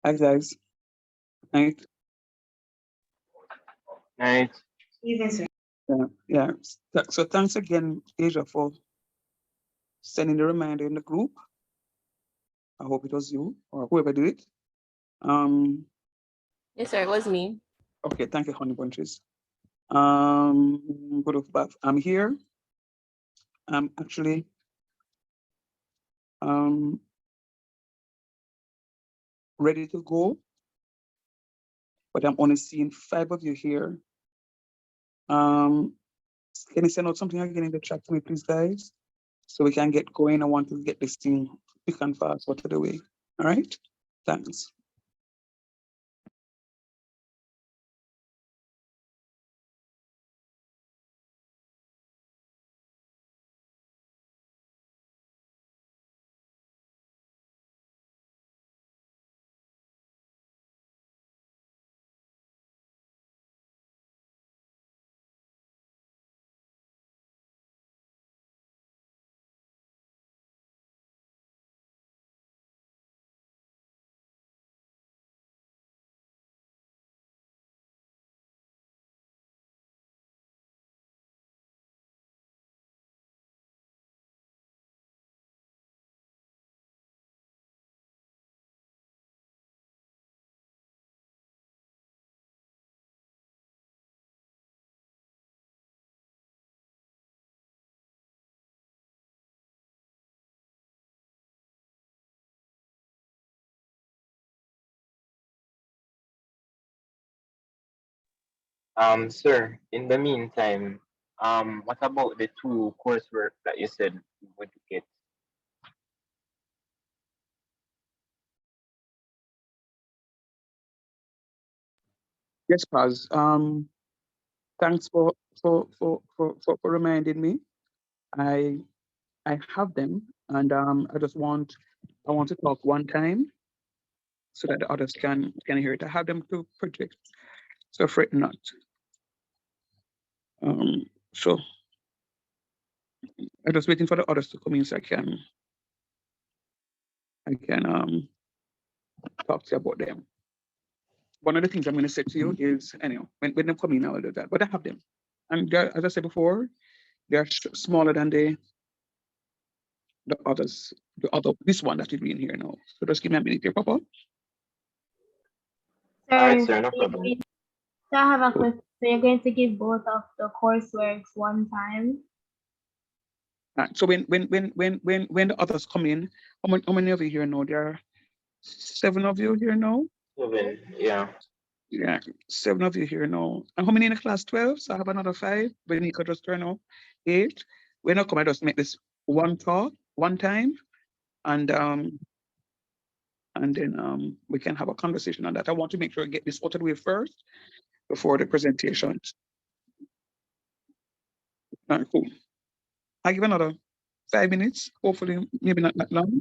Hi guys. Night. Night. Even sir. Yeah. So thanks again, Asia, for sending the reminder in the group. I hope it was you or whoever did it. Yes, sir, it was me. Okay, thank you, Honey Bunches. Good of bath. I'm here. I'm actually ready to go, but I'm only seeing 5 of you here. Can you send out something again in the chat to me, please, guys? So we can get going. I want to get this thing quick and fast out of the way. All right? Thanks. Sir, in the meantime, what about the 2 coursework that you said you would get? Yes, Paz. Thanks for reminding me. I have them, and I want to talk one time so that the others can hear it. I have them to project, so fret not. So I'm just waiting for the others to come in so I can talk to you about them. One of the things I'm going to say to you is, anyway, when they come in, I will do that. But I have them, and as I said before, they are smaller than the others. This one that is in here now. So just give me a minute here, Papa. Alright, Sir, sir, no problem. so I have a question. So you're going to give both of the courseworks one time? So when the others come in, how many of you here now? There are 7 of you here now. 7, yeah. Yeah, 7 of you here now. And how many in the class? 12. So I have another 5. When you could just turn out 8. When I come, I just make this one talk one time, and then we can have a conversation on that. I want to make sure I get this out of the way first before the presentation. All right, cool. I give another 5 minutes. Hopefully, maybe not that long.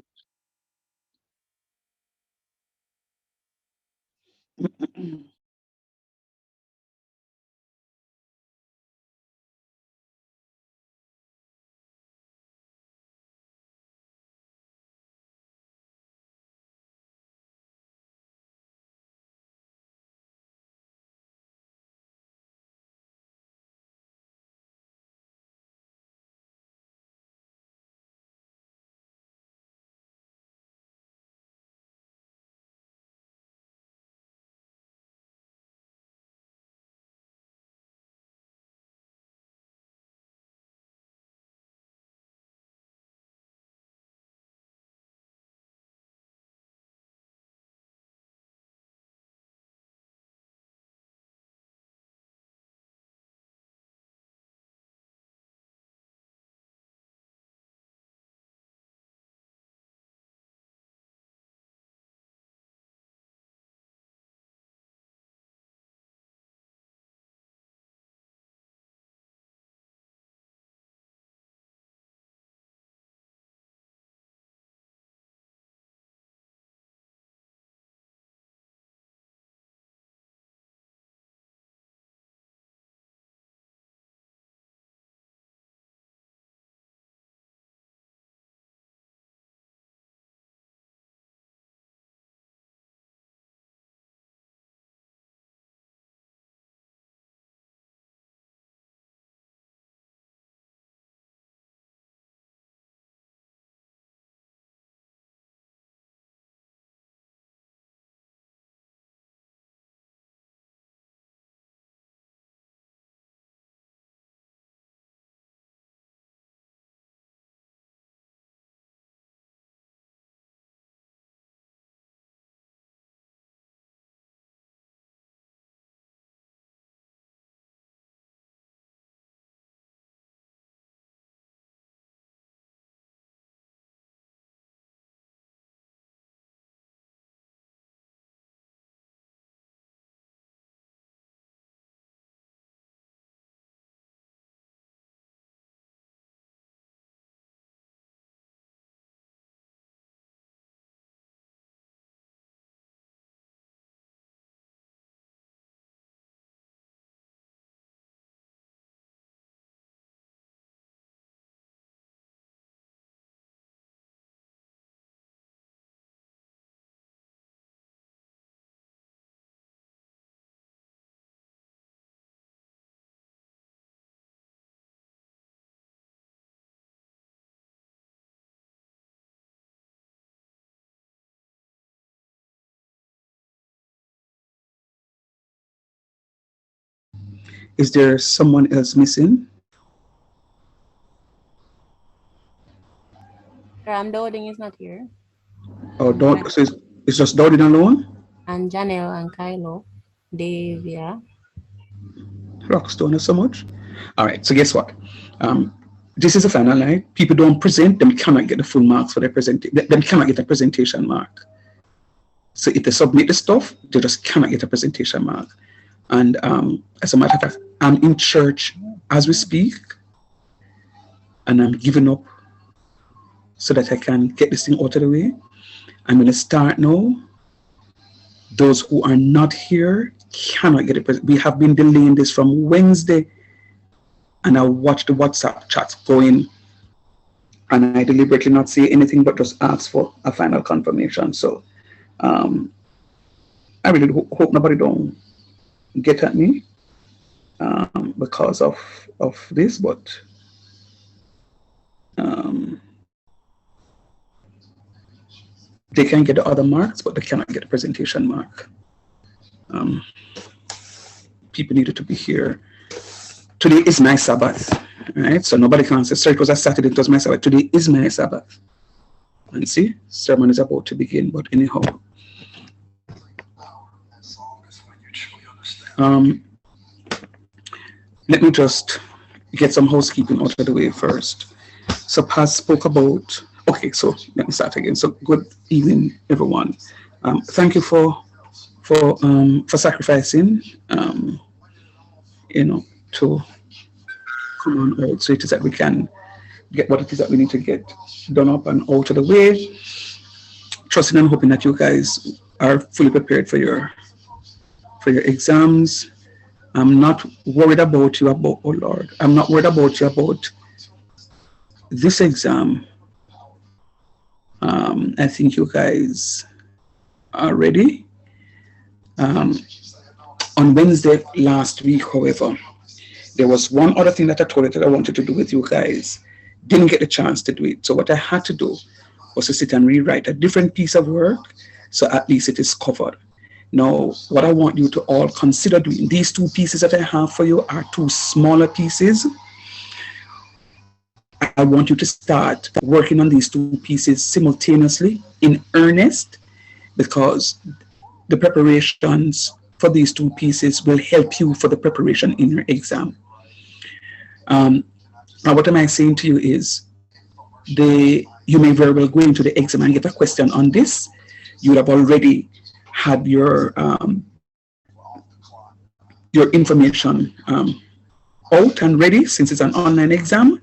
Is there someone else missing? Dowding is not here. Or don't, so it's just Dowding alone? And Janelle and Kylo. Dave, yeah. Rockstone so much. All right, so guess what? This is the final night. People don't present, them cannot get the full marks for their presentation. Them cannot get a presentation mark. So if they submit the stuff, they just cannot get a presentation mark. And as a matter of fact, I'm in church as we speak, and I'm giving up so that I can get this thing out of the way. I'm going to start now. Those who are not here cannot get it. We have been delaying this from Wednesday, and I watch the WhatsApp chats going, and I deliberately not say anything but just ask for a final confirmation. So I really hope nobody don't get at me because of this, but they can get the other marks, but they cannot get the presentation mark. People needed to be here. Today is my Sabbath, right? So nobody can say, sorry, it was a Saturday, it was my Sabbath. Today is my Sabbath. And see, sermon is about to begin, but anyhow. Let me just get some housekeeping out of the way first. So Paz spoke about, okay, so let me start again. So good evening, everyone. Thank you for sacrificing, to come on out. So it is that we can get what it is that we need to get done up and out of the way. Trusting and hoping that you guys are fully prepared for your exams. I'm not worried about you about, oh Lord, I'm not worried about you about this exam. I think you guys are ready. On Wednesday last week, however, there was one other thing that I told you that I wanted to do with you guys. Didn't get the chance to do it. So what I had to do was to sit and rewrite a different piece of work, so at least it is covered. Now, what I want you to all consider doing, these two pieces that I have for you are two smaller pieces. I want you to start working on these two pieces simultaneously in earnest, because the preparations for these two pieces will help you for the preparation in your exam. Now, what am I saying to you is, you may very well go into the exam and get a question on this. You would have already had your information out and ready, since it's an online exam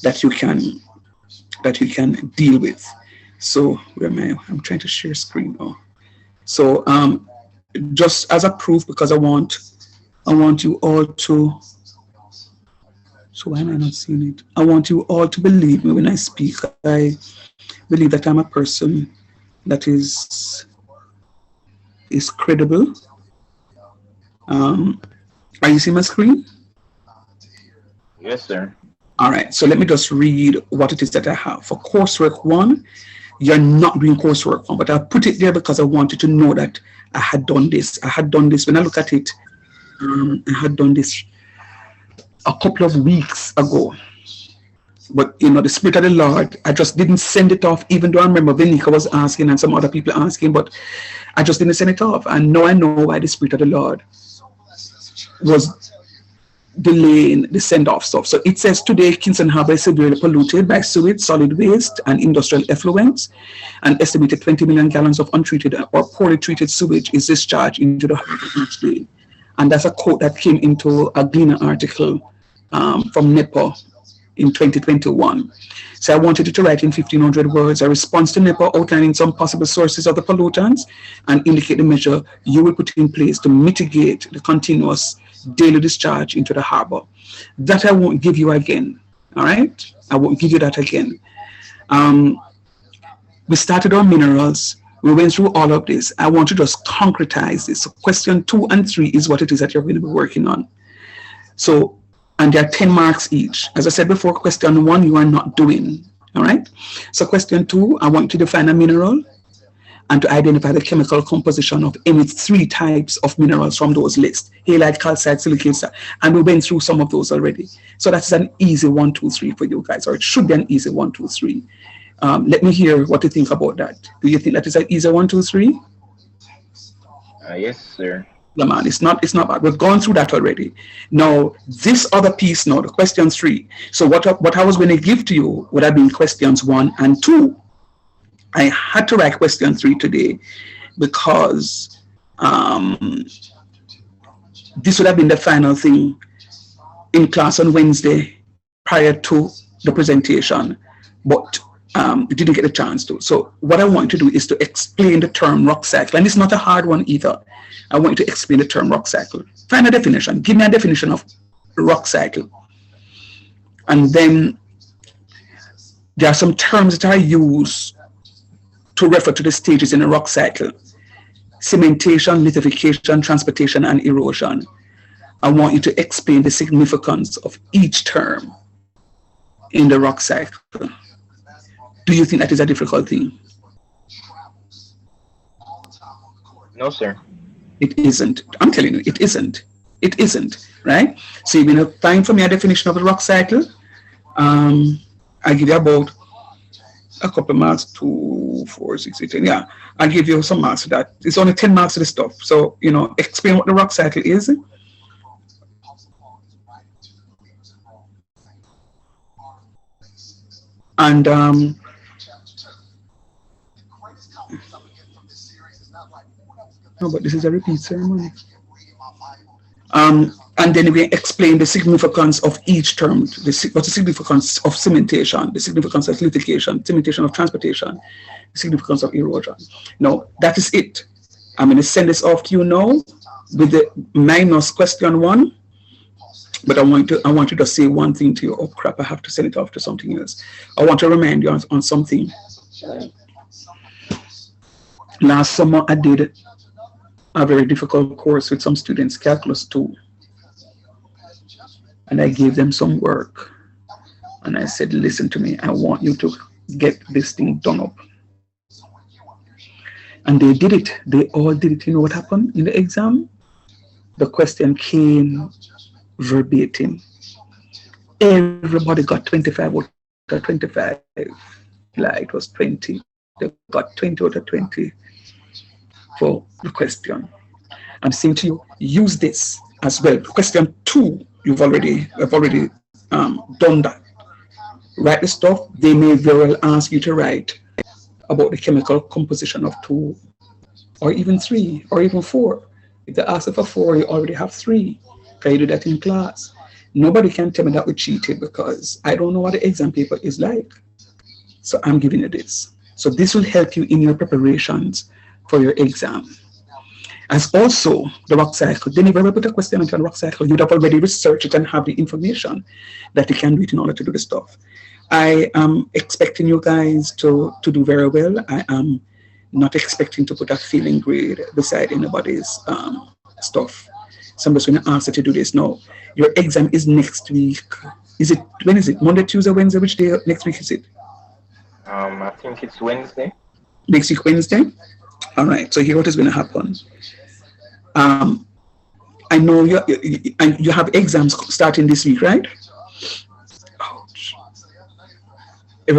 that you can deal with. So where am I? I'm trying to share screen now. So just as a proof, because I want you all to. So why am I not seeing it? I want you all to believe me when I speak. I believe that I'm a person that is credible. Are you seeing my screen? Yes, sir. All right, so let me just read what it is that I have. For coursework 1, you're not doing coursework 1, but I put it there because I wanted to know that I had done this. I had done this, when I look at it, I had done this a couple of weeks ago. But, the Spirit of the Lord, I just didn't send it off, even though I remember Venica was asking and some other people asking, but I just didn't send it off. And now I know why the Spirit of the Lord was delaying the send-off stuff. So it says today Kingston Harbour is severely polluted by sewage, solid waste, and industrial effluents. An estimated 20 million gallons of untreated or poorly treated sewage is discharged into the harbour each day. And that's a quote that came into a Gleaner article from NEPA in 2021. So I wanted you to write in 1,500 words a response to NEPA outlining some possible sources of the pollutants and indicate the measure you will put in place to mitigate the continuous daily discharge into the harbor. That I won't give you again. All right? I won't give you that again. We started on minerals. We went through all of this. I want to just concretize this. So question 2 and 3 is what it is that you're going to be working on. So, and there are 10 marks each. As I said before, question 1 you are not doing. All right? So question 2, I want you to find a mineral and to identify the chemical composition of any 3 types of minerals from those lists: halite, calcite, silicate, and we went through some of those already. So that's an easy 1, 2, 3 for you guys, or it should be an easy 1, 2, 3. Let me hear what you think about that. Do you think that is an easy 1, 2, 3? Yes, sir. Yeah, man, it's not bad. We've gone through that already. Now, this other piece now, the question 3. So what I was going to give to you would have been questions 1 and 2. I had to write question 3 today because this would have been the final thing in class on Wednesday prior to the presentation, but didn't get a chance to. So what I want to do is to explain the term rock cycle, and it's not a hard one either. I want you to explain the term rock cycle. Find a definition. Give me a definition of rock cycle. And then there are some terms that I use to refer to the stages in a rock cycle: cementation, lithification, transportation, and erosion. I want you to explain the significance of each term in the rock cycle. Do you think that is a difficult thing? No, sir. It isn't. I'm telling you, it isn't. It isn't, right? So you're going to find for me a definition of the rock cycle. I give you about a couple marks, 2, 4, 6, 8, 10. Yeah, I'll give you some marks for that. It's only 10 marks to the stuff. So, explain what the rock cycle is. And no, but this is a repeat ceremony. And then we explain the significance of each term. What's the significance of cementation, the significance of lithification, cementation of transportation, the significance of erosion. No, that is it. I'm going to send this off to you now with the minus question 1. But I want you to say one thing to you. Oh crap, I have to send it off to something else. I want to remind you on something. Last summer I did a very difficult course with some students, Calculus 2. And I gave them some work. And I said, listen to me, I want you to get this thing done up. And they did it. They all did it. You know what happened in the exam? The question came verbatim. Everybody got 25 out of 25. Like it was 20. They got 20 out of 20 for the question. I'm saying to you, use this as well. Question 2, I've already done that. Write the stuff. They may very well ask you to write about the chemical composition of 2, or even 3, or even 4. If they ask for 4, you already have 3. Can you do that in class? Nobody can tell me that we cheated, because I don't know what the exam paper is like. So I'm giving you this. So this will help you in your preparations for your exam. As also the rock cycle, then if you ever put a question on the rock cycle, you'd have already researched it and have the information that you can do it in order to do the stuff. I am expecting you guys to do very well. I am not expecting to put a failing grade beside anybody's stuff. So I'm just going to ask you to do this now. Your exam is next week. When is it? Monday, Tuesday, Wednesday? Which day next week is it? I think it's Wednesday. Next week, Wednesday? All right. So here what is going to happen. I know you have exams starting this week, right? Ouch.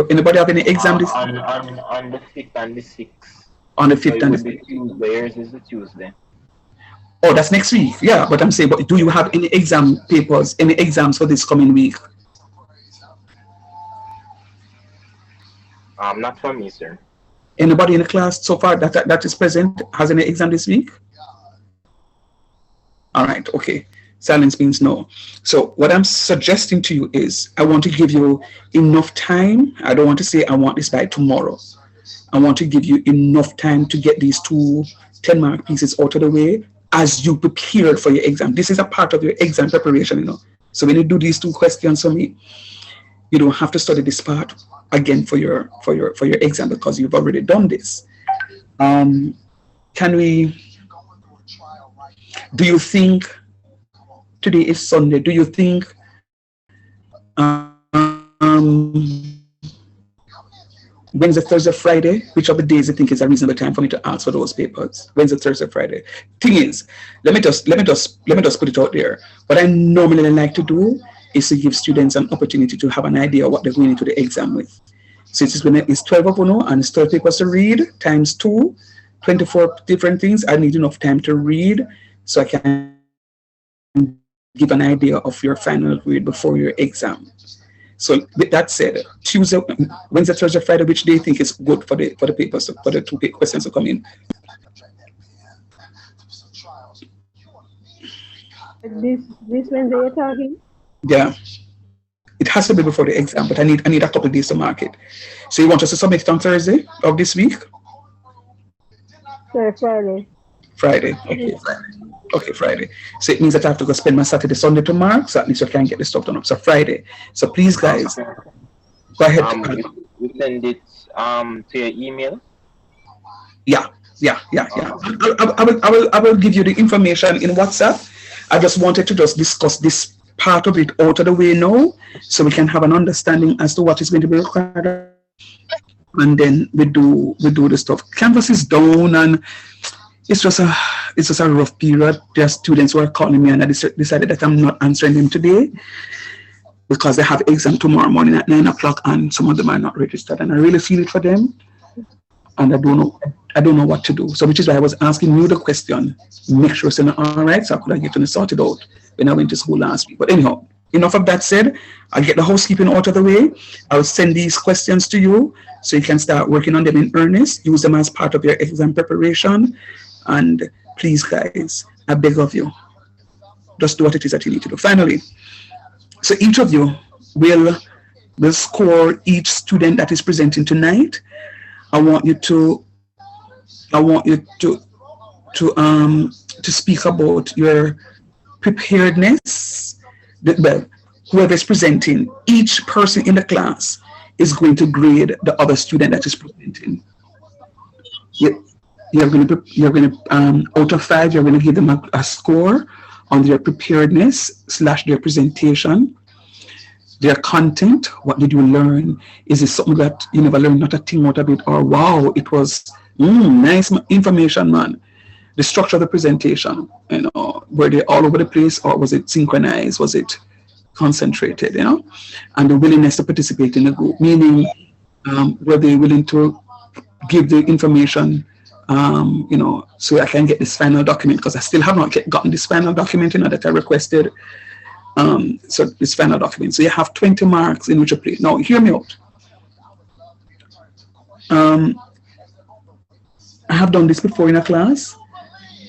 Anybody have any exam this on the 5th and the 6th. On the 5th and the 6th. Where's is the Tuesday? Oh, that's next week. Yeah, but I'm saying, but do you have any exam papers, any exams for this coming week? Not for me, sir. Anybody in the class so far that is present has any exam this week? All right, okay. Silence means no. So what I'm suggesting to you is I want to give you enough time. I don't want to say I want this by tomorrow. I want to give you enough time to get these 2 10-mark pieces out of the way as you prepare for your exam. This is a part of your exam preparation, you know. So when you do these 2 questions for me, you don't have to study this part again for your exam, because you've already done this. Do you think today is Sunday? Do you think Wednesday, Thursday, Friday, which of the days you think is a reasonable time for me to ask for those papers? Wednesday, Thursday, Friday. Thing is, let me just put it out there. What I normally like to do is to give students an opportunity to have an idea of what they're going into the exam with. So it's 12 of uno and it's 12 papers to read times 2, 24 different things. I need enough time to read so I can give an idea of your final grade before your exam. So with that said, Tuesday, Wednesday, Thursday, Friday, which day you think is good for the papers for the questions to come in? This Wednesday you're talking? Yeah, it has to be before the exam, but I need a couple of days to mark it. So you want us to submit it on Thursday of this week? Sorry, Friday. Friday. Okay, Friday. Okay, Friday. So it means that I have to go spend my Saturday, Sunday to mark, so at least I can get the stuff done up. So Friday. So please, guys, go ahead. We send it to your email. Yeah. I will give you the information in WhatsApp. I just wanted to just discuss this part of it out of the way now, so we can have an understanding as to what is going to be required, and then we do the stuff. Canvas is down, and it's just a rough period. There are students who are calling me, and I decided that I'm not answering them today because they have exam tomorrow morning at 9 o'clock, and some of them are not registered, and I really feel it for them, and I don't know what to do. So which is why I was asking you the question. Make sure it's all right, so I could have get to sorted out when I went to school last week. But anyhow, enough of that said. I'll get the housekeeping out of the way. I'll send these questions to you so you can start working on them in earnest. Use them as part of your exam preparation. And please, guys, I beg of you, just do what it is that you need to do. Finally, so each of you will score each student that is presenting tonight. I want you to speak about your preparedness. Well, whoever is presenting, each person in the class is going to grade the other student that is presenting. You're going to out of 5, you're going to give them a score on their preparedness / their presentation, their content. What did you learn? Is it something that you never learned, not a thing out of it, or wow, it was nice information, man. The structure of the presentation, were they all over the place, or was it synchronized? Was it concentrated, and the willingness to participate in the group, meaning were they willing to give the information, so I can get this final document, because I still have not gotten this final document, that I requested. So this final document. So you have 20 marks in which you play. Now, hear me out. I have done this before in a class,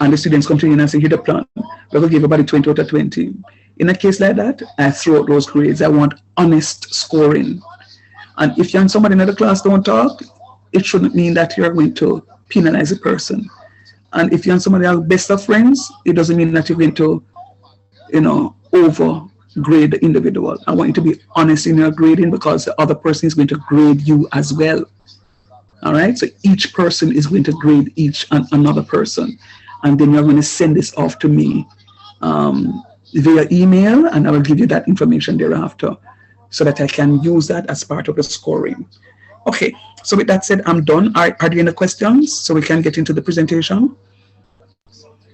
and the students come to me and say, here the plan. We're going to give everybody 20 out of 20. In a case like that, I throw out those grades. I want honest scoring. And if you and somebody in the class don't talk, it shouldn't mean that you're going to penalize a person. And if you and somebody are best of friends, it doesn't mean that you're going to, overgrade the individual. I want you to be honest in your grading, because the other person is going to grade you as well. All right, so each person is going to grade another person, and then you're going to send this off to me via email, and I will give you that information thereafter, so that I can use that as part of the scoring. Okay, so with that said, I'm done. Are there any questions so we can get into the presentation?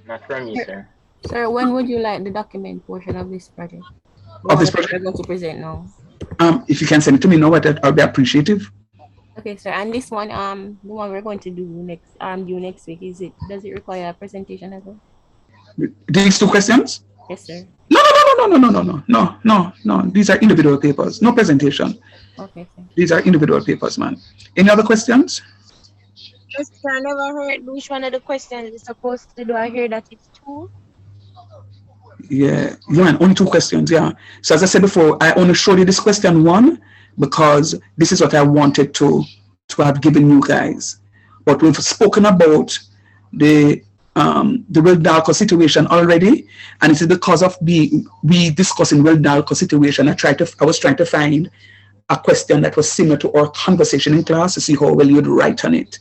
Not from me, sir. Sir, when would you like the document portion of this project? Of this project? We're going to present now. If you can send it to me now, I'll be appreciative. Okay, sir. And this one, the one we're going to do next week, does it require a presentation as well? These 2 questions? Yes, sir. No. These are individual papers. No presentation. Okay, sir. These are individual papers, man. Any other questions? Yes, sir. I never heard which one of the questions is supposed to do. I hear that it's 2. Yeah, only 2 questions, yeah. So as I said before, I only showed you this question 1 because this is what I wanted to have given you guys. But we've spoken about the Well Darko situation already, and it is because of we discussing Well Darko situation. I was trying to find a question that was similar to our conversation in class to see how well you'd write on it.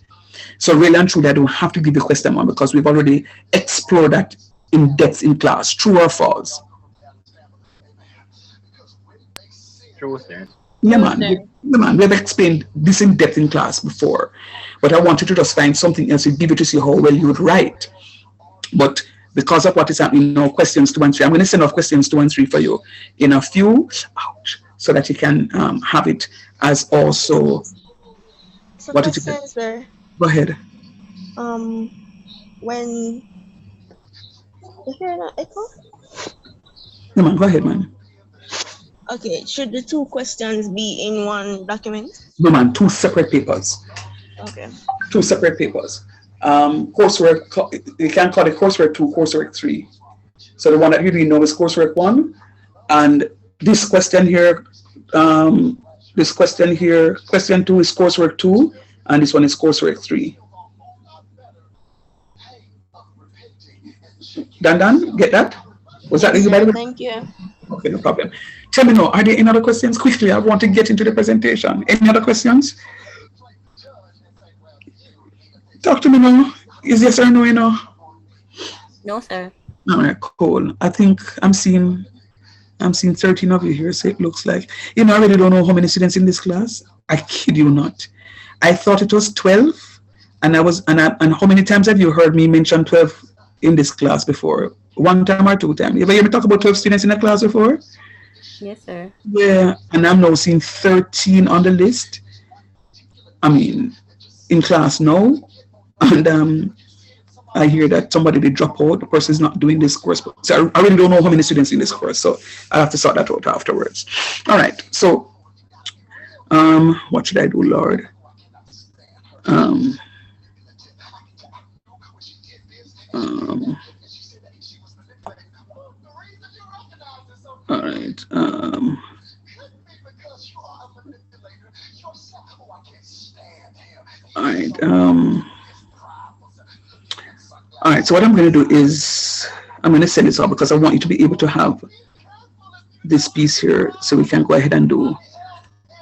So really and truly, I don't have to give you question 1 because we've already explored that in depth in class. True or false? True, sir. Yeah, No, man. sir. Yeah, man. We have explained this in depth in class before, but I wanted to just find something else to give you to see how well you would write. But because of what is happening now, questions 2 and 3, I'm going to send off questions 2 and 3 for you in a few, ouch, so that you can have it as also So what it is. question, sir. Go ahead. Um, when is there an echo? Yeah, man. Go ahead, man. Okay, should the two questions be in one document? No, man. Two separate papers. Okay. Two separate papers. Coursework, you can call it coursework 2, coursework 3. So the one that you really know is coursework 1, and this question here, question 2 is coursework 2, and this one is coursework 3. Dan, get that? Was that Yes, easy by sir. the way? Thank you. Okay, no problem. Tell me now, are there any other questions? Quickly, I want to get into the presentation. Any other questions? Talk to me now. Is yes or no, you know? No, sir. All right, cool. I think I'm seeing 13 of you here, so it looks like, I really don't know how many students in this class. I kid you not. I thought it was 12, and and how many times have you heard me mention 12 in this class before? One time or two times? You ever hear me talk about 12 students in a class before? Yes, sir. Yeah, and I'm now seeing 13 on the list. I mean, in class now, and I hear that somebody did drop out. The person is not doing this course. So I really don't know how many students in this course. So I have to sort that out afterwards. All right. So what should I do, Lord? Um, um, all right. All right. All right. So what I'm going to do is I'm going to send this out because I want you to be able to have this piece here so we can go ahead and do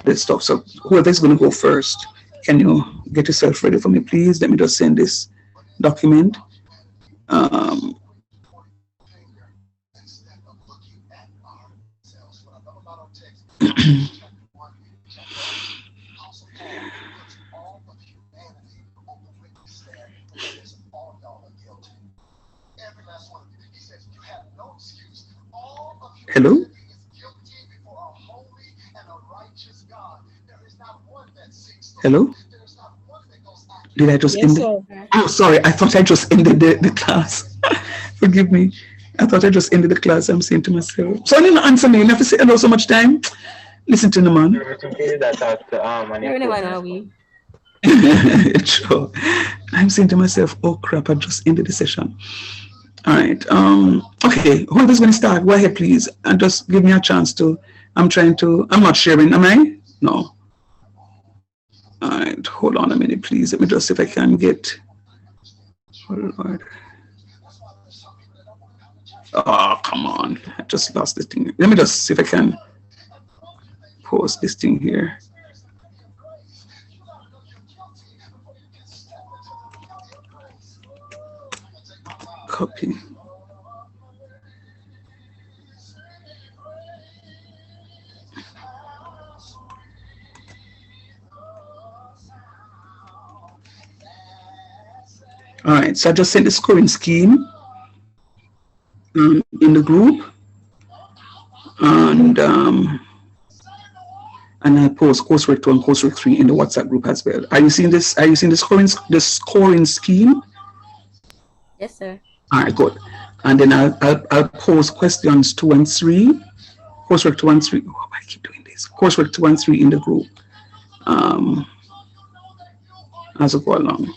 this stuff. So whoever's going to go first, can you get yourself ready for me, please? Let me just send this document. Hello? Hello? Did I just end it? Oh, sorry. I thought I just ended the class. Forgive me. I thought I just ended the class. I'm saying to myself. So I didn't answer me. You have to say hello so much time. Listen to the man. Sure. I'm saying to myself, oh crap, I just ended the session. All right. Okay. Whoever's going to start, go ahead, please. And just give me a chance to. I'm not sharing. Am I? No. All right. Hold on a minute, please. Let me just see if I can get. Oh, Lord. Oh, come on. I just lost this thing. Let me just see if I can post this thing here. Copy. All right, so I just sent the scoring scheme in the group, and I post coursework 2 and coursework 3 in the WhatsApp group as well. Are you seeing this? Are you seeing the scoring scheme? Yes, sir. All right, good. And then I'll post questions 2 and 3, coursework 2 and 3. Oh, I keep doing this. Coursework 2 and 3 in the group as I go along.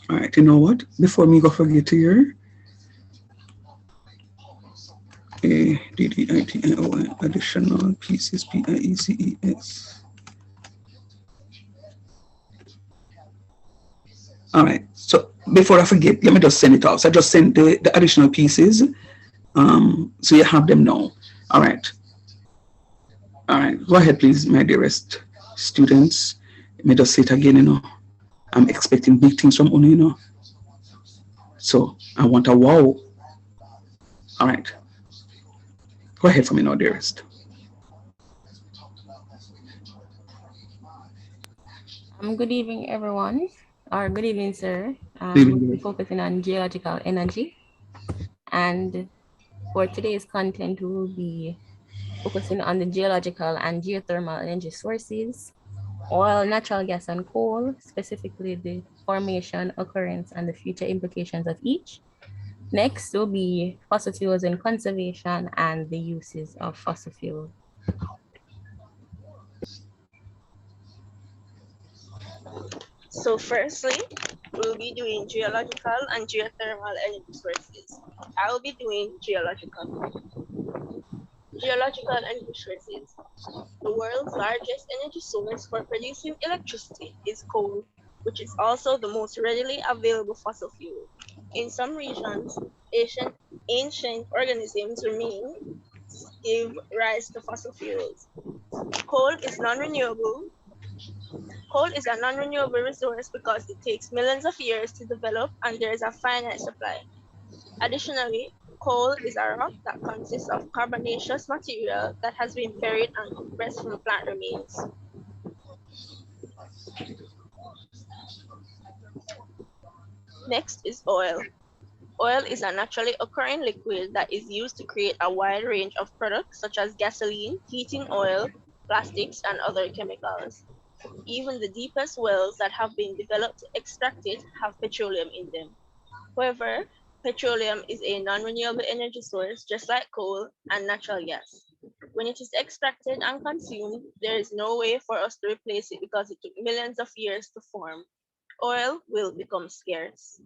All right, you know what? Before me go forget here, ADDITION additional pieces PIECES. All right, so before I forget, let me just send it out. So I just sent the additional pieces, so you have them now. All right, go ahead, please, my dearest students. Let me just say it again, I'm expecting big things from Uno, So I want a wow. All right. Go ahead for me now, dearest. Good evening, everyone, or good evening, sir. We'll be Leaving focusing on geological energy, and for today's content, we will be focusing on the geological and geothermal energy sources, oil, natural gas, and coal, specifically the formation, occurrence, and the future implications of each. Next will be fossil fuels and conservation and the uses of fossil fuels. So firstly, we'll be doing geological and geothermal energy sources. I will be doing geological. Geological energy sources. The world's largest energy source for producing electricity is coal, which is also the most readily available fossil fuel. In some regions, ancient organisms remain give rise to fossil fuels. Coal is non-renewable. Coal is a non-renewable resource because it takes millions of years to develop and there is a finite supply. Additionally, coal is a rock that consists of carbonaceous material that has been buried and compressed from plant remains. Next is oil. Oil is a naturally occurring liquid that is used to create a wide range of products such as gasoline, heating oil, plastics, and other chemicals. Even the deepest wells that have been developed to extract it have petroleum in them. However, petroleum is a non-renewable energy source just like coal and natural gas. When it is extracted and consumed, there is no way for us to replace it because it took millions of years to form. Oil will become scarce.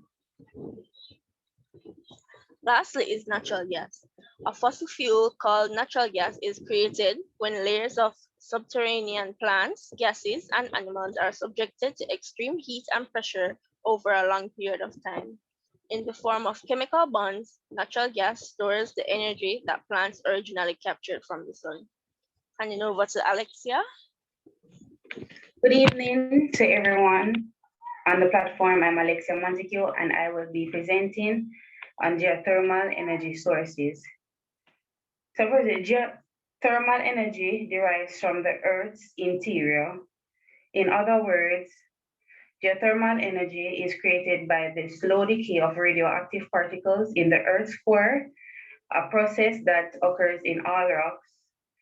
Lastly is natural gas. A fossil fuel called natural gas is created when layers of subterranean plants, gases, and animals are subjected to extreme heat and pressure over a long period of time. In the form of chemical bonds, natural gas stores the energy that plants originally captured from the sun. Handing over to Alexia. Good evening to everyone on the platform. I'm Alexia Montague, and I will be presenting on geothermal energy sources. So for the geothermal energy derives from the Earth's interior. In other words, geothermal energy is created by the slow decay of radioactive particles in the Earth's core, a process that occurs in all rocks.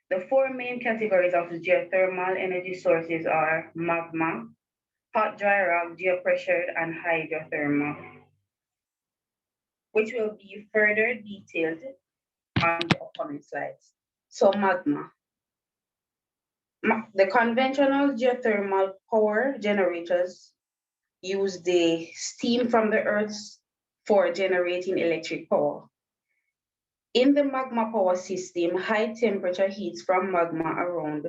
The four main categories of geothermal energy sources are magma, hot dry rock, geopressured, and hydrothermal, which will be further detailed on the upcoming slides. So magma. The conventional geothermal power generators use the steam from the earth for generating electric power. In the magma power system, high temperature heats from magma around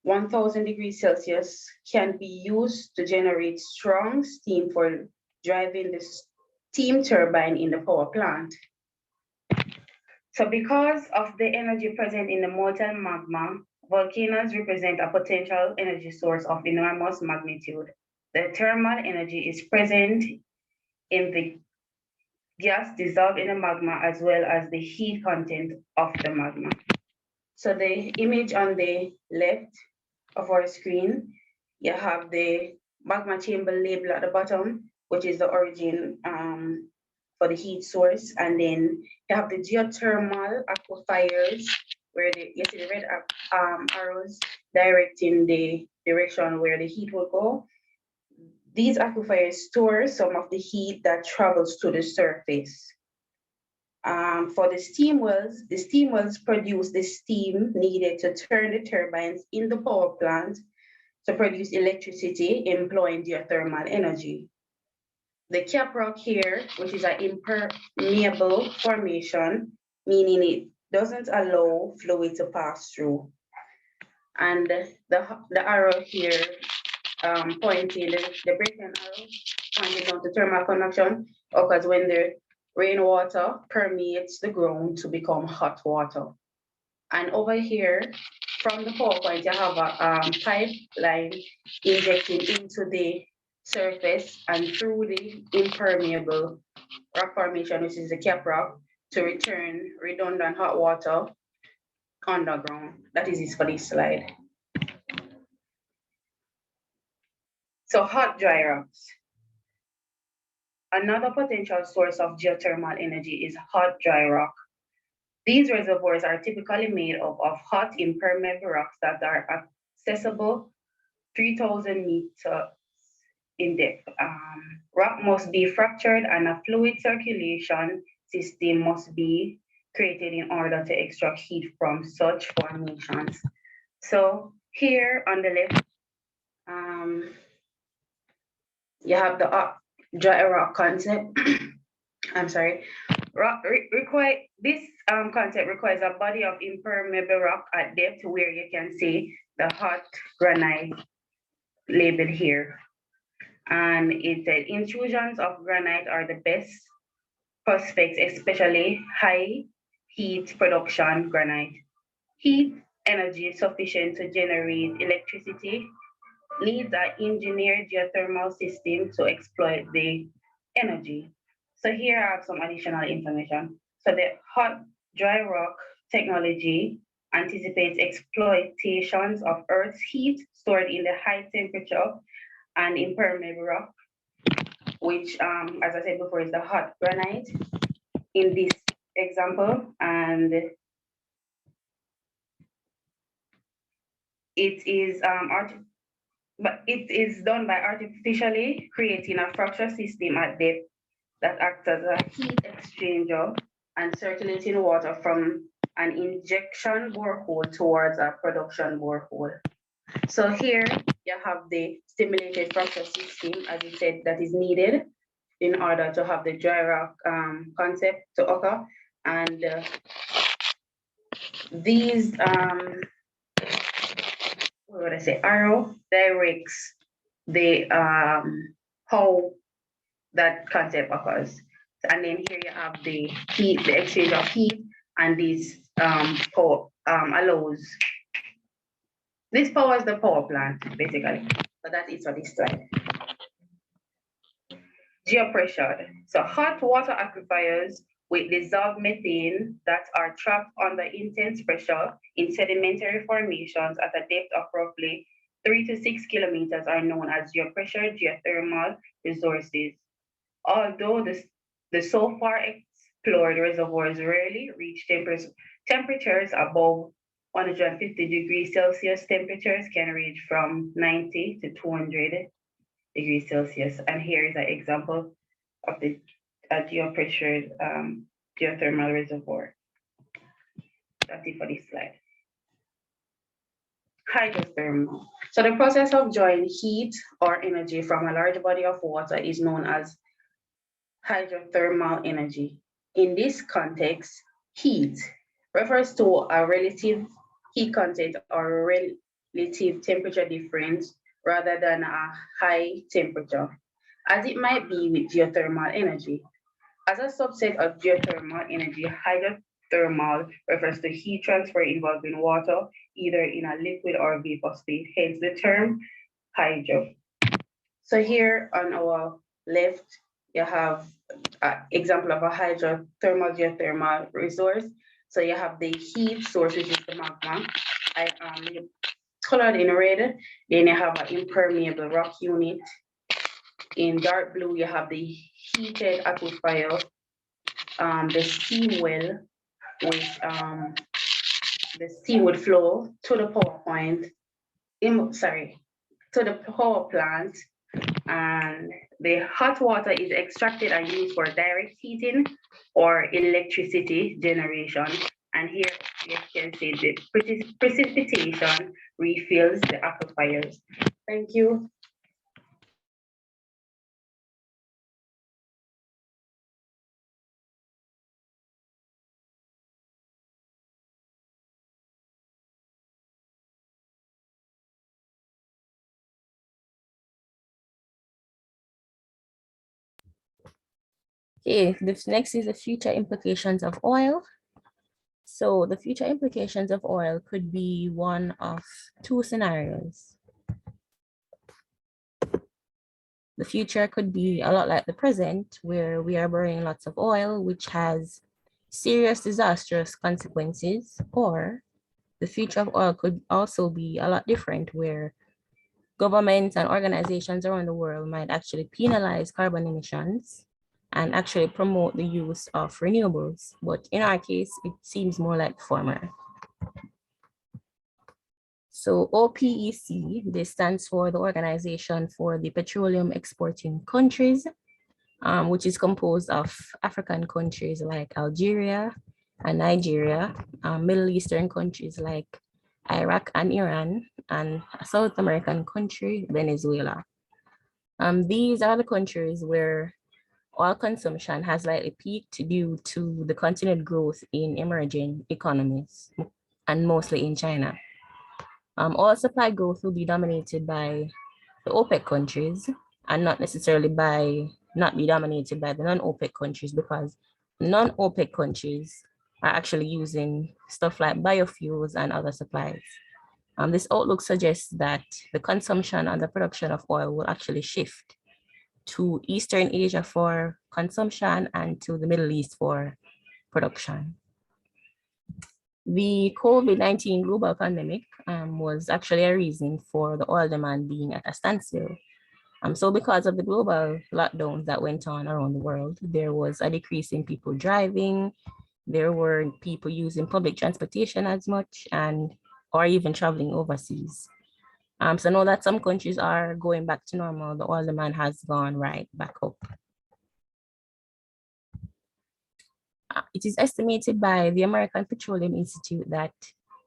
1000 degrees Celsius can be used to generate strong steam for driving the steam turbine in the power plant. So because of the energy present in the molten magma, volcanoes represent a potential energy source of enormous magnitude. The thermal energy is present in the gas dissolved in the magma as well as the heat content of the magma. So the image on the left of our screen, you have the magma chamber label at the bottom, which is the origin for the heat source. And then you have the geothermal aquifers, where you see the red arrows directing the direction where the heat will go. These aquifers store some of the heat that travels to the surface. For the steam wells produce the steam needed to turn the turbines in the power plant to produce electricity employing geothermal energy. The cap rock here, which is an impermeable formation, meaning it doesn't allow fluid to pass through. And the arrow here pointing, the breaking arrow pointing down to thermal conduction occurs when the rainwater permeates the ground to become hot water. And over here, from the power point, you have a pipeline injecting into the surface and through the impermeable rock formation, which is the cap rock, to return redundant hot water underground. That is it for this slide. So hot dry rocks. Another potential source of geothermal energy is hot dry rock. These reservoirs are typically made up of hot impermeable rocks that are accessible 3,000 meters in depth. Rock must be fractured and a fluid circulation system must be created in order to extract heat from such formations. So here on the left, you have the dry rock concept. I'm sorry. This concept requires a body of impermeable rock at depth where you can see the hot granite labeled here. And it said intrusions of granite are the best prospects, especially high heat production granite. Heat energy sufficient to generate electricity needs an engineered geothermal system to exploit the energy. So here I have some additional information. So the hot dry rock technology anticipates exploitations of Earth's heat stored in the high temperature and impermeable rock, which, as I said before, is the hot granite in this example. And it is done by artificially creating a fracture system at depth that acts as a heat exchanger and circulating water from an injection borehole towards a production borehole. So here you have the stimulated fracture system, as you said, that is needed in order to have the dry rock concept to occur. And these, what would I say, arrow directs the how that concept occurs. And then here you have the heat, the exchange of heat, and this power allows. This powers the power plant, basically. So that is for this slide. Geopressure. So hot water aquifers with dissolved methane that are trapped under intense pressure in sedimentary formations at a depth of roughly 3 to 6 kilometers are known as geopressure geothermal resources. Although the so far explored reservoirs rarely reach temperatures above 150 degrees Celsius, temperatures can range from 90 to 200 degrees Celsius. And here is an example of the geopressured geothermal reservoir. That's it for this slide. Hydrothermal. So the process of drawing heat or energy from a large body of water is known as hydrothermal energy. In this context, heat refers to a relative heat content or relative temperature difference rather than a high temperature, as it might be with geothermal energy. As a subset of geothermal energy, hydrothermal refers to heat transfer involving water, either in a liquid or vapor state, hence the term hydro. So here on our left, you have an example of a hydrothermal geothermal resource. So you have the heat source, which is the magma, colored in red. Then you have an impermeable rock unit. In dark blue, you have the heated aquifer, the steam well, which the steam would flow to the power point, to the power plant, and the hot water is extracted and used for direct heating or electricity generation. And here you can see the precipitation refills the aquifers. Thank you. Okay, this next is the future implications of oil. So the future implications of oil could be one of two scenarios. The future could be a lot like the present, where we are burning lots of oil, which has serious disastrous consequences, or the future of oil could also be a lot different, where governments and organizations around the world might actually penalize carbon emissions and actually promote the use of renewables. But in our case, it seems more like the former. So OPEC, this stands for the Organization for the Petroleum Exporting Countries, which is composed of African countries like Algeria and Nigeria, Middle Eastern countries like Iraq and Iran, and a South American country, Venezuela. These are the countries where oil consumption has likely peaked due to the continued growth in emerging economies, and mostly in China. Oil supply growth will be dominated by the OPEC countries and not necessarily not be dominated by the non-OPEC countries, because non-OPEC countries are actually using stuff like biofuels and other supplies. This outlook suggests that the consumption and the production of oil will actually shift to Eastern Asia for consumption and to the Middle East for production. The COVID-19 global pandemic was actually a reason for the oil demand being at a standstill. So because of the global lockdowns that went on around the world, there was a decrease in people driving, there were people using public transportation as much, or even traveling overseas. So now that some countries are going back to normal, the oil demand has gone right back up. It is estimated by the American Petroleum Institute that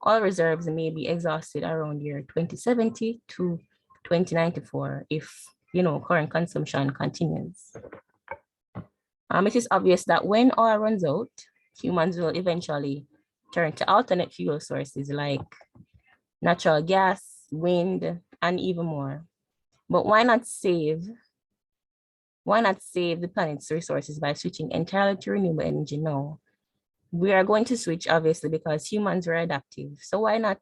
oil reserves may be exhausted around year 2070 to 2094 if current consumption continues. It is obvious that when oil runs out, humans will eventually turn to alternate fuel sources like natural gas, wind, and even more. But why not save the planet's resources by switching entirely to renewable energy now? We are going to switch, obviously, because humans are adaptive. So why not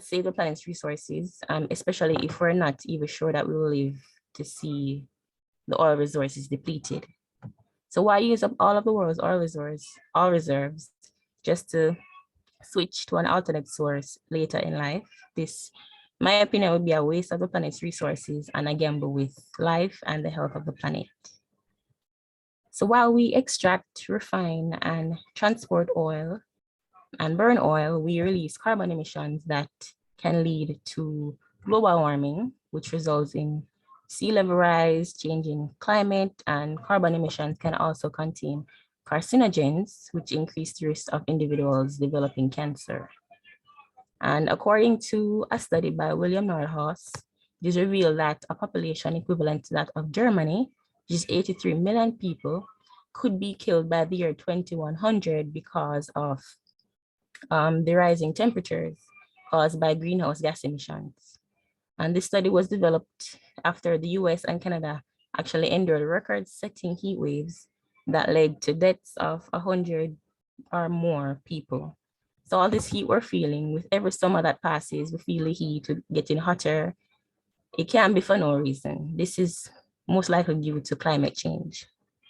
save the planet's resources, especially if we're not even sure that we will live to see the oil resources depleted? So why use up all of the world's oil reserves just to switch to an alternate source later in life? This, in my opinion, would be a waste of the planet's resources and a gamble with life and the health of the planet. So while we extract, refine, and transport oil and burn oil, we release carbon emissions that can lead to global warming, which results in sea level rise, changing climate, and carbon emissions can also contain carcinogens, which increase the risk of individuals developing cancer. And according to a study by William Nordhaus, it is revealed that a population equivalent to that of Germany, which is 83 million people, could be killed by the year 2100 because of the rising temperatures caused by greenhouse gas emissions. And this study was developed after the US and Canada actually endured record-setting heat waves that led to deaths of 100 or more people. So all this heat we're feeling, with every summer that passes, we feel the heat getting hotter. It can't be for no reason. This is most likely due to climate change.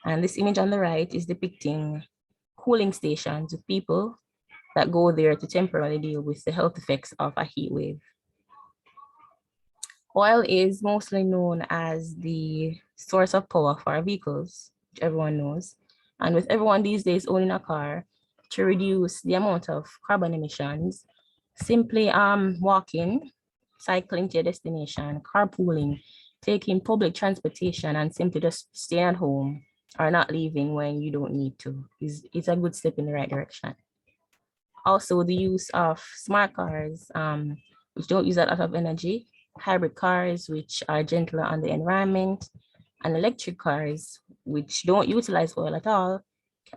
And this image on the right is depicting cooling stations with people that go there to temporarily deal with the health effects of a heat wave. Oil is mostly known as the source of power for our vehicles, which everyone knows. And with everyone these days owning a car, to reduce the amount of carbon emissions, simply walking, cycling to your destination, carpooling, taking public transportation, and simply just staying at home or not leaving when you don't need to is a good step in the right direction. Also, the use of smart cars, which don't use a lot of energy, hybrid cars, which are gentler on the environment, and electric cars, which don't utilize oil at all,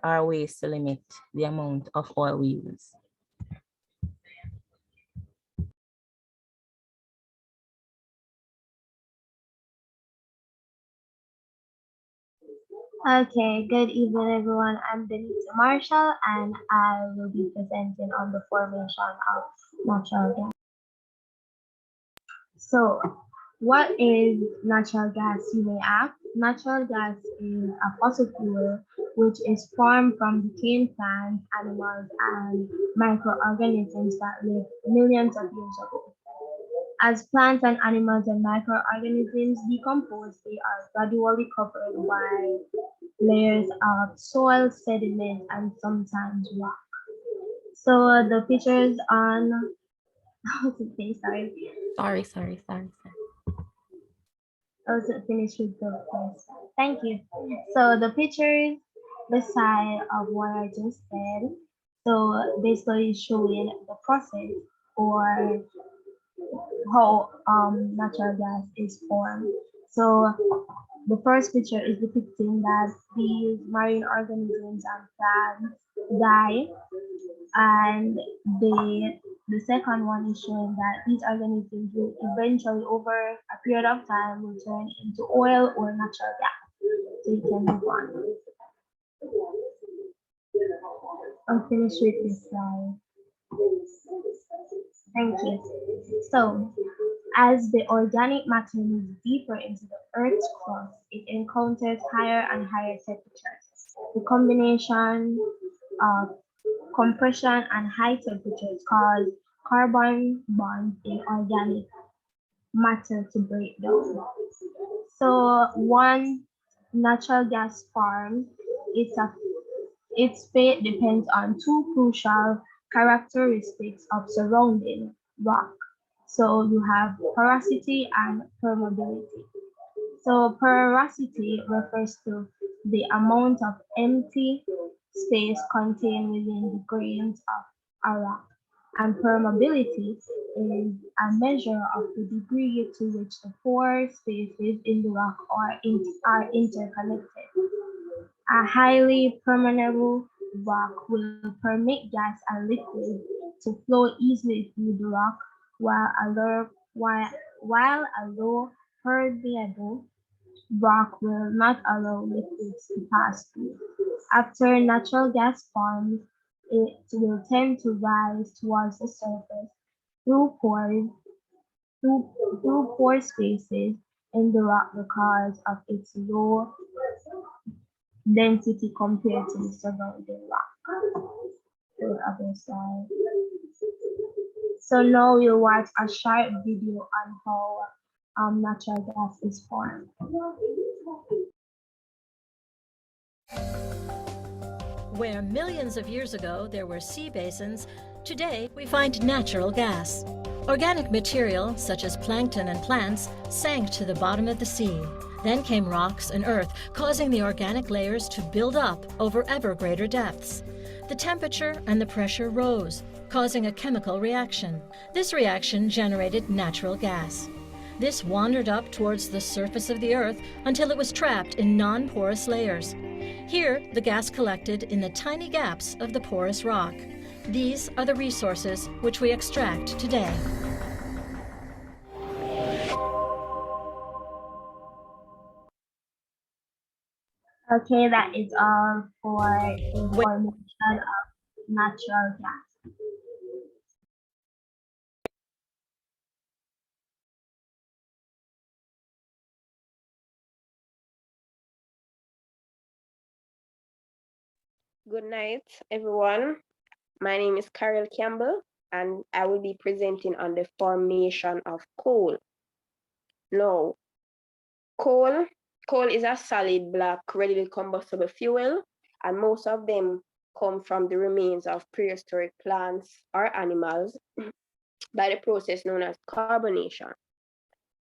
are ways to limit the amount of oil we use. Okay, good evening, everyone. I'm Denise Marshall, and I will be presenting on the formation of natural gas. So, What is natural gas, you may ask? Natural gas is a fossil fuel which is formed from decaying plants, animals, and microorganisms that lived millions of years ago. As plants and animals and microorganisms decompose, they are gradually covered by layers of soil, sediment, and sometimes rock. So the pictures on, okay, sorry. Sorry. Also finish with the first. Thank you. So the pictures beside of what I just said. So basically showing the process or how natural gas is formed. So the first picture is depicting that these marine organisms and plants die, and the second one is showing that these organisms will eventually, over a period of time, will turn into oil or natural gas. So you can move on. I'm finished with this slide. Thank you. So, as the organic matter moves deeper into the Earth's crust, it encounters higher and higher temperatures. The combination of compression and high temperatures cause carbon bonds in organic matter to break down. So, one natural gas farm, it's a its fate depends on two crucial characteristics of surrounding rock. So you have porosity and permeability. So porosity refers to the amount of empty space contained within the grains of a rock. And permeability is a measure of the degree to which the pore spaces in the rock are interconnected. A highly permeable rock will permit gas and liquid to flow easily through the rock, while a low permeable rock will not allow liquids to pass through. After natural gas forms, it will tend to rise towards the surface through pores through pore spaces in the rock because of its low density compared to the surrounding rock. To the other side. So now we'll watch a short video on how natural gas is formed. Where millions of years ago there were sea basins, today we find natural gas. Organic material, such as plankton and plants, sank to the bottom of the sea. Then came rocks and earth, causing the organic layers to build up over ever greater depths. The temperature and the pressure rose, causing a chemical reaction. This reaction generated natural gas. This wandered up towards the surface of the earth until it was trapped in non-porous layers. Here, the gas collected in the tiny gaps of the porous rock. These are the resources which we extract today. Okay, that is all for information of natural gas. Good night, everyone. My name is Carol Campbell, and I will be presenting on the formation of coal. Now, coal is a solid black, readily combustible fuel, and most of them come from the remains of prehistoric plants or animals by the process known as carbonation.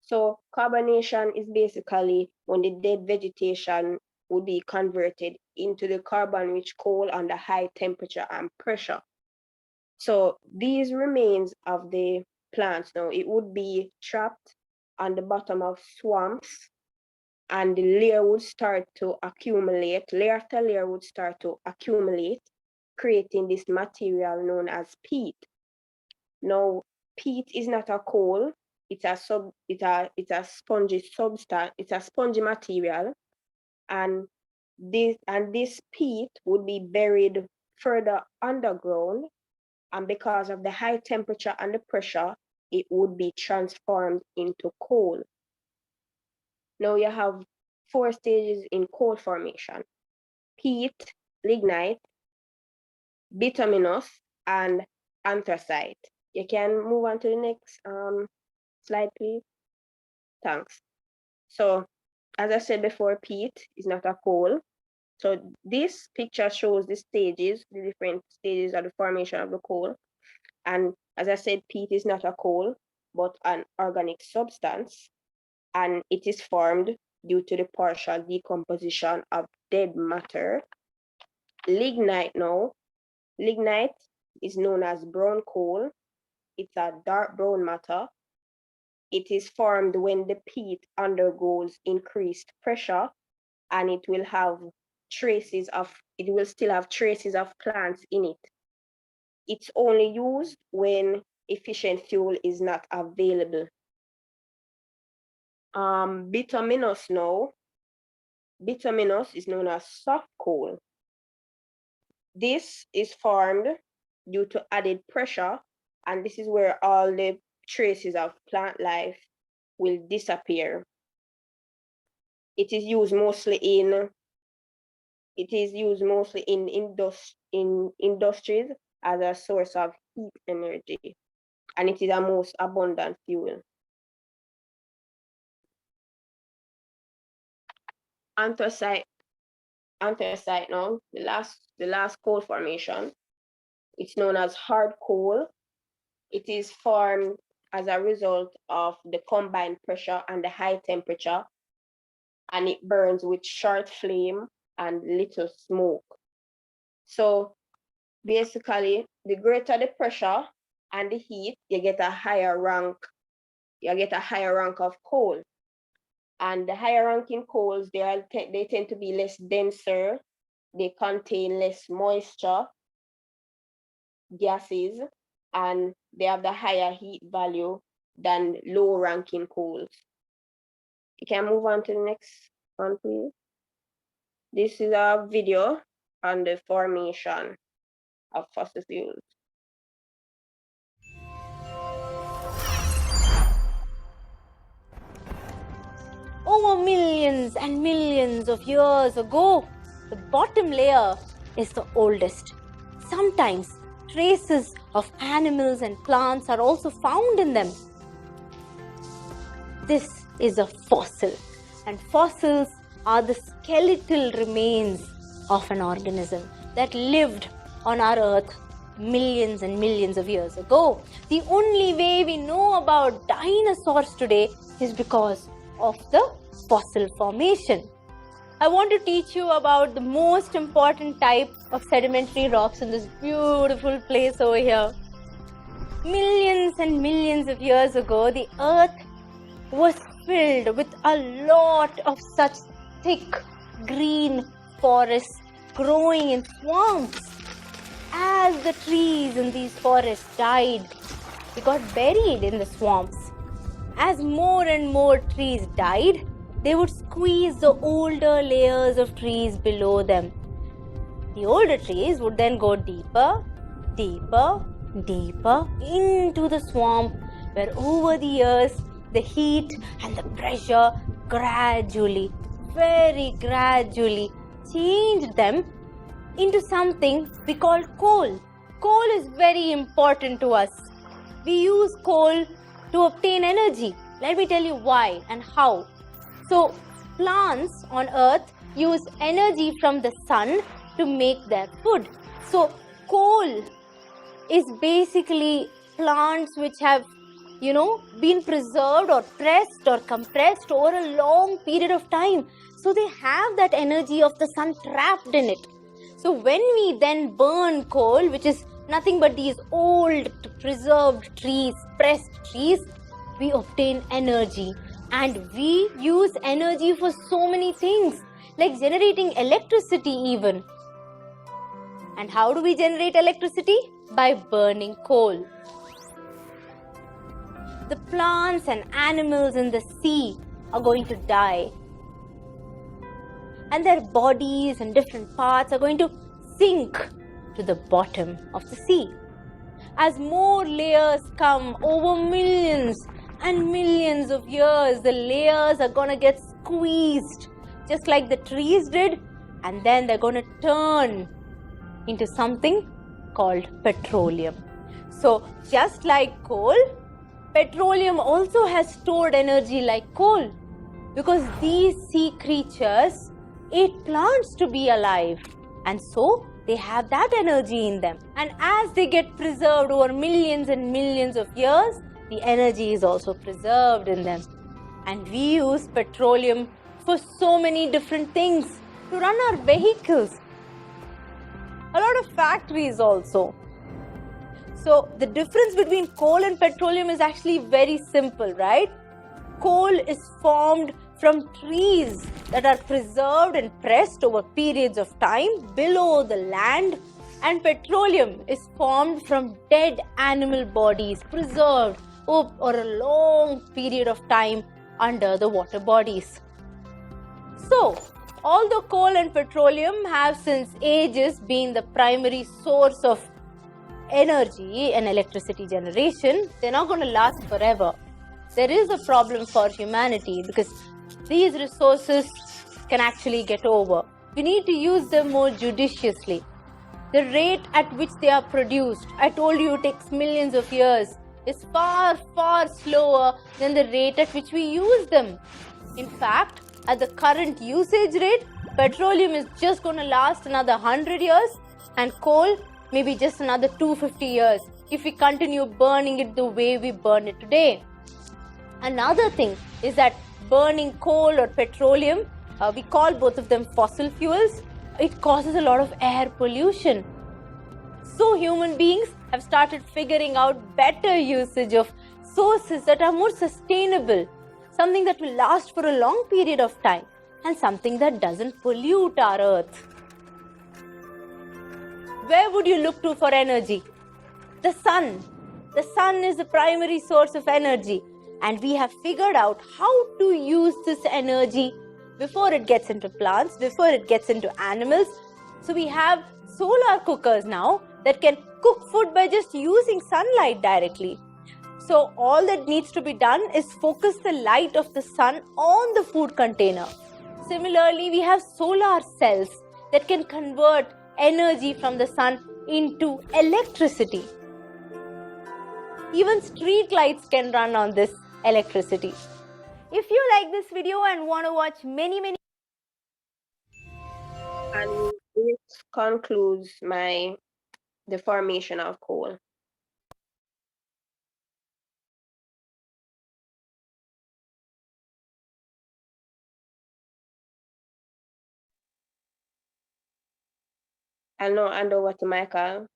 So carbonation is basically when the dead vegetation would be converted into the carbon-rich coal under high temperature and pressure. So these remains of the plants now, it would be trapped on the bottom of swamps, and the layer would start to accumulate, layer after layer would start to accumulate, creating this material known as peat. Now, peat is not a coal, it's a spongy substance, it's a spongy material, and this peat would be buried further underground, and because of the high temperature and the pressure, it would be transformed into coal. Now you have 4 stages in coal formation: peat, lignite, bituminous, and anthracite. You can move on to the next slide, please. Thanks. So, as I said before, peat is not a coal. So this picture shows the stages, the different stages of the formation of the coal. And as I said, peat is not a coal, but an organic substance, and it is formed due to the partial decomposition of dead matter. Lignite is known as brown coal. It's a dark brown matter. It is formed when the peat undergoes increased pressure, and it will still have traces of plants in it. It's only used when efficient fuel is not available. Bituminous is known as soft coal. This is formed due to added pressure, and this is where all the traces of plant life will disappear. It is used mostly in industries as a source of heat energy, and it is a most abundant fuel. Anthracite now, the last coal formation. It's known as hard coal. It is formed as a result of the combined pressure and the high temperature, and it burns with short flame and little smoke. So basically, the greater the pressure and the heat, you get a higher rank of coal. And the higher ranking coals, they tend to be less denser, they contain less moisture, gases, and they have the higher heat value than low ranking coals. You can move on to the next one, please. This is a video on the formation of fossil fuels. Over millions and millions of years ago, the bottom layer is the oldest. Sometimes traces of animals and plants are also found in them. This is a fossil, and fossils are the skeletal remains of an organism that lived on our earth millions and millions of years ago. The only way we know about dinosaurs today is because of the fossil formation. I want to teach you about the most important type of sedimentary rocks in this beautiful place over here. Millions and millions of years ago, the earth was filled with a lot of such thick green forests growing in swamps. As the trees in these forests died, they got buried in the swamps. As more and more trees died, they would squeeze the older layers of trees below them. The older trees would then go deeper, deeper, deeper into the swamp, where over the years, the heat and the pressure gradually, very gradually changed them into something we call coal. Coal is very important to us. We use coal to obtain energy. Let me tell you why and how. So, plants on earth use energy from the sun to make their food. So, coal is basically plants which have, been preserved or pressed or compressed over a long period of time. So, they have that energy of the sun trapped in it. So, when we then burn coal, which is nothing but these old preserved trees, pressed trees, we obtain energy. And we use energy for so many things, like generating electricity even. And how do we generate electricity? By burning coal. The plants and animals in the sea are going to die. And their bodies and different parts are going to sink to the bottom of the sea. As more layers come over millions and millions of years, the layers are going to get squeezed, just like the trees did, and then they're going to turn into something called petroleum. So just like coal, petroleum also has stored energy like coal, because these sea creatures ate plants to be alive, and so they have that energy in them. And as they get preserved over millions and millions of years, the energy is also preserved in them. And we use petroleum for so many different things, to run our vehicles, a lot of factories also. So the difference between coal and petroleum is actually very simple, right? Coal is formed from trees that are preserved and pressed over periods of time below the land, and petroleum is formed from dead animal bodies preserved over a long period of time under the water bodies. So, although coal and petroleum have since ages been the primary source of energy and electricity generation, they're not going to last forever. There is a problem for humanity because these resources can actually get over. We need to use them more judiciously. The rate at which they are produced, I told you it takes millions of years, is far, far slower than the rate at which we use them. In fact, at the current usage rate, petroleum is just going to last another 100 years and coal maybe just another 250 years if we continue burning it the way we burn it today. Another thing is that burning coal or petroleum, we call both of them fossil fuels, it causes a lot of air pollution. So human beings have started figuring out better usage of sources that are more sustainable, something that will last for a long period of time, and something that doesn't pollute our earth. Where would you look to for energy? The sun. The sun is the primary source of energy, and we have figured out how to use this energy before it gets into plants, before it gets into animals. So we have solar cookers now that can cook food by just using sunlight directly. So all that needs to be done is focus the light of the sun on the food container. Similarly, we have solar cells that can convert energy from the sun into electricity. Even street lights can run on this electricity. If you like this video and want to watch many And this concludes the formation of coal. I'll now hand over to Michael.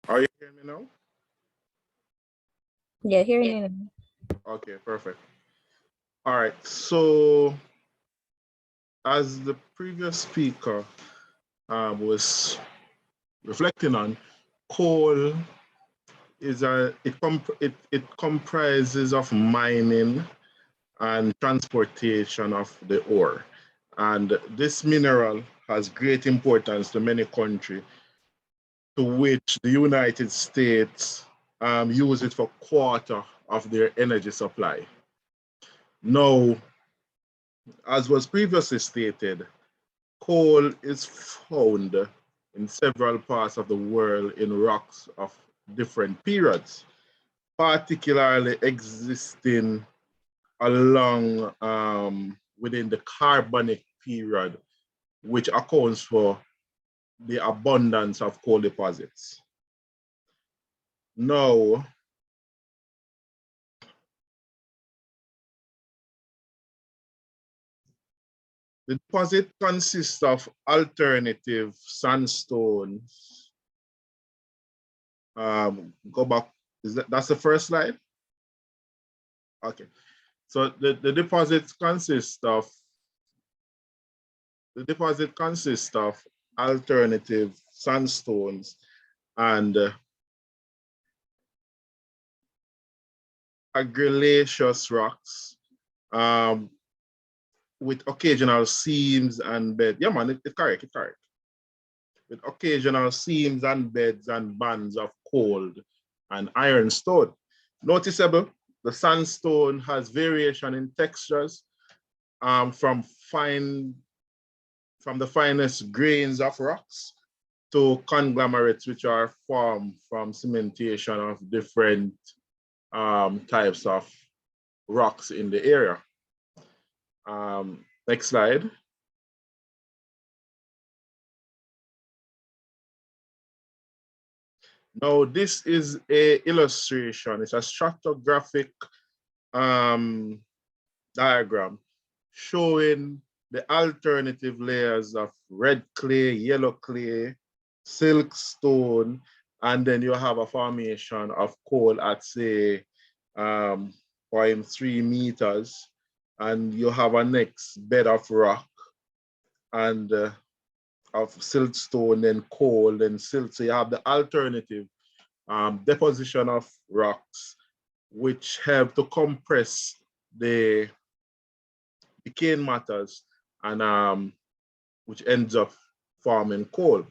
Are you hearing me now? Yeah, hearing you now. Okay, perfect. All right, so as the previous speaker was reflecting on, coal is it comprises of mining and transportation of the ore, and this mineral has great importance to many countries, to which the United States use it for a quarter of their energy supply. Now, as was previously stated, coal is found in several parts of the world in rocks of different periods, particularly existing along within the carbonic period, which accounts for the abundance of coal deposits. Now, the deposit consists of alternative sandstones. Go back, that's the first slide? Okay, so the deposit consists of alternative sandstones and argillaceous rocks, with occasional seams and beds. Yeah, man, it's correct, it's correct. With occasional seams and beds and bands of coal and ironstone. Noticeable, the sandstone has variation in textures from the finest grains of rocks to conglomerates, which are formed from cementation of different types of rocks in the area. Next slide. Now, this is a illustration. It's a stratigraphic diagram showing the alternative layers of red clay, yellow clay, siltstone, and then you have a formation of coal at, say, 0.3 meters, and you have a next bed of rock and of siltstone, then coal, then silt. So you have the alternative deposition of rocks, which help to compress the decaying matters and which ends up forming coal.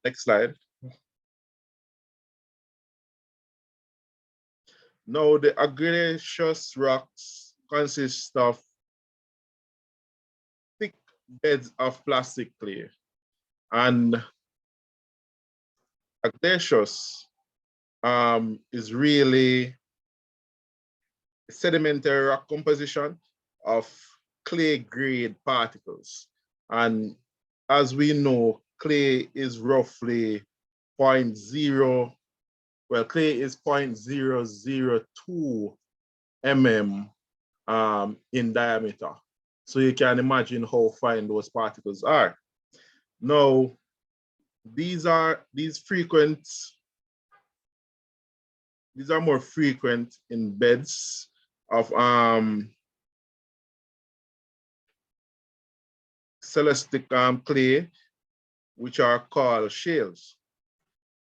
Next slide. Now, the argillaceous rocks consist of thick beds of plastic clay, and argillaceous is really a sedimentary rock composition of clay grade particles. And as we know, clay is roughly 0.0, well, clay is 0.002 mm in diameter. So you can imagine how fine those particles are. Now, these are more frequent in beds of celestic clay, which are called shales.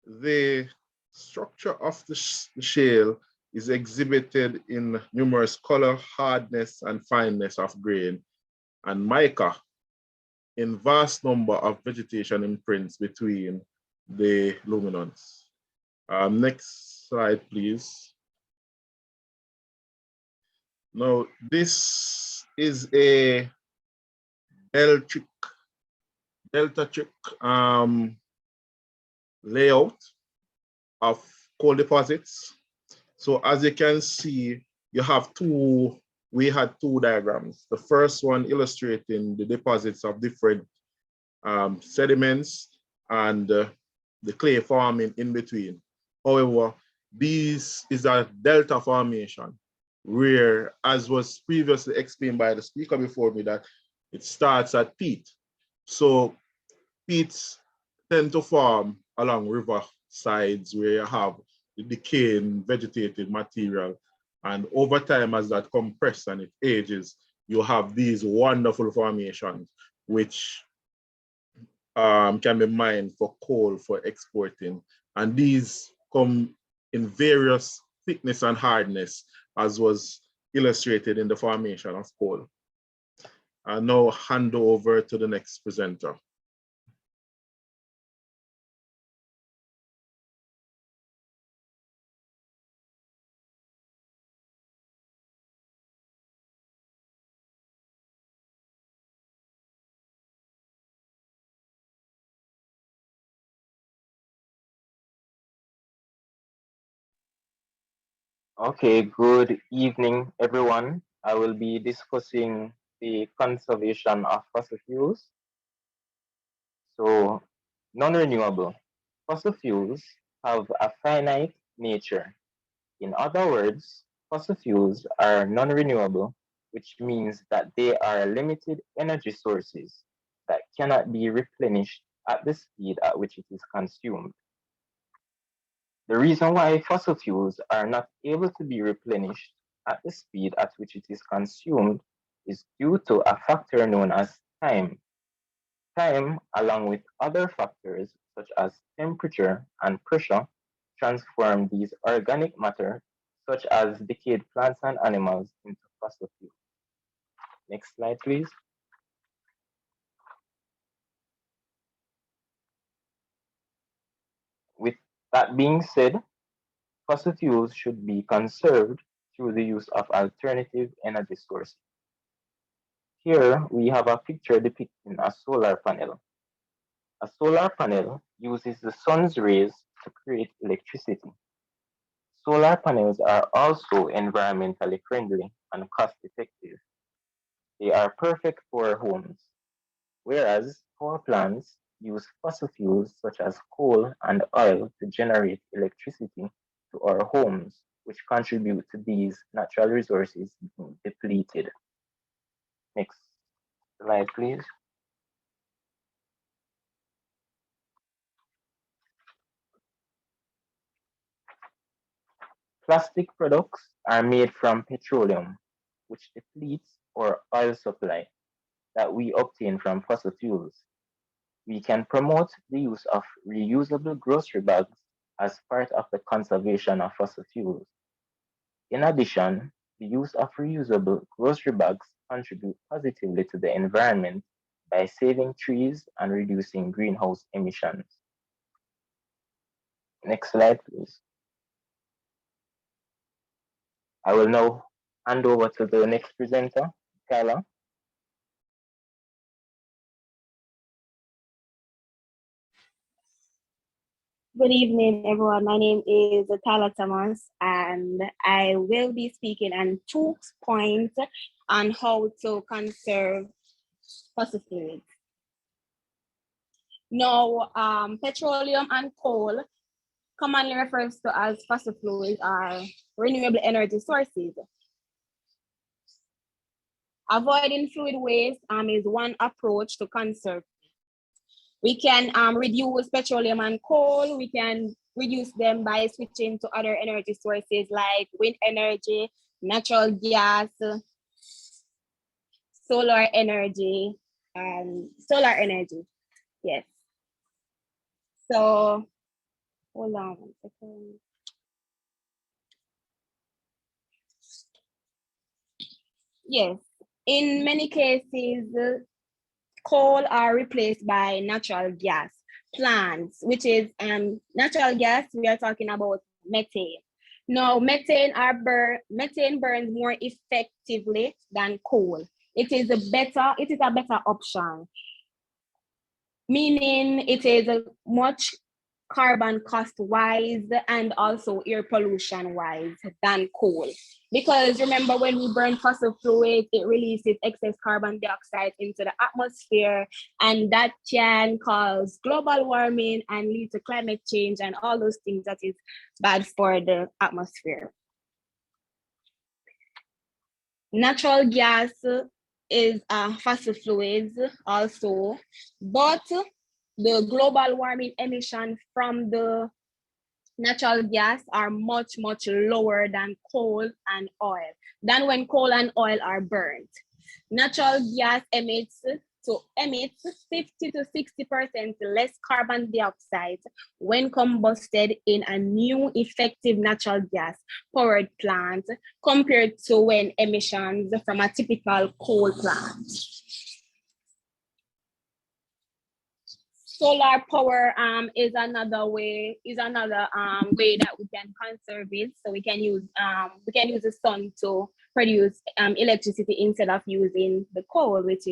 The structure of the shale is exhibited in numerous color, hardness, and fineness of grain, and mica in vast number of vegetation imprints between the luminance. Next slide, please. Now, this is a deltatric layout of coal deposits. So as you can see, we had two diagrams. The first one illustrating the deposits of different sediments and the clay forming in between. However, this is a delta formation where, as was previously explained by the speaker before me, that it starts at peat. So peats tend to form along river sides where you have the decaying vegetative material. And over time, as that compresses and it ages, you have these wonderful formations, which can be mined for coal for exporting. And these come in various thickness and hardness, as was illustrated in the formation of coal. I now hand over to the next presenter. Okay, good evening, everyone. I will be discussing the conservation of fossil fuels. So, non-renewable. Fossil fuels have a finite nature. In other words, fossil fuels are non-renewable, which means that they are limited energy sources that cannot be replenished at the speed at which it is consumed. The reason why fossil fuels are not able to be replenished at the speed at which it is consumed is due to a factor known as time. Time, along with other factors such as temperature and pressure, transform these organic matter, such as decayed plants and animals, into fossil fuels. Next slide, please. With that being said, fossil fuels should be conserved through the use of alternative energy sources. Here we have a picture depicting a solar panel. A solar panel uses the sun's rays to create electricity. Solar panels are also environmentally friendly and cost effective. They are perfect for homes, whereas power plants use fossil fuels such as coal and oil to generate electricity to our homes, which contribute to these natural resources being depleted. Next slide, please. Plastic products are made from petroleum, which depletes our oil supply that we obtain from fossil fuels. We can promote the use of reusable grocery bags as part of the conservation of fossil fuels. In addition, the use of reusable grocery bags contribute positively to the environment by saving trees and reducing greenhouse emissions. Next slide, please. I will now hand over to the next presenter, Kyla. Good evening, everyone. My name is Tyler Thomas, and I will be speaking on 2 points on how to conserve fossil fuels. Now, petroleum and coal, commonly referred to as fossil fuels, are renewable energy sources. Avoiding fluid waste is one approach to conserve. We can reduce petroleum and coal. We can reduce them by switching to other energy sources like wind energy, natural gas, solar energy, and solar energy. Yes. So, hold on 1 second. Yes. In many cases, coal are replaced by natural gas plants, which is natural gas. We are talking about methane. Now, methane burns more effectively than coal. It is a better option, meaning it is a much carbon cost wise and also air pollution wise than coal. Because remember, when we burn fossil fuels, it releases excess carbon dioxide into the atmosphere, and that can cause global warming and lead to climate change and all those things that is bad for the atmosphere. Natural gas is fossil fuels also, but the global warming emission from the natural gas are much lower than coal and oil, than when coal and oil are burned. Natural gas emits 50 to 60% less carbon dioxide when combusted in a new effective natural gas powered plant compared to when emissions from a typical coal plant. Solar power is another way that we can conserve it. So we can use the sun to produce electricity instead of using the coal, which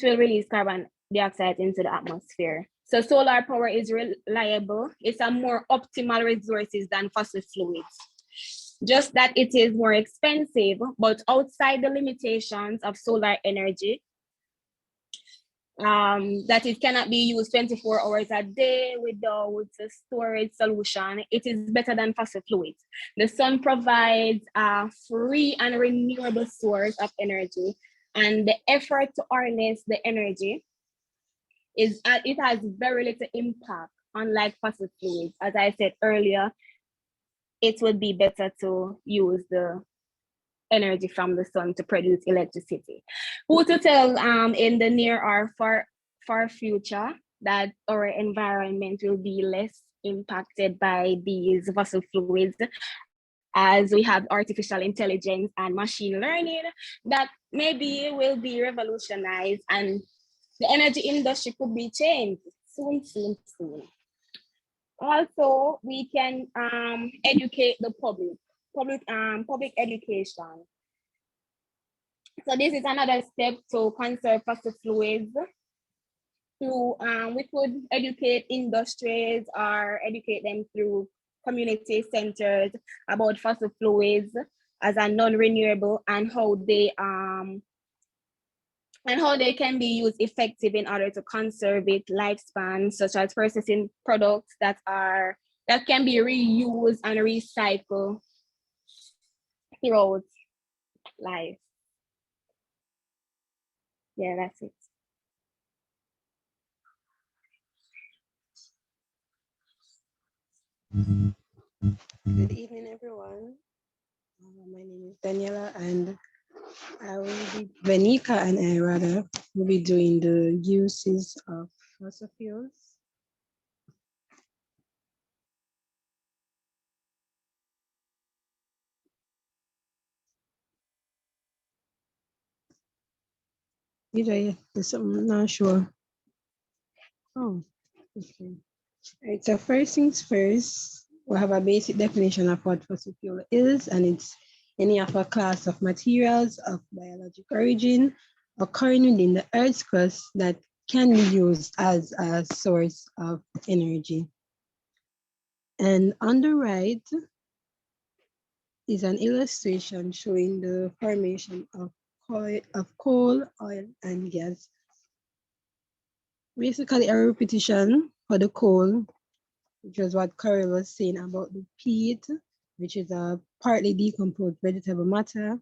will release carbon dioxide into the atmosphere. So solar power is reliable. It's a more optimal resources than fossil fuels. Just that it is more expensive, but outside the limitations of solar energy, that it cannot be used 24 hours a day without a storage solution, it is better than fossil fuels. The sun provides a free and renewable source of energy, and the effort to harness the energy it has very little impact, unlike fossil fuels. As I said earlier, it would be better to use the energy from the sun to produce electricity. Who to tell in the near or far future that our environment will be less impacted by these fossil fuels, as we have artificial intelligence and machine learning that maybe will be revolutionized, and the energy industry could be changed soon. Also, we can educate the public education. So this is another step to conserve fossil fluids. Through we could educate industries or educate them through community centers about fossil fluids as a non-renewable and how they can be used effective in order to conserve its lifespan, such as processing products that can be reused and recycled throughout life. Yeah, that's it. Good evening, everyone. My name is Daniela, and Venica and I rather will be doing the uses of fossil fuels. There's something I'm not sure. Oh, okay. All right, so first things first, we'll have a basic definition of what fossil fuel is, and it's any of a class of materials of biologic origin occurring within the Earth's crust that can be used as a source of energy. And on the right is an illustration showing the formation of coal, oil, and gas. Basically, a repetition for the coal, which was what Carol was saying about the peat, which is a partly decomposed vegetable matter.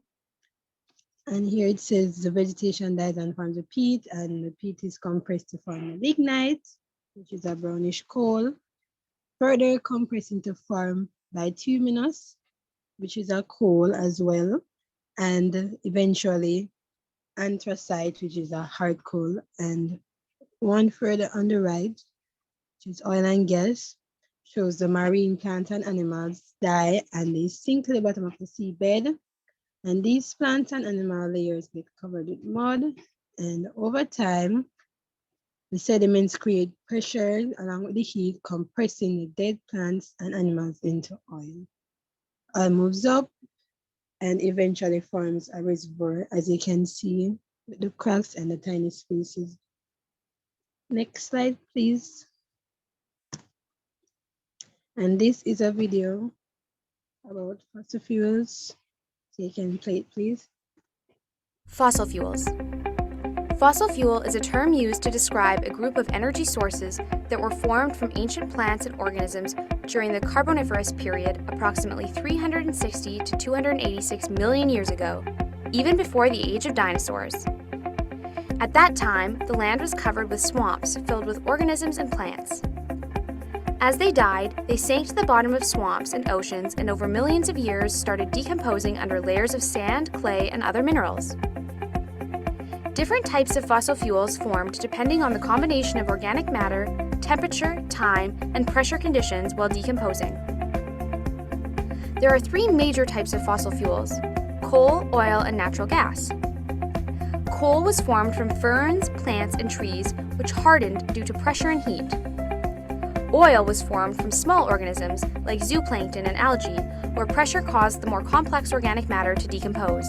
And here it says the vegetation dies and forms the peat, and the peat is compressed to form the lignite, which is a brownish coal, further compressed into form bituminous, which is a coal as well, and eventually anthracite, which is a hard coal, and one further on the right, which is oil and gas, shows the marine plants and animals die and they sink to the bottom of the seabed. And these plants and animal layers get covered with mud, and over time, the sediments create pressure along with the heat, compressing the dead plants and animals into oil. Oil moves up and eventually forms a reservoir, as you can see with the cracks and the tiny spaces. Next slide, please. And this is a video about fossil fuels. So you can play it, please. Fossil fuels. Fossil fuel is a term used to describe a group of energy sources that were formed from ancient plants and organisms during the Carboniferous period, approximately 360 to 286 million years ago, even before the age of dinosaurs. At that time, the land was covered with swamps filled with organisms and plants. As they died, they sank to the bottom of swamps and oceans, and over millions of years started decomposing under layers of sand, clay, and other minerals. Different types of fossil fuels formed depending on the combination of organic matter, temperature, time, and pressure conditions while decomposing. There are three major types of fossil fuels: coal, oil, and natural gas. Coal was formed from ferns, plants, and trees, which hardened due to pressure and heat. Oil was formed from small organisms like zooplankton and algae, where pressure caused the more complex organic matter to decompose.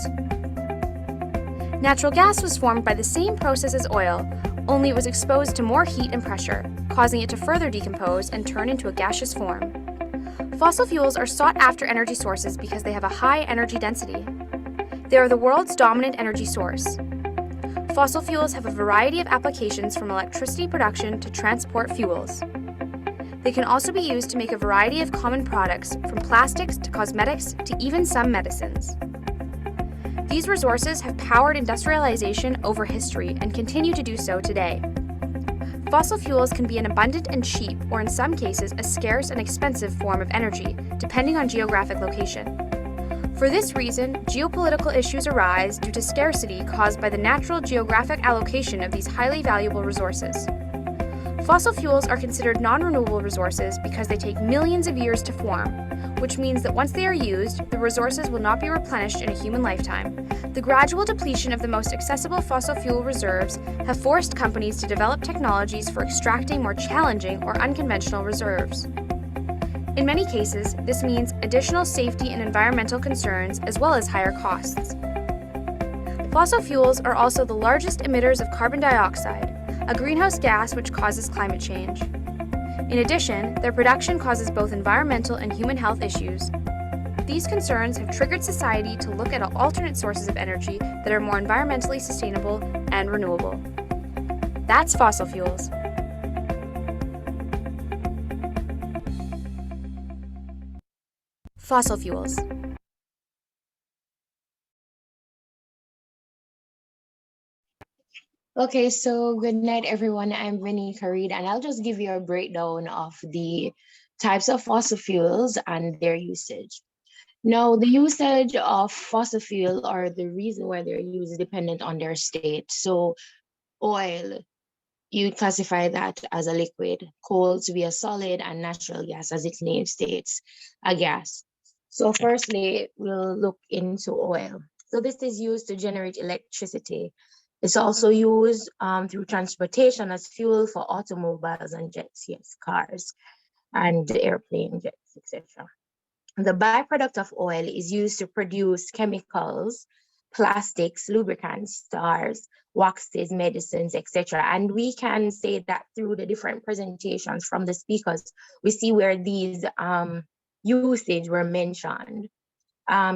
Natural gas was formed by the same process as oil, only it was exposed to more heat and pressure, causing it to further decompose and turn into a gaseous form. Fossil fuels are sought-after energy sources because they have a high energy density. They are the world's dominant energy source. Fossil fuels have a variety of applications, from electricity production to transport fuels. They can also be used to make a variety of common products, from plastics to cosmetics to even some medicines. These resources have powered industrialization over history and continue to do so today. Fossil fuels can be an abundant and cheap, or in some cases, a scarce and expensive form of energy, depending on geographic location. For this reason, geopolitical issues arise due to scarcity caused by the natural geographic allocation of these highly valuable resources. Fossil fuels are considered non-renewable resources because they take millions of years to form, which means that once they are used, the resources will not be replenished in a human lifetime. The gradual depletion of the most accessible fossil fuel reserves have forced companies to develop technologies for extracting more challenging or unconventional reserves. In many cases, this means additional safety and environmental concerns as well as higher costs. Fossil fuels are also the largest emitters of carbon dioxide, a greenhouse gas which causes climate change. In addition, their production causes both environmental and human health issues. These concerns have triggered society to look at alternate sources of energy that are more environmentally sustainable and renewable. That's fossil fuels. Fossil fuels. Okay, so good night, everyone. I'm Vinny Karid, and I'll just give you a breakdown of the types of fossil fuels and their usage. Now, the usage of fossil fuel or the reason why they're used is dependent on their state. So, oil, you classify that as a liquid, coal to be a solid, and natural gas, as its name states, a gas. So, firstly, we'll look into oil. So, this is used to generate electricity. It's also used through transportation as fuel for automobiles and jets, yes, cars and airplane jets, etc. The byproduct of oil is used to produce chemicals, plastics, lubricants, stars, waxes, medicines, etc. And we can say that through the different presentations from the speakers, we see where these usage were mentioned.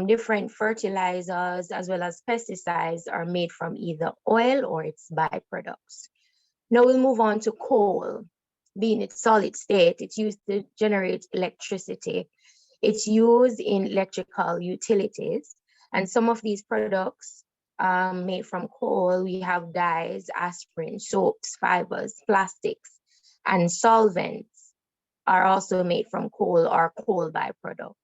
Different fertilizers as well as pesticides are made from either oil or its byproducts. Now we'll move on to coal. Being its solid state, it's used to generate electricity. It's used in electrical utilities. And some of these products made from coal, we have dyes, aspirin, soaps, fibers, plastics, and solvents are also made from coal or coal byproduct.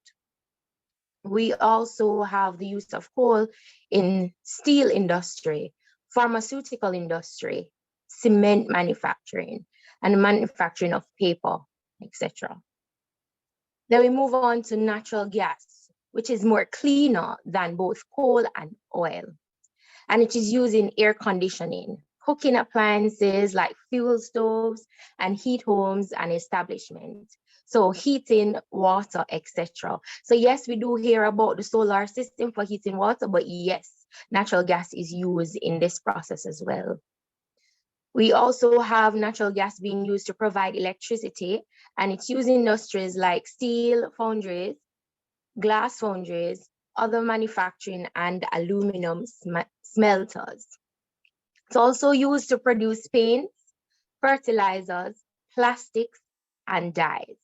We also have the use of coal in steel industry, pharmaceutical industry, cement manufacturing, and manufacturing of paper, etc. Then we move on to natural gas, which is more cleaner than both coal and oil. And it is used in air conditioning, cooking appliances like fuel stoves, and heat homes and establishments. So heating, water, etc. So yes, we do hear about the solar system for heating water, but yes, natural gas is used in this process as well. We also have natural gas being used to provide electricity, and it's used in industries like steel foundries, glass foundries, other manufacturing, and aluminum smelters. It's also used to produce paints, fertilizers, plastics, and dyes.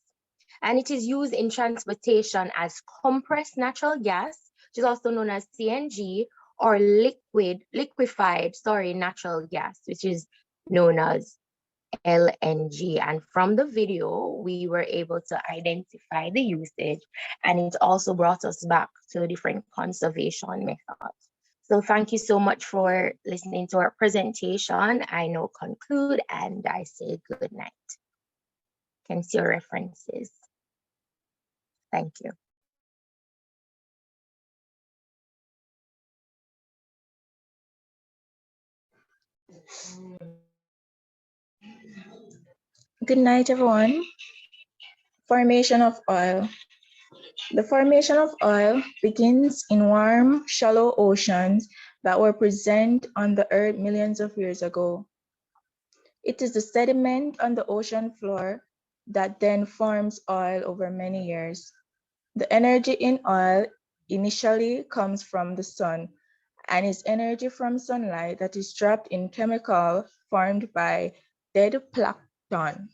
And it is used in transportation as compressed natural gas, which is also known as CNG, or liquefied natural gas, which is known as LNG. And from the video, we were able to identify the usage, and it also brought us back to different conservation methods. So thank you so much for listening to our presentation. I now conclude and I say good night. You can see your references. Thank you. Good night, everyone. Formation of oil. The formation of oil begins in warm, shallow oceans that were present on the Earth millions of years ago. It is the sediment on the ocean floor that then forms oil over many years. The energy in oil initially comes from the sun and is energy from sunlight that is trapped in chemical formed by dead plankton.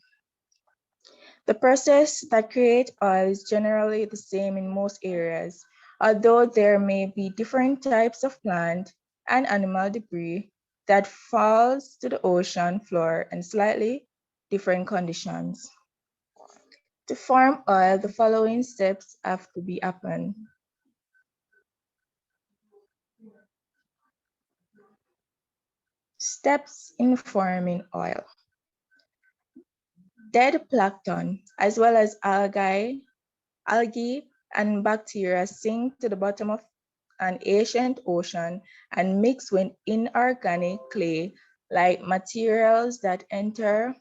The process that creates oil is generally the same in most areas, although there may be different types of plant and animal debris that falls to the ocean floor in slightly different conditions. To form oil, the following steps have to be happened. Steps in forming oil. Dead plankton, as well as algae and bacteria sink to the bottom of an ancient ocean and mix with inorganic clay-like materials that enter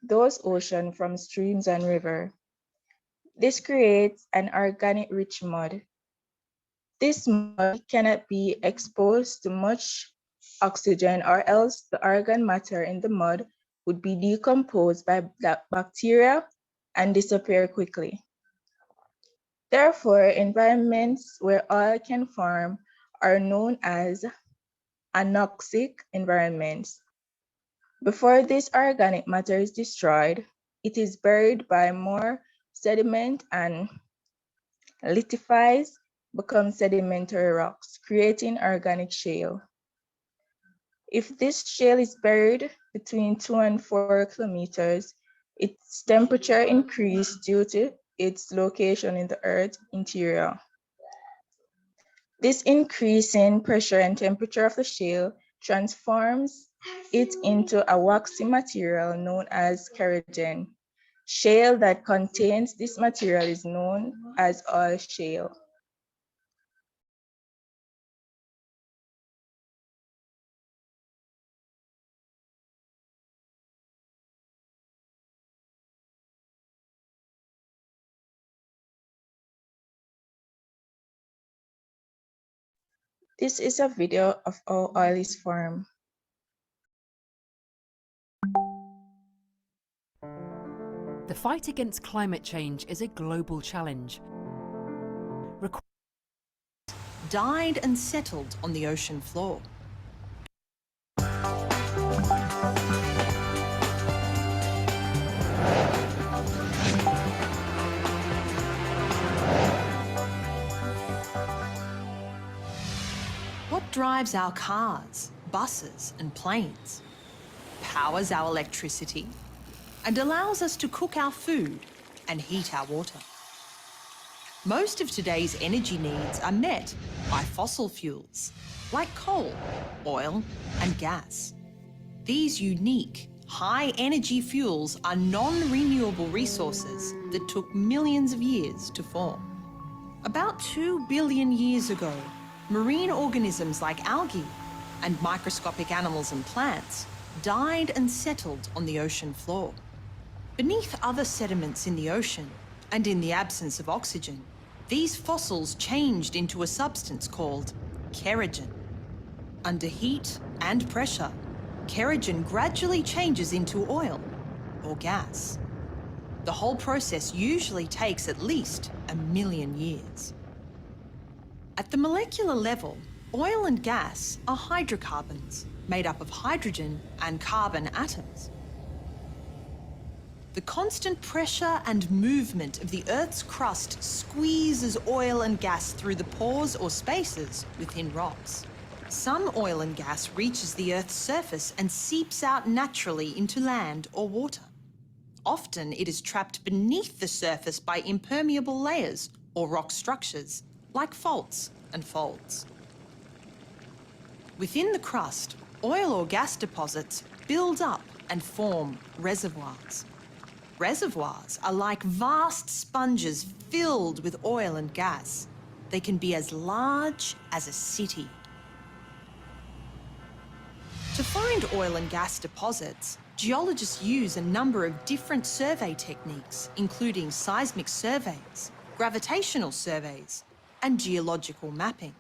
those oceans from streams and rivers. This creates an organic rich mud. This mud cannot be exposed to much oxygen, or else the organ matter in the mud would be decomposed by bacteria and disappear quickly. Therefore, environments where oil can form are known as anoxic environments. Before this organic matter is destroyed, it is buried by more sediment and lithifies, becomes sedimentary rocks, creating organic shale. If this shale is buried between 2 and 4 kilometers, its temperature increases due to its location in the Earth's interior. This increase in pressure and temperature of the shale transforms it into a waxy material known as kerogen. Shale that contains this material is known as oil shale. This is a video of how oil is formed. The fight against climate change is a global challenge. Died and settled on the ocean floor. What drives our cars, buses, and planes? Powers our electricity and allows us to cook our food and heat our water. Most of today's energy needs are met by fossil fuels, like coal, oil, and gas. These unique, high-energy fuels are non-renewable resources that took millions of years to form. About 2 billion years ago, marine organisms like algae and microscopic animals and plants died and settled on the ocean floor. Beneath other sediments in the ocean, and in the absence of oxygen, these fossils changed into a substance called kerogen. Under heat and pressure, kerogen gradually changes into oil or gas. The whole process usually takes at least 1 million years. At the molecular level, oil and gas are hydrocarbons made up of hydrogen and carbon atoms. The constant pressure and movement of the Earth's crust squeezes oil and gas through the pores or spaces within rocks. Some oil and gas reaches the Earth's surface and seeps out naturally into land or water. Often it is trapped beneath the surface by impermeable layers or rock structures, like faults and folds. Within the crust, oil or gas deposits build up and form reservoirs. Reservoirs are like vast sponges filled with oil and gas. They can be as large as a city. To find oil and gas deposits, geologists use a number of different survey techniques, including seismic surveys, gravitational surveys, and geological mapping.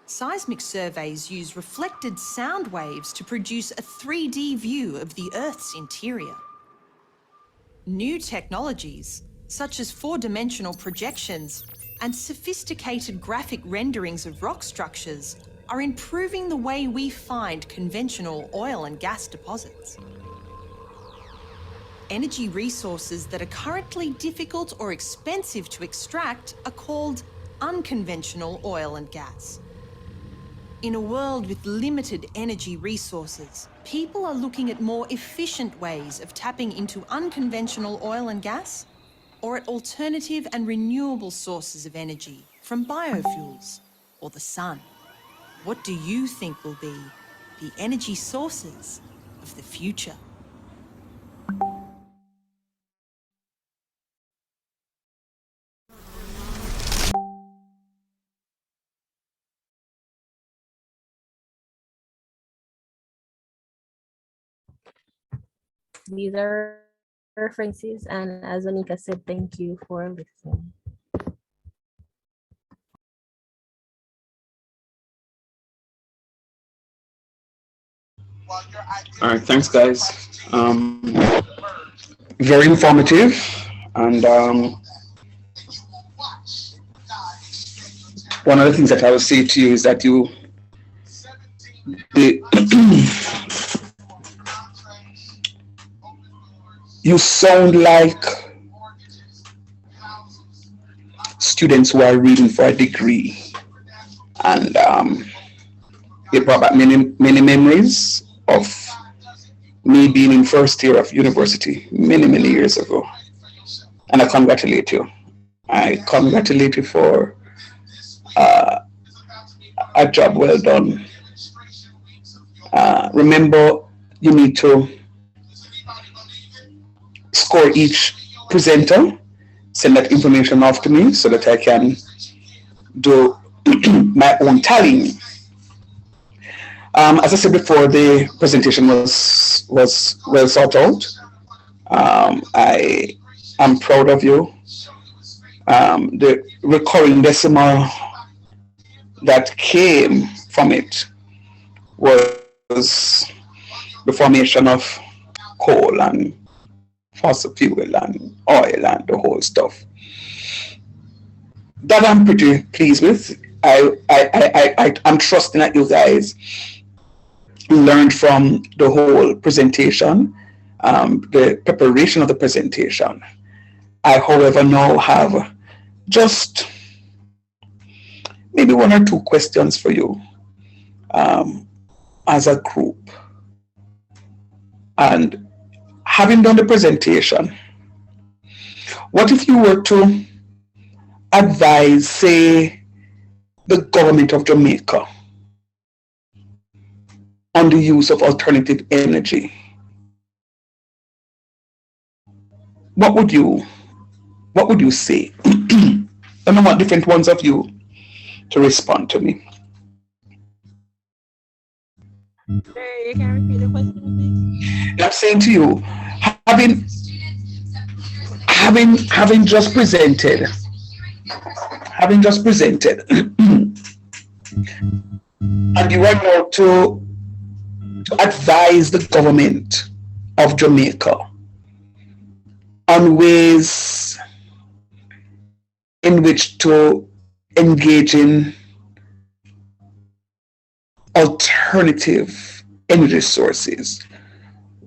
Seismic surveys use reflected sound waves to produce a 3D view of the Earth's interior. New technologies, such as four-dimensional projections and sophisticated graphic renderings of rock structures, are improving the way we find conventional oil and gas deposits. Energy resources that are currently difficult or expensive to extract are called unconventional oil and gas. In a world with limited energy resources, people are looking at more efficient ways of tapping into unconventional oil and gas, or at alternative and renewable sources of energy from biofuels or the sun. What do you think will be the energy sources of the future? These are references. And as Anika said, thank you for listening. All right, thanks, guys. Very informative, and one of the things that I would say to you is that the you sound like students who are reading for a degree, and it brought back many memories of me being in first year of university many years ago. And I congratulate you. I congratulate you for a job well done. Remember, you need to score each presenter, send that information off to me so that I can do my own tallying. As I said before, the presentation was well thought out. I am proud of you. The recurring decimal that came from it was the formation of coal and fossil fuel and oil and the whole stuff. That I'm pretty pleased with. I'm trusting that you guys learned from the whole presentation, the preparation of the presentation. I, however, now have just maybe one or two questions for you as a group. And having done the presentation, what if you were to advise, say, the government of Jamaica on the use of alternative energy? What would you say? And I want different ones of you to respond to me. Sorry, you can repeat the question, please? I'm saying to you, having just presented, and you are now to advise the government of Jamaica on ways in which to engage in alternative energy sources.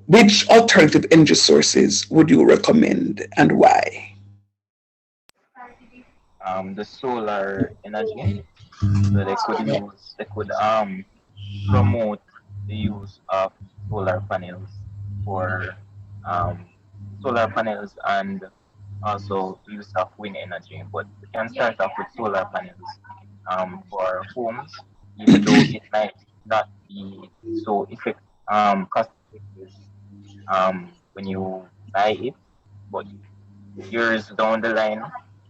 Which alternative energy sources would you recommend and why? The solar energy. So they could promote the use of solar panels for solar panels and also use of wind energy. But we can start off with solar panels for homes, even though it might not be so cost effective when you buy it, but years down the line,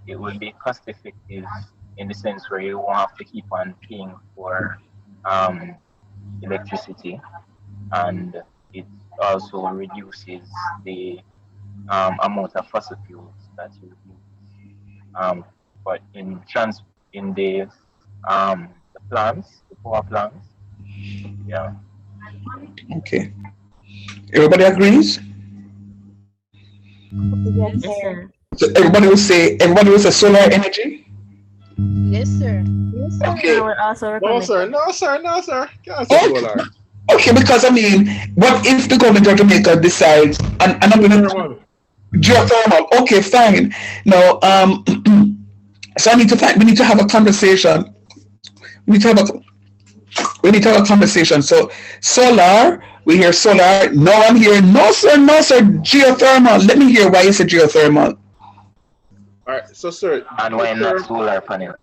it will be cost effective in the sense where you won't have to keep on paying for electricity, and it also reduces the amount of fossil fuels that you use. But in the plants, the power plants, yeah. Okay. Everybody agrees? Yes, sir. So everybody will say solar energy? Yes, sir. Yes, sir. Okay. I would also recommend No, sir. Can't say solar. Okay, because I mean, what if the government of Jamaica decides, and I'm going to geothermal? Okay, fine. Now, so we need to have a conversation. We need to have a conversation. So solar, we hear solar. No one here. No, sir. Geothermal. Let me hear why you said geothermal. All right, so sir. And why not solar panel?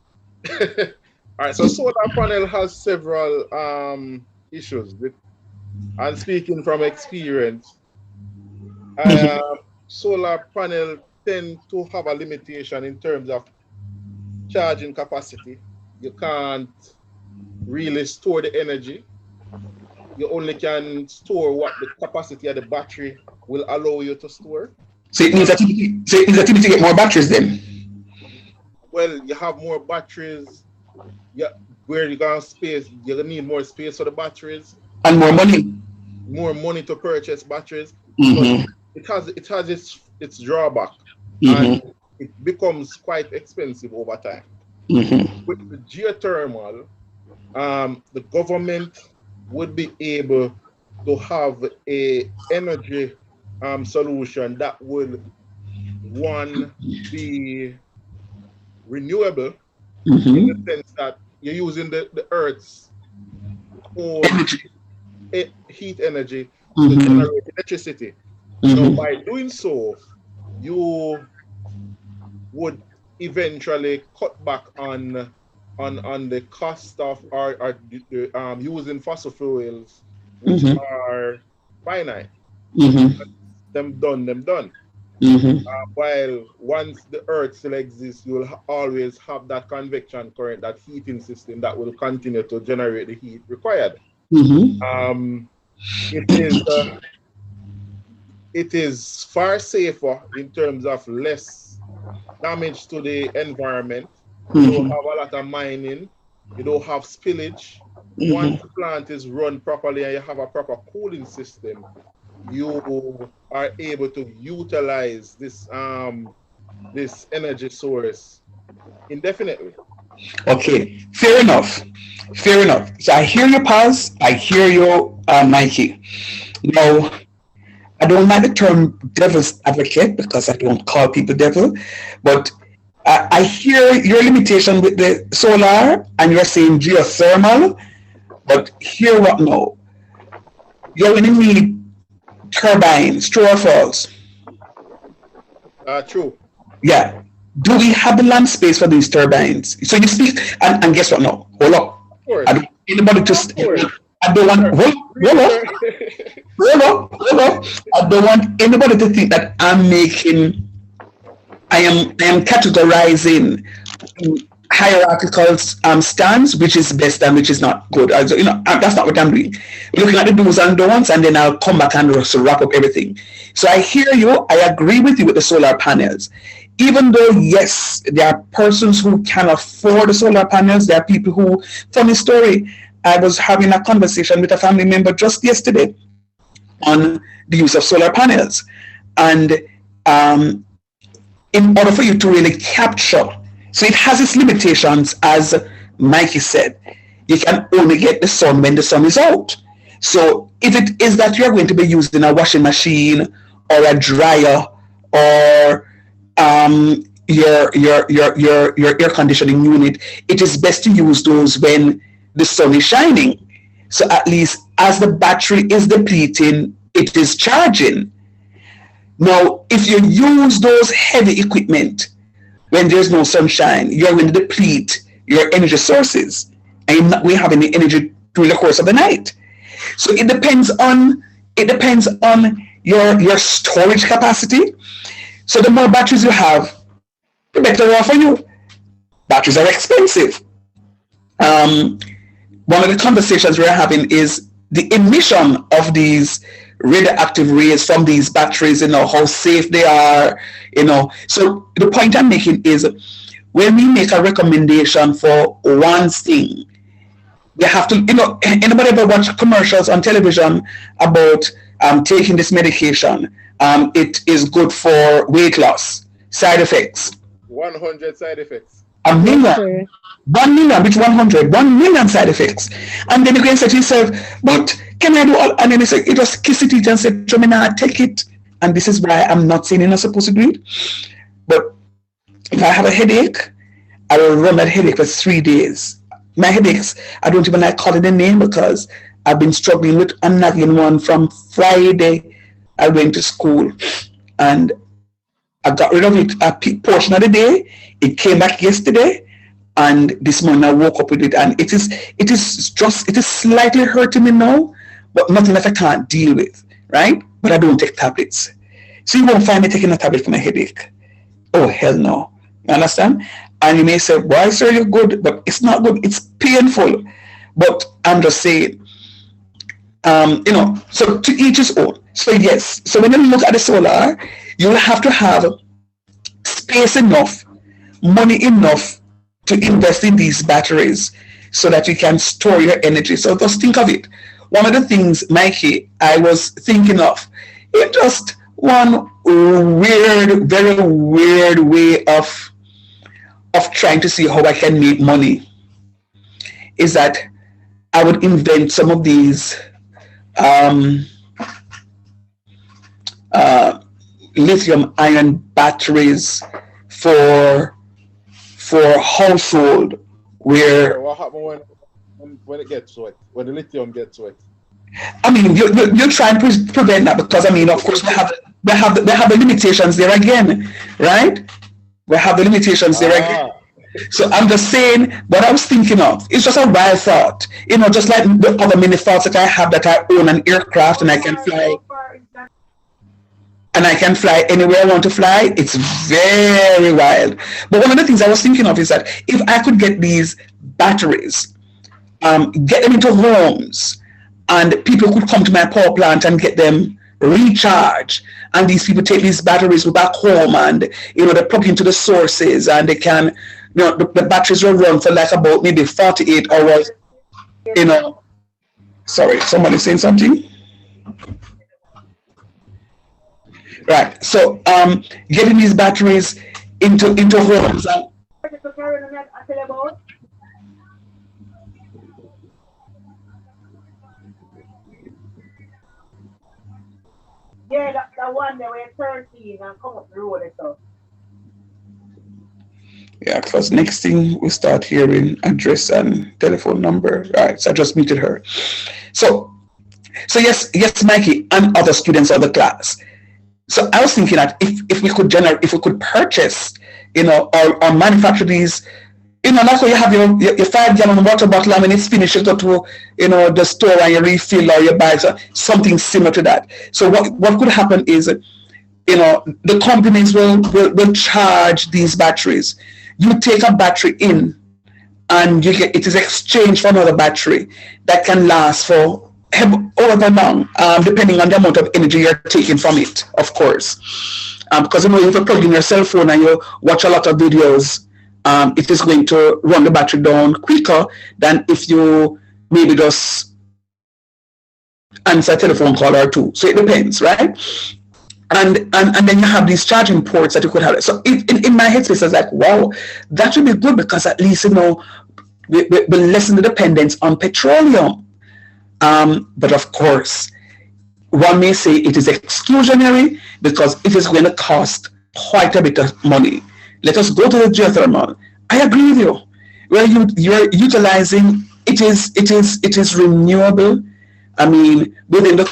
All right, so solar panel has several issues. And speaking from experience, solar panel tend to have a limitation in terms of charging capacity. You can't really store the energy. You only can store what the capacity of the battery will allow you to store. So it means that you need to get more batteries then. Well, you have more batteries. Yeah, where you got space, you're gonna need more space for the batteries and more money. More money to purchase batteries. Mm-hmm. But it has its drawback, mm-hmm. and it becomes quite expensive over time. Mm-hmm. With the geothermal, the government would be able to have a energy solution that would, one, be renewable, mm-hmm. in the sense that you're using the Earth's own heat energy mm-hmm. to generate electricity. Mm-hmm. Now, by doing so, you would eventually cut back on the cost of using fossil fuels, which mm-hmm. are finite. Mm-hmm. Them done. Mm-hmm. While once the Earth still exists, you will always have that convection current, that heating system that will continue to generate the heat required. Mm-hmm. It is far safer in terms of less damage to the environment. You don't have a lot of mining. You don't have spillage. Mm-hmm. Once the plant is run properly and you have a proper cooling system, you are able to utilize this this energy source indefinitely. Okay, fair enough. So I hear your pause. I hear your Mikey. Now, I don't like the term devil's advocate because I don't call people devil, but I hear your limitation with the solar and you're saying geothermal, but hear what now? You're going to need turbines, true or false? True. Yeah. Do we have the land space for these turbines? So you speak, and guess what now? Hold up. I don't want anybody to I don't want I don't want anybody to think that I am categorizing hierarchical stance, which is best and which is not good. That's not what I'm doing. We're looking at the do's and don'ts, and then I'll come back and wrap up everything. So I hear you. I agree with you with the solar panels. Even though, yes, there are persons who can afford the solar panels, there are people who, funny story, I was having a conversation with a family member just yesterday on the use of solar panels. And in order for you to really capture, so it has its limitations, as Mikey said. You can only get the sun when the sun is out. So if it is that you're going to be using a washing machine or a dryer or your air conditioning unit, it is best to use those when the sun is shining. So at least as the battery is depleting, it is charging. Now, if you use those heavy equipment when there's no sunshine, you're going to deplete your energy sources, and you're not going to have any energy during the course of the night. So it depends on your storage capacity. So the more batteries you have, the better off for you. Batteries are expensive. One of the conversations we're having is the emission of these radioactive rays from these batteries, how safe they are, So the point I'm making is when we make a recommendation for one thing, we have to, anybody ever watch commercials on television about taking this medication? It is good for weight loss. Side effects. 100 side effects. A million. 1 million, which 100? 1 million side effects. And then you can say to yourself, but can I do all? And then you say, you just kiss it and say, Jomina, take it. And this is why I'm not saying you're not supposed to do it. But if I have a headache, I will run that headache for 3 days. My headaches, I don't even like calling the name because I've been struggling with a nagging one from Friday. I went to school and I got rid of it a portion of the day. It came back yesterday, and this morning I woke up with it, and it is slightly hurting me now, but nothing that I can't deal with, right? But I don't take tablets. So you won't find me taking a tablet for my headache. Oh, hell no. You understand? And you may say, why, sir, you're good, but it's not good. It's painful. But I'm just saying, so to each his own. So yes, so when you look at the solar, you'll have to have space enough, money enough to invest in these batteries so that you can store your energy. So just think of it. One of the things, Mikey, I was thinking of, it just one weird, very weird way of trying to see how I can make money is that I would invent some of these lithium ion batteries for household where What happens when it gets wet? When the lithium gets wet? I mean, you try and prevent that because, I mean, of course, they have the limitations there again, right? We have the limitations there again. So I'm just saying what I was thinking of. It's just a wild thought, you know, just like the other many thoughts that I have, that I own an aircraft and I can fly. And I can fly anywhere I want to fly. It's very wild. But one of the things I was thinking of is that if I could get these batteries, get them into homes, and people could come to my power plant and get them recharged, and these people take these batteries back home, and you know, they plug into the sources, and they can, you know, the batteries will run for like about maybe 48 hours. You know, sorry, somebody saying something. Right. So getting these batteries into homes. Yeah, that one that we're 13 and come up the road and stuff. Yeah, because next thing we start hearing address and telephone number. Right. So I just muted her. So yes, Mikey, and other students of the class. So I was thinking that if we could purchase, you know, or manufacture these, you know, like when you have your 5 gallon water bottle, and when it's finished, you go to, you know, the store and you refill, or you buy something similar to that. So what could happen is, you know, the companies will charge these batteries. You take a battery in, and it is exchanged for another battery that can last for however long, depending on the amount of energy you're taking from it, of course. Because, you know, if you plug in your cell phone and you watch a lot of videos, it is going to run the battery down quicker than if you maybe just answer a telephone call or two. So it depends, right? And then you have these charging ports that you could have. So in my headspace, I was like, wow, that would be good, because at least, you know, we lessen the dependence on petroleum. But of course, one may say it is exclusionary because it is going to cost quite a bit of money. Let us go to the geothermal. I agree with you. Where you're utilizing it is renewable. I mean, within the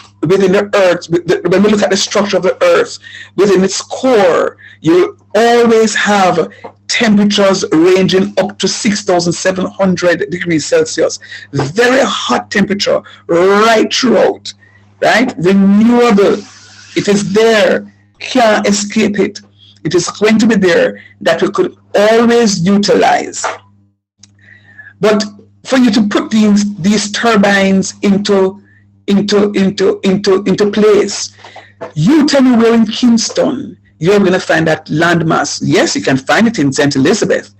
earth, when we look at the structure of the earth, within its core, you always have temperatures ranging up to 6,700 degrees Celsius. Very hot temperature right throughout, right? Renewable. It is there. Can't escape it. It is going to be there, that we could always utilize. But for you to put these turbines into place, you tell me where in Kingston you're going to find that landmass. Yes, you can find it in St. Elizabeth.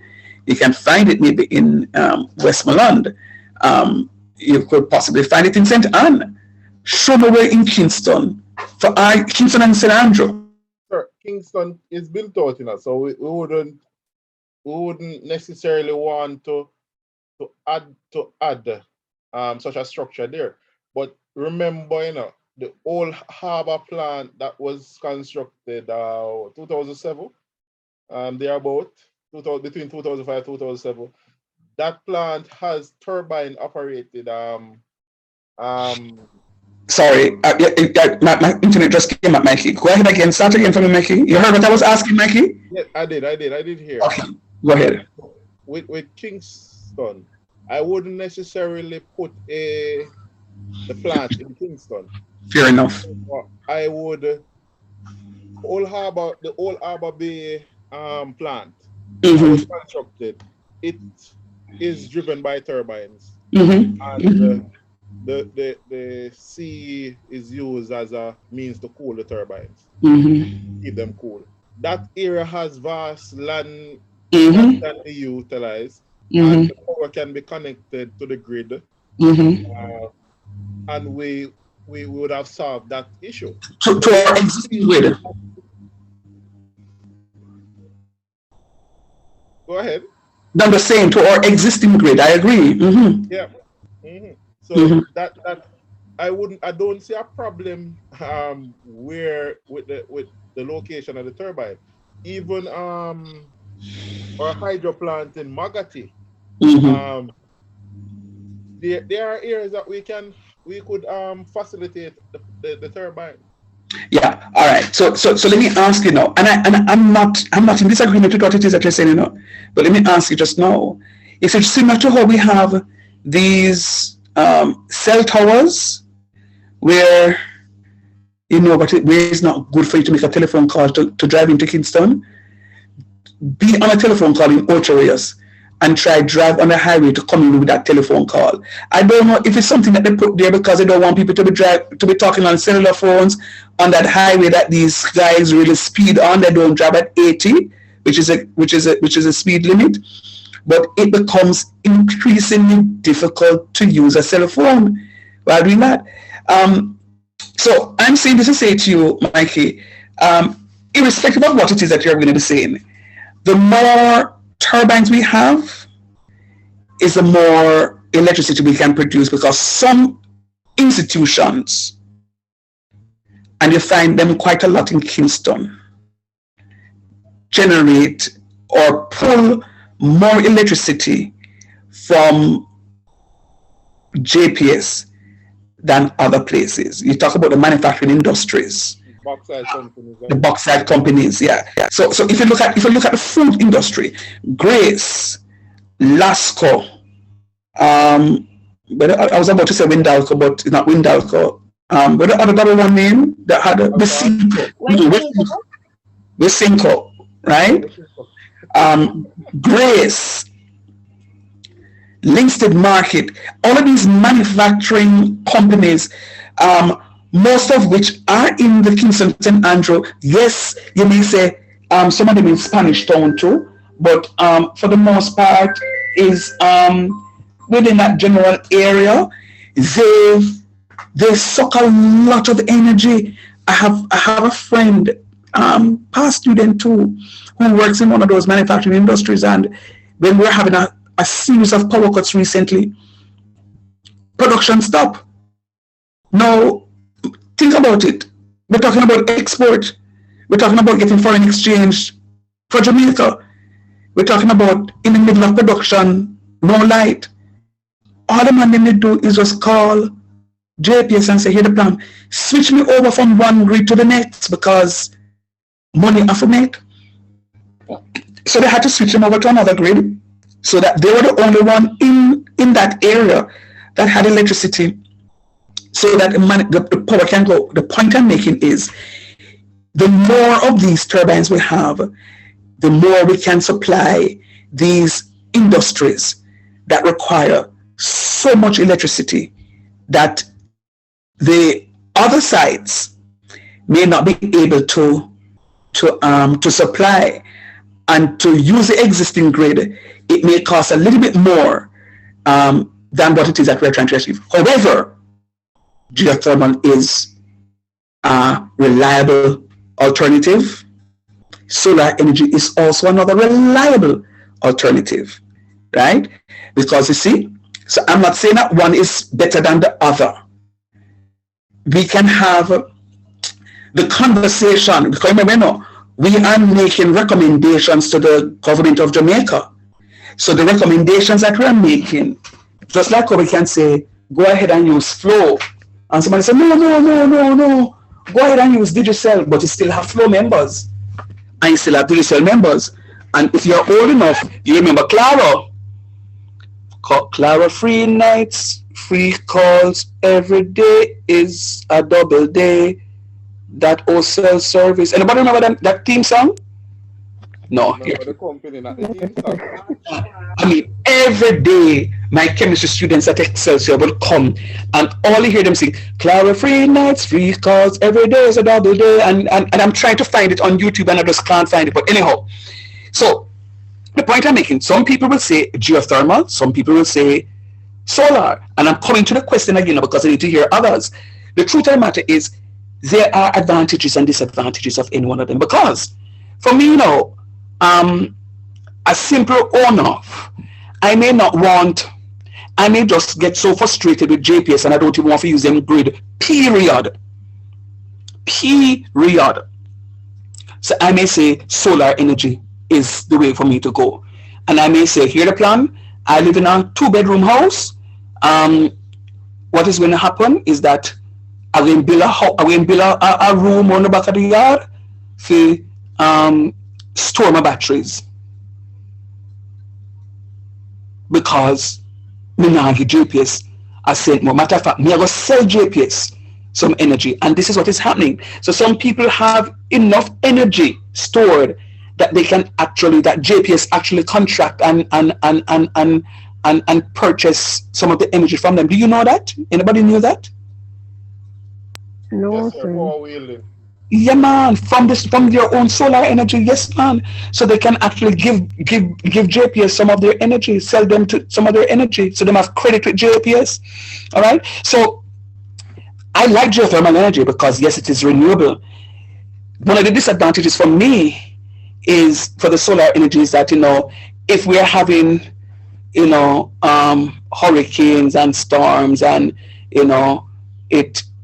You can find it maybe in Westmoreland. You could possibly find it in St. Anne. Show me where in Kingston, for Kingston and St. Andrew. Sir, Kingston is built out, you know, so we wouldn't necessarily want to add such a structure there. But remember, you know, the old harbor plant that was constructed 2007, thereabout, between 2005 and 2007, that plant has turbine operated. Sorry, my internet just came up, Mikey. Go ahead again. Start again for me, Mikey. You heard what I was asking, Mikey? Yeah, I did hear. Okay, go ahead. With Kingston, I wouldn't necessarily put the plant in Kingston. Fair enough. I would the Old Harbor Bay plant that was constructed. It is driven by turbines, and the sea is used as a means to cool the turbines, keep them cool. That area has vast land that can be utilized, and the power can be connected to the grid, and we would have solved that issue. To our existing grid. Go ahead. I'm just saying to our existing grid. I agree. Yeah. So that I don't see a problem where with the location of the turbine. Even our hydro plant in Magati, there are areas that we could facilitate the turbine. Yeah. All right. So let me ask you now, and I'm not in disagreement with what it is that you're saying, but let me ask you just now. Is it similar to how we have these cell towers where but where it's not good for you to make a telephone call to drive into Kingston? Be on a telephone call in ultra radius and try drive on the highway to come in with that telephone call. I don't know if it's something that they put there because they don't want people to be talking on cellular phones on that highway that these guys really speed on. They don't drive at 80, which is a speed limit. But it becomes increasingly difficult to use a cell phone while doing that. So I'm saying this to say to you, Mikey, irrespective of what it is that you're going to be saying, the more turbines we have is the more electricity we can produce, because some institutions, and you find them quite a lot in Kingston, generate or pull more electricity from JPS than other places. You talk about the manufacturing industries. The bauxite companies, yeah. So if you look at the food industry, Grace, Lasco, but I was about to say Windalco, but it's not Windalco. But the other one name that had Wisinco, right? Grace, Linstead Market, all of these manufacturing companies, most of which are in the Kingston St. Andrew. Yes, you may say some of them in Spanish Town too, but for the most part is within that general area. They suck a lot of energy. I have a friend, past student too, who works in one of those manufacturing industries, and when we're having a series of power cuts recently, production stop. Now, think about it. We're talking about export. We're talking about getting foreign exchange for Jamaica. We're talking about in the middle of production, no light. All the man they do is just call JPS and say, here the plan. Switch me over from one grid to the next because money have to make. So they had to switch them over to another grid so that they were the only one in that area that had electricity, so that the power can go. The point I'm making is the more of these turbines we have, the more we can supply these industries that require so much electricity that the other sites may not be able to supply. And to use the existing grid, it may cost a little bit more than what it is that we're trying to achieve. However, geothermal is a reliable alternative. Solar energy is also another reliable alternative, right? Because you see, so I'm not saying that one is better than the other. We can have the conversation, because remember, we are making recommendations to the government of Jamaica. So the recommendations that we are making, just like we can say, go ahead and use Flow. And somebody say, no. Go ahead and use Digicel, but you still have Flow members. And you still have Digicel members. And if you're old enough, you remember Claro. Claro free nights, free calls every day is a double day. That wholesale service. Anybody remember that theme song? No. Remember the company, not the team. I mean, every day, my chemistry students at Excelsior will come, and all you hear them sing, Clara free, nights free, cause every day is a double day. And I'm trying to find it on YouTube, and I just can't find it. But anyhow, so the point I'm making, some people will say geothermal, some people will say solar. And I'm coming to the question again because I need to hear others. The truth of the matter is, there are advantages and disadvantages of any one of them. Because for me, a simple on-off, I may just get so frustrated with JPS and I don't even want to use them grid, period. So I may say solar energy is the way for me to go. And I may say, here the plan, I live in a 2-bedroom house. What is going to happen is that I will build a room on the back of the yard for store my batteries. Because me now get JPS I sent more. Matter of fact, me I go sell JPS some energy, and this is what is happening. So some people have enough energy stored that they can actually, that JPS actually contract and purchase some of the energy from them. Do you know that? Anybody knew that? No, yes, sir. Yeah, man, from their own solar energy, yes, man. So they can actually give JPS some of their energy, sell them to some of their energy, so they have credit with JPS. All right. So I like geothermal energy because yes, it is renewable. One of the disadvantages for me is for the solar energy is that if we are having hurricanes and storms and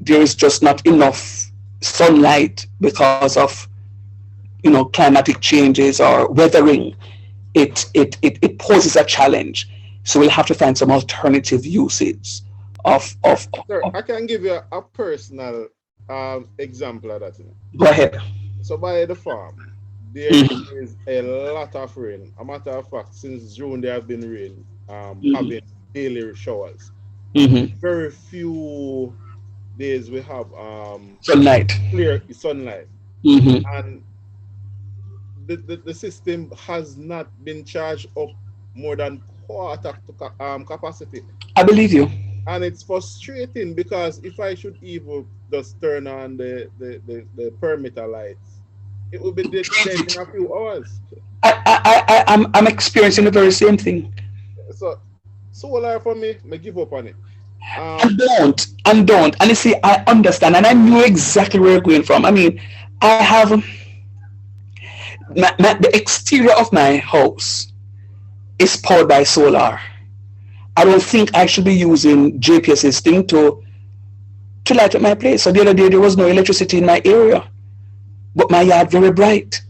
there is just not enough sunlight because of climatic changes or weathering, it poses a challenge. So we'll have to find some alternative usage of Sir, I can give you a personal example of that. Go ahead. So by the farm, there is a lot of rain. A matter of fact, since June there have been rain, having daily showers. Very few days we have sunlight, clear sunlight, and the system has not been charged up more than quarter to capacity. I believe you. And it's frustrating because if I should even just turn on the perimeter lights, it will be dead in a few hours. I'm experiencing the very same thing. So solar for me, I give up on it. And don't. And you see, I understand, and I knew exactly where you're going from. I mean, I have the exterior of my house is powered by solar. I don't think I should be using JPS's thing to light up my place. So the other day there was no electricity in my area, but my yard very bright,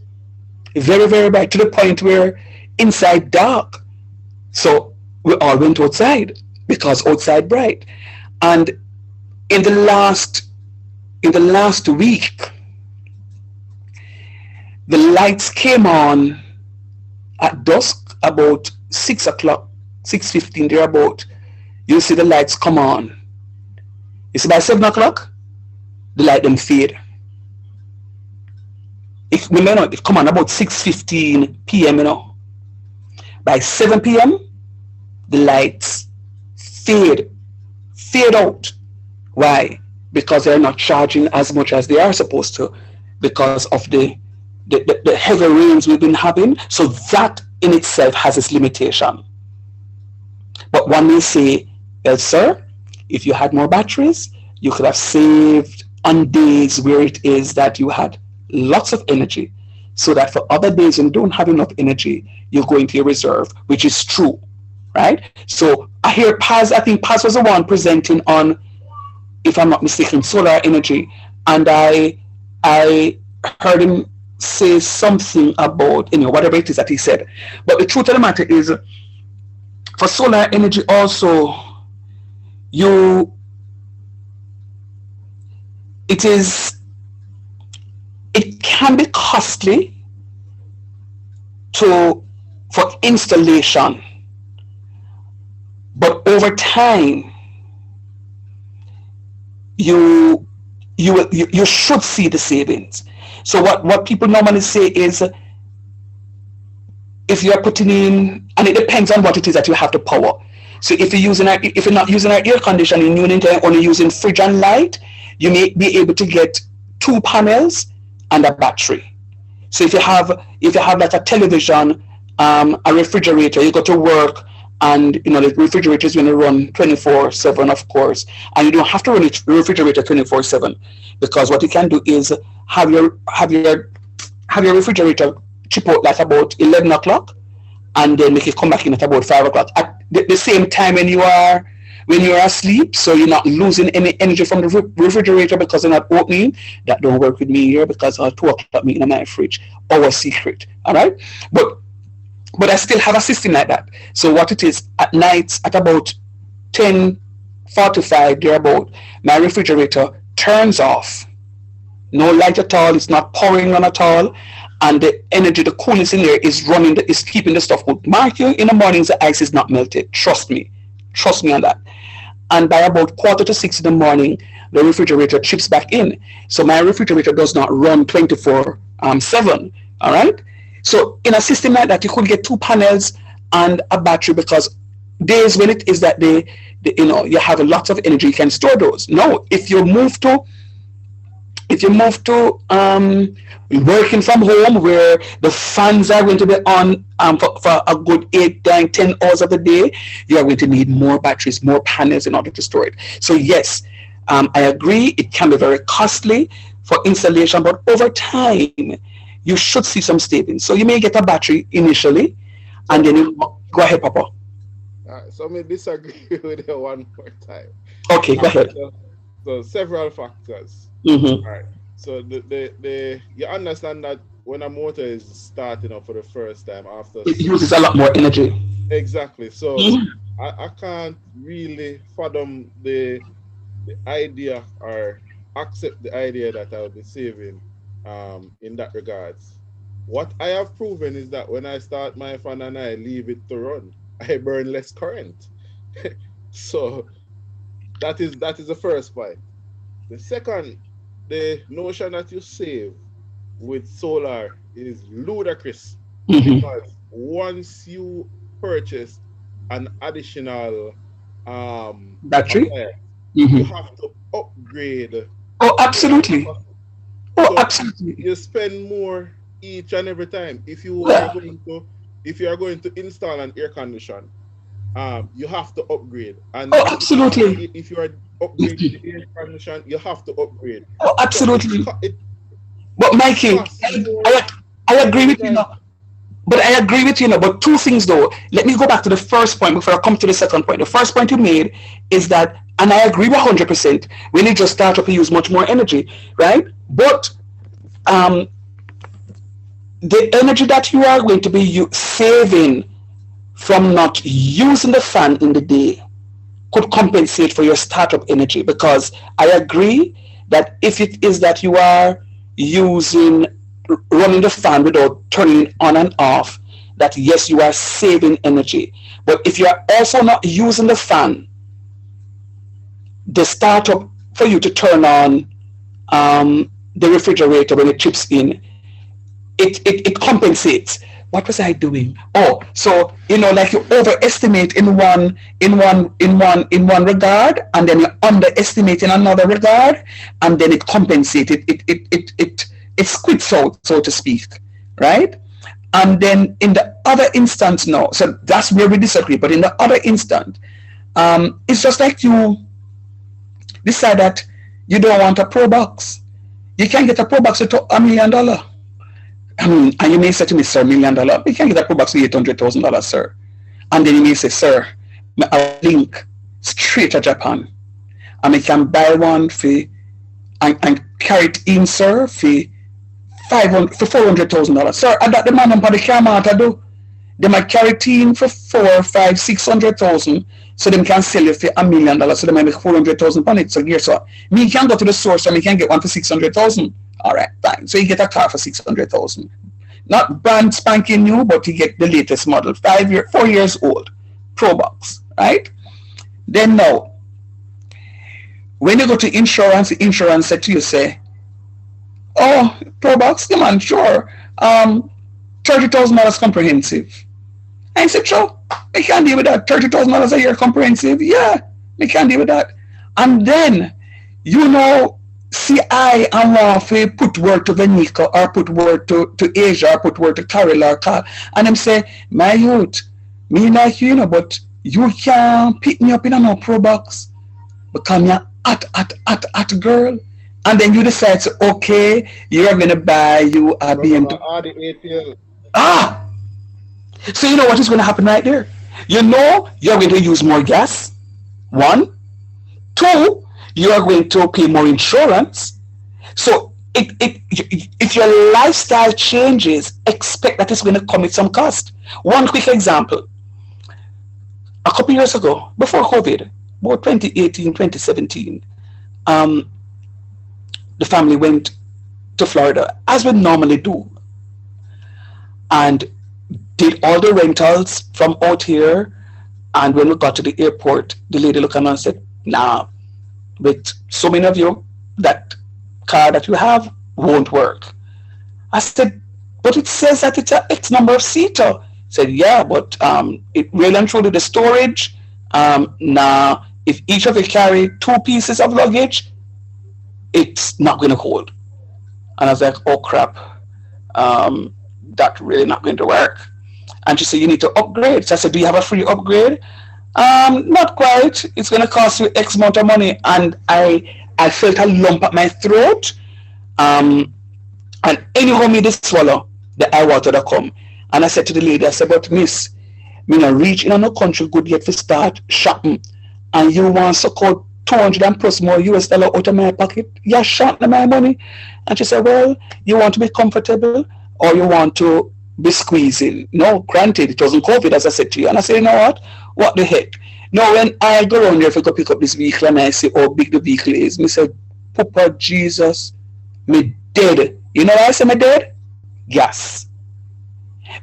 very, very bright, to the point where inside dark. So we all went outside because outside bright. And in the last week, the lights came on at dusk, about 6 o'clock, 6:15 thereabout. You see the lights come on. You see by 7 o'clock, the light them fade. It come on about 6:15 p.m. By 7 p.m., the lights fade out. Why? Because they're not charging as much as they are supposed to, because of the heavy rains we've been having. So that in itself has its limitation. But one may say, well, sir, if you had more batteries, you could have saved on days where it is that you had lots of energy, so that for other days when you don't have enough energy, you're going to your reserve, which is true, right? So I hear Paz, I think Paz was the one presenting on, if I'm not mistaken, solar energy, and I heard him say something about, whatever it is that he said. But the truth of the matter is, for solar energy also, it can be costly for installation, but over time you should see the savings. So what people normally say is, if you're putting in, and it depends on what it is that you have to power. So if you're not using an air conditioning unit and only using fridge and light, you may be able to get 2 panels and a battery. So if you have like a television, a refrigerator, you go to work, and the refrigerator is going to run 24/7, of course, and you don't have to run the refrigerator 24/7, because what you can do is have your refrigerator chip out like about 11 o'clock, and then make it come back in at about 5 o'clock at the same time when you are asleep, so you're not losing any energy from the refrigerator because they're not opening. That don't work with me here, because at 2 o'clock meeting in my fridge, our secret. All right, but I still have a system like that. So what it is, at nights at about 10:45 thereabout, my refrigerator turns off. No light at all. It's not pouring on at all, and the energy, the coolness in there is keeping the stuff good. Mark you, in the mornings the ice is not melted. Trust me on that. And by about 5:45 in the morning, the refrigerator chips back in. So my refrigerator does not run 24/7. All right. So in a system like that, you could get 2 panels and a battery, because days when it is that you have a lot of energy, you can store those. Now, if you move to working from home, where the fans are going to be on for a good 8, 9, 10 hours of the day, you are going to need more batteries, more panels in order to store it. So yes, I agree, it can be very costly for installation, but over time, you should see some savings. So you may get a battery initially, and then you go ahead, Papa. So I disagree with you one more time. Okay, go ahead. So several factors. Mm-hmm. All right. So you understand that when a motor is starting up for the first time after it uses a lot more energy. Exactly. So I can't really fathom the idea or accept the idea that I'll be saving in that regards. What I have proven is that when I start my fan and I leave it to run, I burn less current. So that is the first point. The second, the notion that you save with solar is ludicrous, because once you purchase an additional battery, you have to upgrade. Oh, absolutely. So you spend more each and every time. If you are going to install an air conditioner, you have to upgrade. And absolutely. If you are upgrading the air conditioner, you have to upgrade. Oh, absolutely. But Mikey, I agree with you now. But I agree with you now. But 2 things though. Let me go back to the first point before I come to the second point. The first point you made is that, and I agree 100%, when you just start up, you use much more energy, right? But the energy that you are going to be saving from not using the fan in the day could compensate for your startup energy, because I agree that if it is that you are running the fan without turning it on and off, that yes, you are saving energy. But if you are also not using the fan, the startup for you to turn on the refrigerator when it chips in, it compensates. What was I doing? Oh, so like you overestimate in one regard, and then you underestimate in another regard, and then it compensates. It squirts out, so to speak, right? And then in the other instance, no. So that's where we disagree. But in the other instant, it's just like you decide that you don't want a Pro Box. You can get a Pro Box with $1 million. And you may say to me, sir, $1 million, you can get a Pro Box with $800,000, sir. And then you may say, sir, I link straight to Japan, and I can buy one and carry it in, sir, for $400,000, sir. And that the man on the camera to do, they might carry it in for $400,000, $500,000, so they can sell it for $1 million, so they might make $400,000 on it. So here, so me can go to the source and me can get one for $600,000. All right, fine. So you get a car for $600,000, not brand spanking new, but you get the latest model, 4 years old, Pro Box, right? Then now, when you go to insurance, the insurance said to you, say, oh, Pro Box, come on, sure. $30,000 comprehensive. I said, sure, I can't deal with that. $30,000 a year comprehensive. Yeah, I can't deal with that. And then, you know, see, I am want to put word to Venica or put word to Asia or put word to Carol or Carl. And them say, my youth, me like you, you know, but you can't pick me up in a no pro box because you're hot girl. And then you decide, to, okay, you're going to buy you a BMW. Ah! So you know what is going to happen right there? You know you're going to use more gas. One. Two, you are going to pay more insurance. So if your lifestyle changes, expect that it's going to come with some cost. One quick example. A couple years ago, before COVID, about 2018, 2017, the family went to Florida, as we normally do, and did all the rentals from out here. And when we got to the airport, the lady looked at me and said, nah, with so many of you, that car that you have won't work. I said, but it says that it's a X number of seater. Said, yeah, but it really and truly the storage. Now, if each of you carry 2 pieces of luggage, it's not going to hold. And I was like, oh crap, that really not going to work. And she said, you need to upgrade. So I said, do you have a free upgrade? Not quite. It's going to cost you X amount of money. And I felt a lump at my throat. And anyhow me this swallow, the eye water that come. And I said to the lady, I said, but miss, me not reach in no country good yet to start shopping. And you want to suck out 200 and plus more US dollar out of my pocket? You're shorting my money. And she said, well, you want to be comfortable or you want to be squeezing? No, granted, it wasn't COVID, as I said to you. And I said, you know what the heck? Now, when I go around there, if I go pick up this vehicle and I see how big the vehicle is, me say, Papa Jesus, me dead. You know why I say me dead? Gas.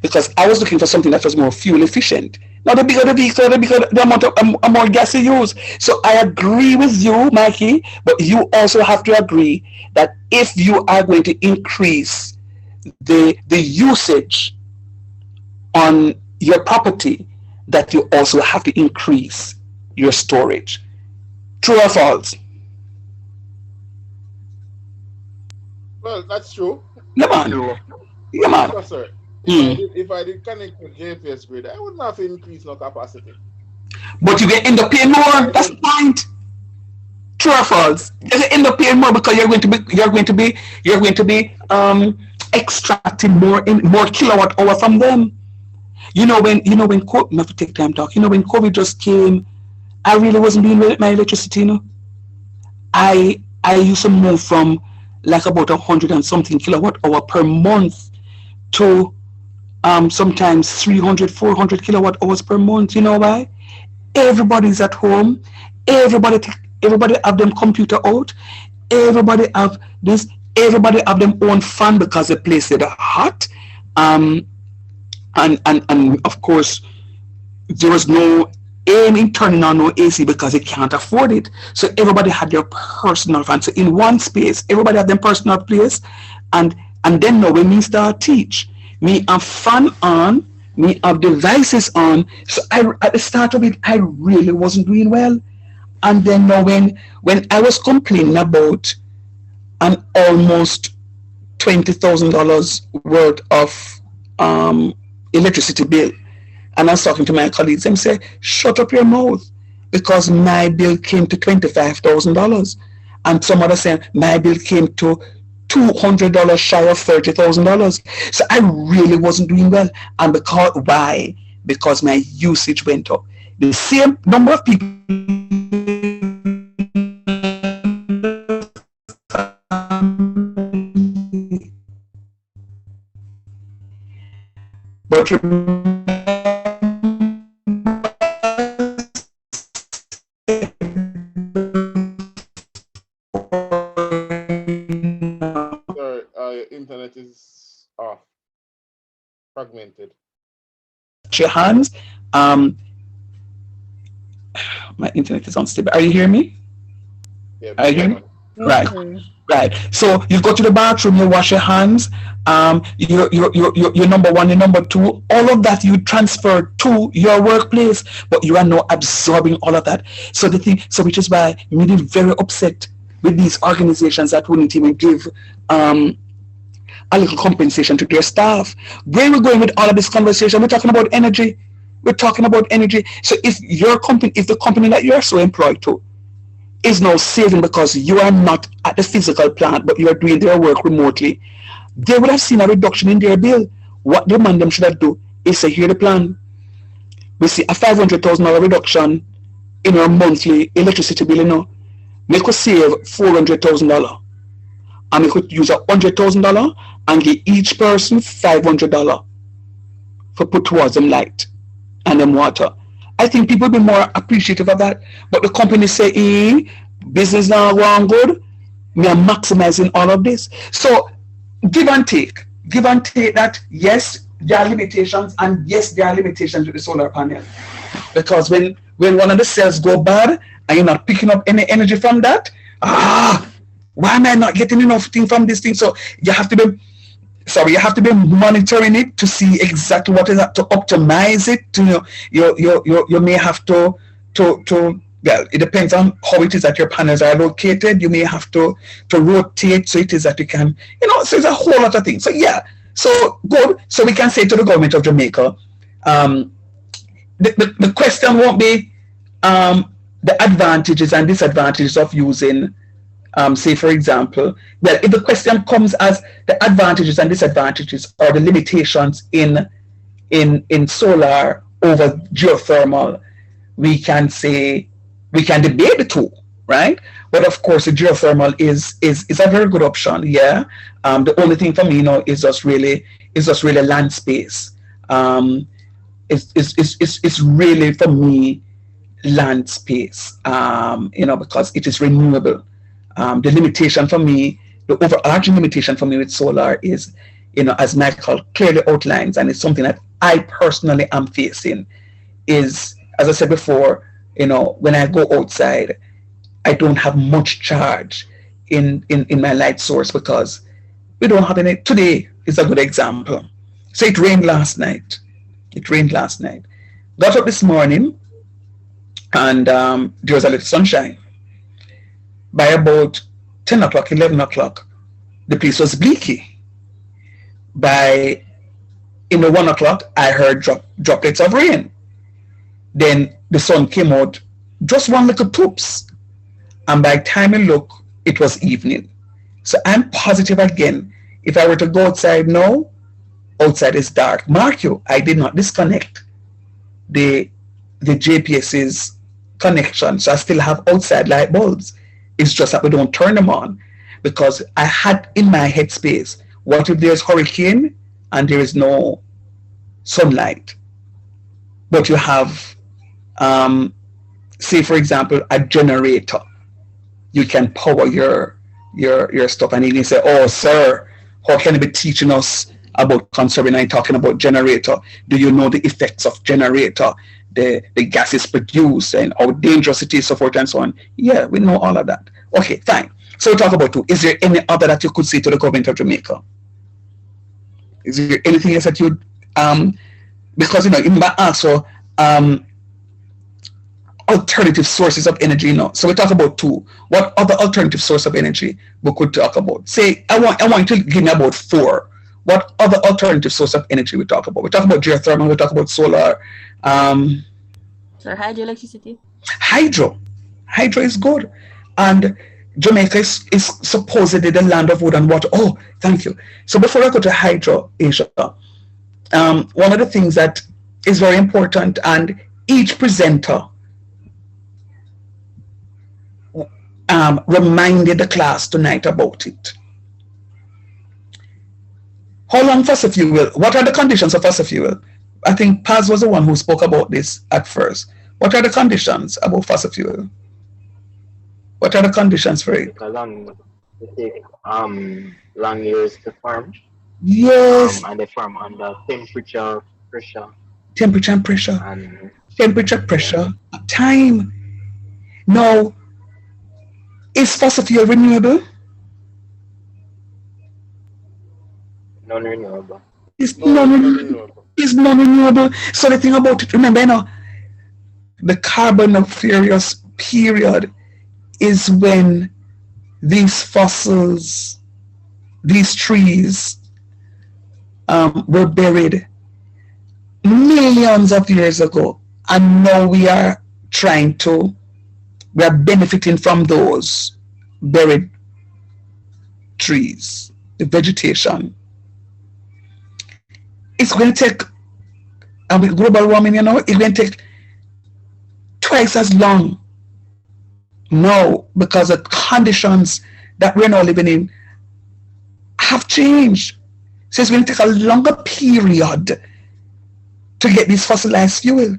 Because I was looking for something that was more fuel efficient. Now, the bigger the vehicle, the bigger the amount of more gas you use. So I agree with you, Mikey, but you also have to agree that if you are going to increase the usage on your property, that you also have to increase your storage. True or false? Well, that's true. Yeah, man. Yeah, man. Yes, sir. If I did connect to JPS grid, I wouldn't have to increase no capacity. But you get end up paying more. That's the point. True or false? You end up paying more because you're going to be extracting more kilowatt hour from them. You know when COVID, I have to take time talk. You know when COVID just came, I really wasn't doing well with my electricity. You know, I used to move from like about 100 and something kilowatt hour per month to sometimes 300, 400 kilowatt hours per month. You know why? Everybody's at home. Everybody have them computer out. Everybody have this. Everybody have them own fan because the place is hot. And of course, there was no aim in turning on no AC because they can't afford it. So everybody had their personal fan. So in one space, everybody had their personal place. And then now when me start teach, me have fan on, me have devices on. So at the start of it, I really wasn't doing well. And then now when I was complaining about an almost $20,000 worth of electricity bill, and I was talking to my colleagues and say, shut up your mouth, because my bill came to $25,000. And some others saying my bill came to $200 shy of $30,000. So I really wasn't doing well. And why? Because my usage went up. The same number of people but your internet is off, fragmented. your hands. My internet is unstable. Are you hearing me? Yeah, Are you hearing me? Right. Okay. Right. So you go to the bathroom, you wash your hands, your number one, your number two, all of that you transfer to your workplace, but you are not absorbing all of that. So the thing, so which is why me did very upset with these organizations that wouldn't even give a little compensation to their staff. Where we're going with all of this conversation, we're talking about energy. We're talking about energy. So if your company, if the company that you are so employed to is now saving because you are not at the physical plant, but you are doing their work remotely, they would have seen a reduction in their bill. What the man them should have do is say, here the plan. We see a $500,000 reduction in our monthly electricity bill, you know. We could save $400,000. And we could use $100,000 and give each person $500 for put towards them light and them water. I think people will be more appreciative of that. But the company say, business now going good. We are maximizing all of this. So give and take that, yes, there are limitations, and yes, there are limitations with the solar panel. Because when one of the cells go bad and you're not picking up any energy from that, why am I not getting enough thing from this thing? So you have to be monitoring it to see exactly what is that, to optimize it. You may have to well, it depends on how it is that your panels are located. You may have to rotate so it is that you can, so it's a whole lot of things. So yeah, so good. So we can say to the government of Jamaica, the question won't be the advantages and disadvantages of using, say for example, well, if the question comes as the advantages and disadvantages or the limitations in solar over geothermal, we can debate the two, right? But of course, the geothermal is a very good option. Yeah. The only thing for me, is just really land space. It's really for me land space. Because it is renewable. The limitation for me, the overarching limitation for me with solar is, as Michael clearly outlines, and it's something that I personally am facing, is, as I said before, when I go outside, I don't have much charge in my light source because we don't have any. Today is a good example. So it rained last night. Got up this morning and there was a little sunshine. By about 10 o'clock, 11 o'clock, the place was bleaky. By 1 o'clock, I heard droplets of rain. Then the sun came out, just one little poops. And by the time I look, it was evening. So I'm positive again, if I were to go outside now, outside is dark. Mark you, I did not disconnect the JPS's connection. So I still have outside light bulbs. It's just that we don't turn them on because I had in my headspace, what if there's hurricane and there is no sunlight? But you have, say for example, a generator. You can power your stuff, and you can say, "Oh, sir, how can you be teaching us about conserving and talking about generator? Do you know the effects of generator, the gases produced, and how dangerous it is, so forth and so on?" Yeah, we know all of that. Okay, fine. So we'll talk about two. Is there any other that you could say to the government of Jamaica? Is there anything else that you because you might also alternative sources of energy, So we talk about two. What other alternative source of energy we could talk about? Say, I want you to give me about four. What other alternative source of energy we talk about? We talk about geothermal, we talk about solar. So hydroelectricity? Hydro is good. And Jamaica is supposedly the land of wood and water. Oh, thank you. So before I go to hydro, Asia, one of the things that is very important, and each presenter reminded the class tonight about it. How long fossil fuel? What are the conditions of fossil fuel? I think Paz was the one who spoke about this at first. What are the conditions about fossil fuel? What are the conditions for it? It take long years to form. Yes. And they form under temperature, pressure. Temperature and pressure. Temperature, pressure, time. Now, Is fossil fuel renewable? Non-renewable. It's No, it's non-renewable. It's non-renewable. So the thing about it, remember, the Carboniferous period is when these fossils, these trees, were buried millions of years ago, and now we are benefiting from those buried trees, the vegetation. It's going to take, and with global warming, it's going to take twice as long now, because the conditions that we're now living in have changed. So it's going to take a longer period to get this fossilized fuel.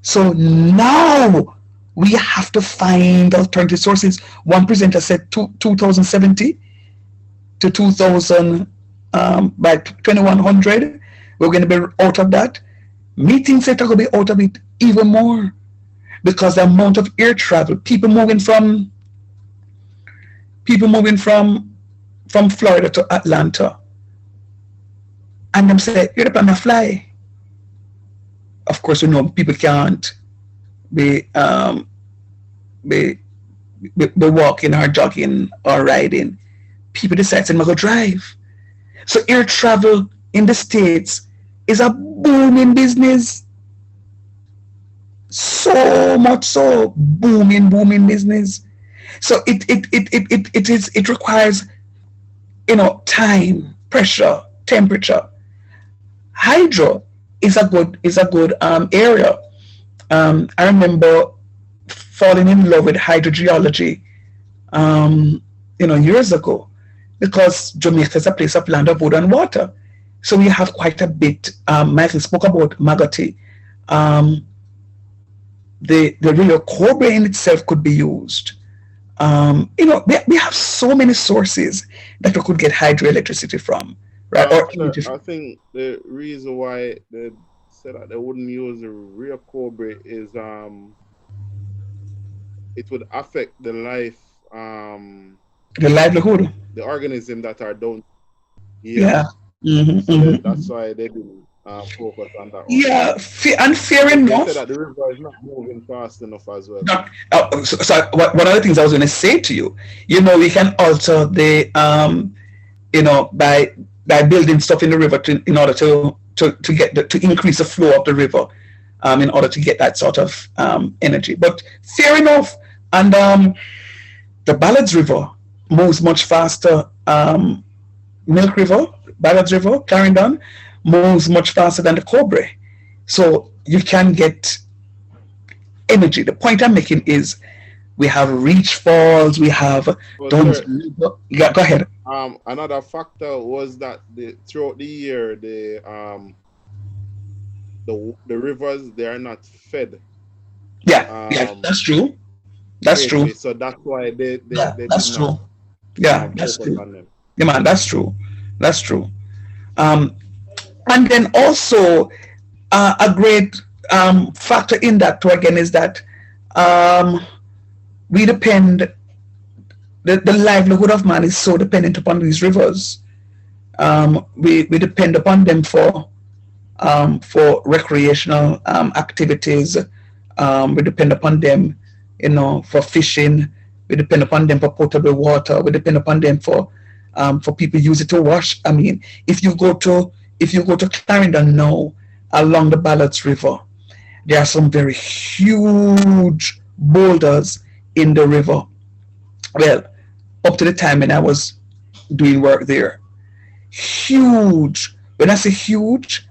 So now we have to find alternative sources. One presenter said 2070 to 2000, by 2100, we're going to be out of that. Me think that we're going to be out of it even more, because the amount of air travel, people moving from Florida to Atlanta, and them say, you're the fly. Of course, we know people can't be walking or jogging or riding. People decide to go drive. So air travel in the States is a booming business. So much so, booming business. So it requires, time, pressure, temperature. Hydro is a good area. I remember falling in love with hydrogeology, years ago, because Jamaica is a place of land of wood and water. So we have quite a bit. Michael spoke about maggoty. The Rio Cobra in itself could be used. We have so many sources that we could get hydroelectricity from, right? I think the reason why they said that they wouldn't use the Rio Cobra is it would affect the livelihood, the organisms that are down. Yeah. That's why they didn't focus on that one. Yeah, and fair enough. They said that the river is not moving fast enough as well. So one of the things I was going to say to you, we can alter the, by building stuff in the river in order to increase the flow of the river, in order to get that sort of energy. But fair enough. And the Ballards River moves much faster. Milk River, Ballards River, Clarendon, moves much faster than the Cobra. So you can get energy. The point I'm making is we have reach falls, we have yeah, go ahead. Another factor was that throughout the year the rivers, they are not fed. Yeah, that's true. That's true. So that's why they that's true. Yeah, that's true. Yeah, man, that's true. That's true. And then also a great factor in that too, again, is that we depend, the livelihood of man is so dependent upon these rivers. We depend upon them for recreational activities. We depend upon them, for fishing. We depend upon them for potable water. We depend upon them for people use it to wash. I mean, if you go to Clarendon now along the Ballards River, there are some very huge boulders in the river. Well, up to the time when I was doing work there, huge. When I say huge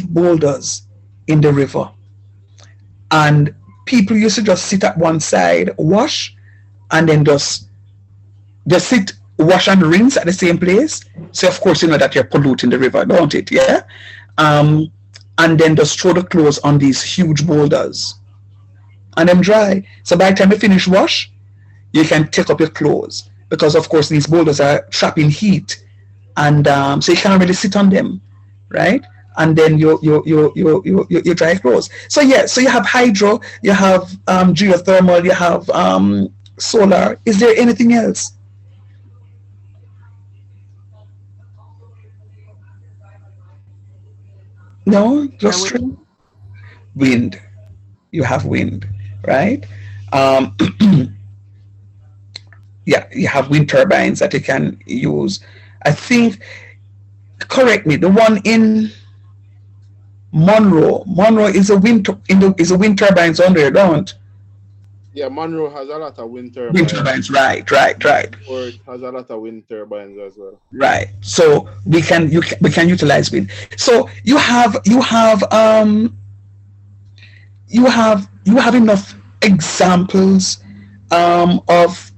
boulders in the river, and people used to just sit at one side, wash, and then just sit, wash and rinse at the same place. So of course you know that you're polluting the river, don't it? Yeah. And then just throw the clothes on these huge boulders and them dry. So by the time you finish wash, you can take up your clothes, because of course these boulders are trapping heat, and so you can't really sit on them, right? And then you dry clothes. So yeah, so you have hydro, you have geothermal, you have solar. Is there anything else? No, just wind. Wind. You have wind, right? Um, yeah, you have wind turbines that you can use. I think, correct me, the one in Monroe is a is a wind turbines on there, don't? Yeah, Monroe has a lot of wind turbines. Wind turbines, right. Or it has a lot of wind turbines as well. Right. So we can utilize wind. So you have enough examples of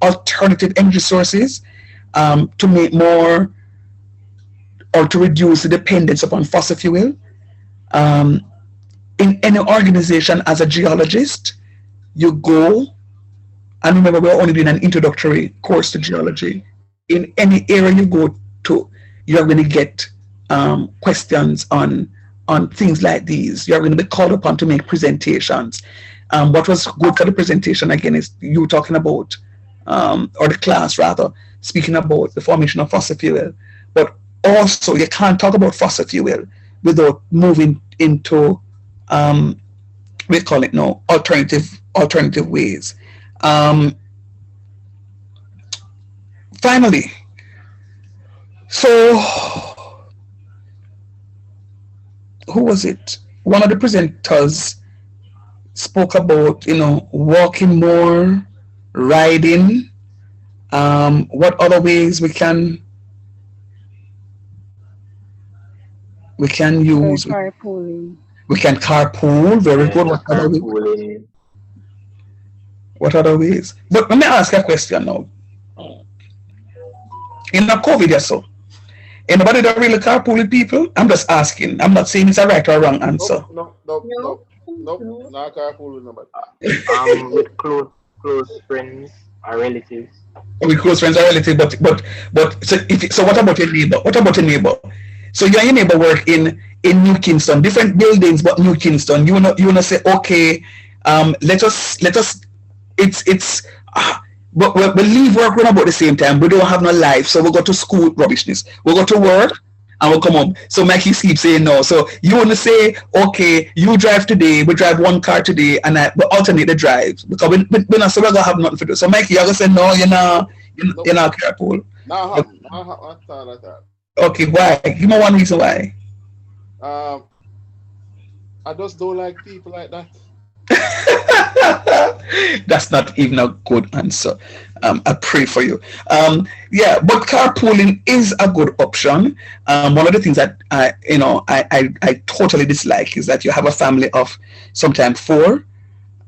alternative energy sources to make more or to reduce the dependence upon fossil fuel. In any organization, as a geologist, you go, and remember we're only doing an introductory course to geology. In any area you go to, you're going to get questions on things like these. You're going to be called upon to make presentations. What was good for the presentation, again, is you talking about, or the class rather, speaking about the formation of fossil fuel. But also, you can't talk about fossil fuel without moving into, we call it now, alternative ways. Finally, so who was it? One of the presenters spoke about, walking more, riding. What other ways we can use? Carpooling. We can carpool. Very good. What other ways? But let me ask a question now. In the COVID, so anybody that really carpool with people? I'm just asking. I'm not saying it's a right or wrong answer. No, not carpool with nobody. With close friends or relatives. With close friends or relatives, but so what about your neighbor? What about your neighbor? So you and your neighbor work in New Kingston, different buildings, but New Kingston. You wanna say, okay, let us. But we leave work around about the same time. We don't have no life, so we go to school, rubbishness. We go to work and we come home. So Mikey keeps saying no. So you want to say, okay, you drive today, we drive one car today, and we alternate the drives because we're not so we're gonna have nothing to do. So Mikey, you're gonna say no, you're not careful. No, not that. Okay, why? Give me one reason why. I just don't like people like that. That's not even a good answer. I pray for you. Yeah, but carpooling is a good option. One of the things that I totally dislike is that you have a family of sometimes 4,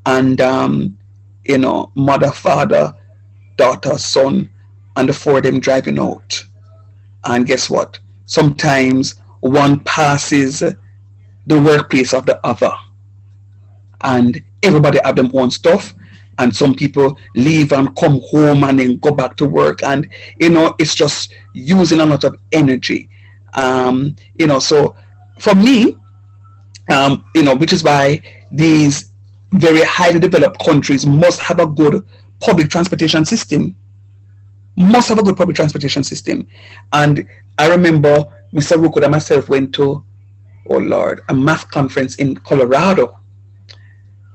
and mother, father, daughter, son, and the 4 of them driving out. And guess what? Sometimes one passes the workplace of the other, and everybody have their own stuff, and some people leave and come home and then go back to work, and it's just using a lot of energy. So for me, which is why these very highly developed countries must have a good public transportation system. And I remember Mr. Rukud and myself went to, oh Lord, a math conference in Colorado.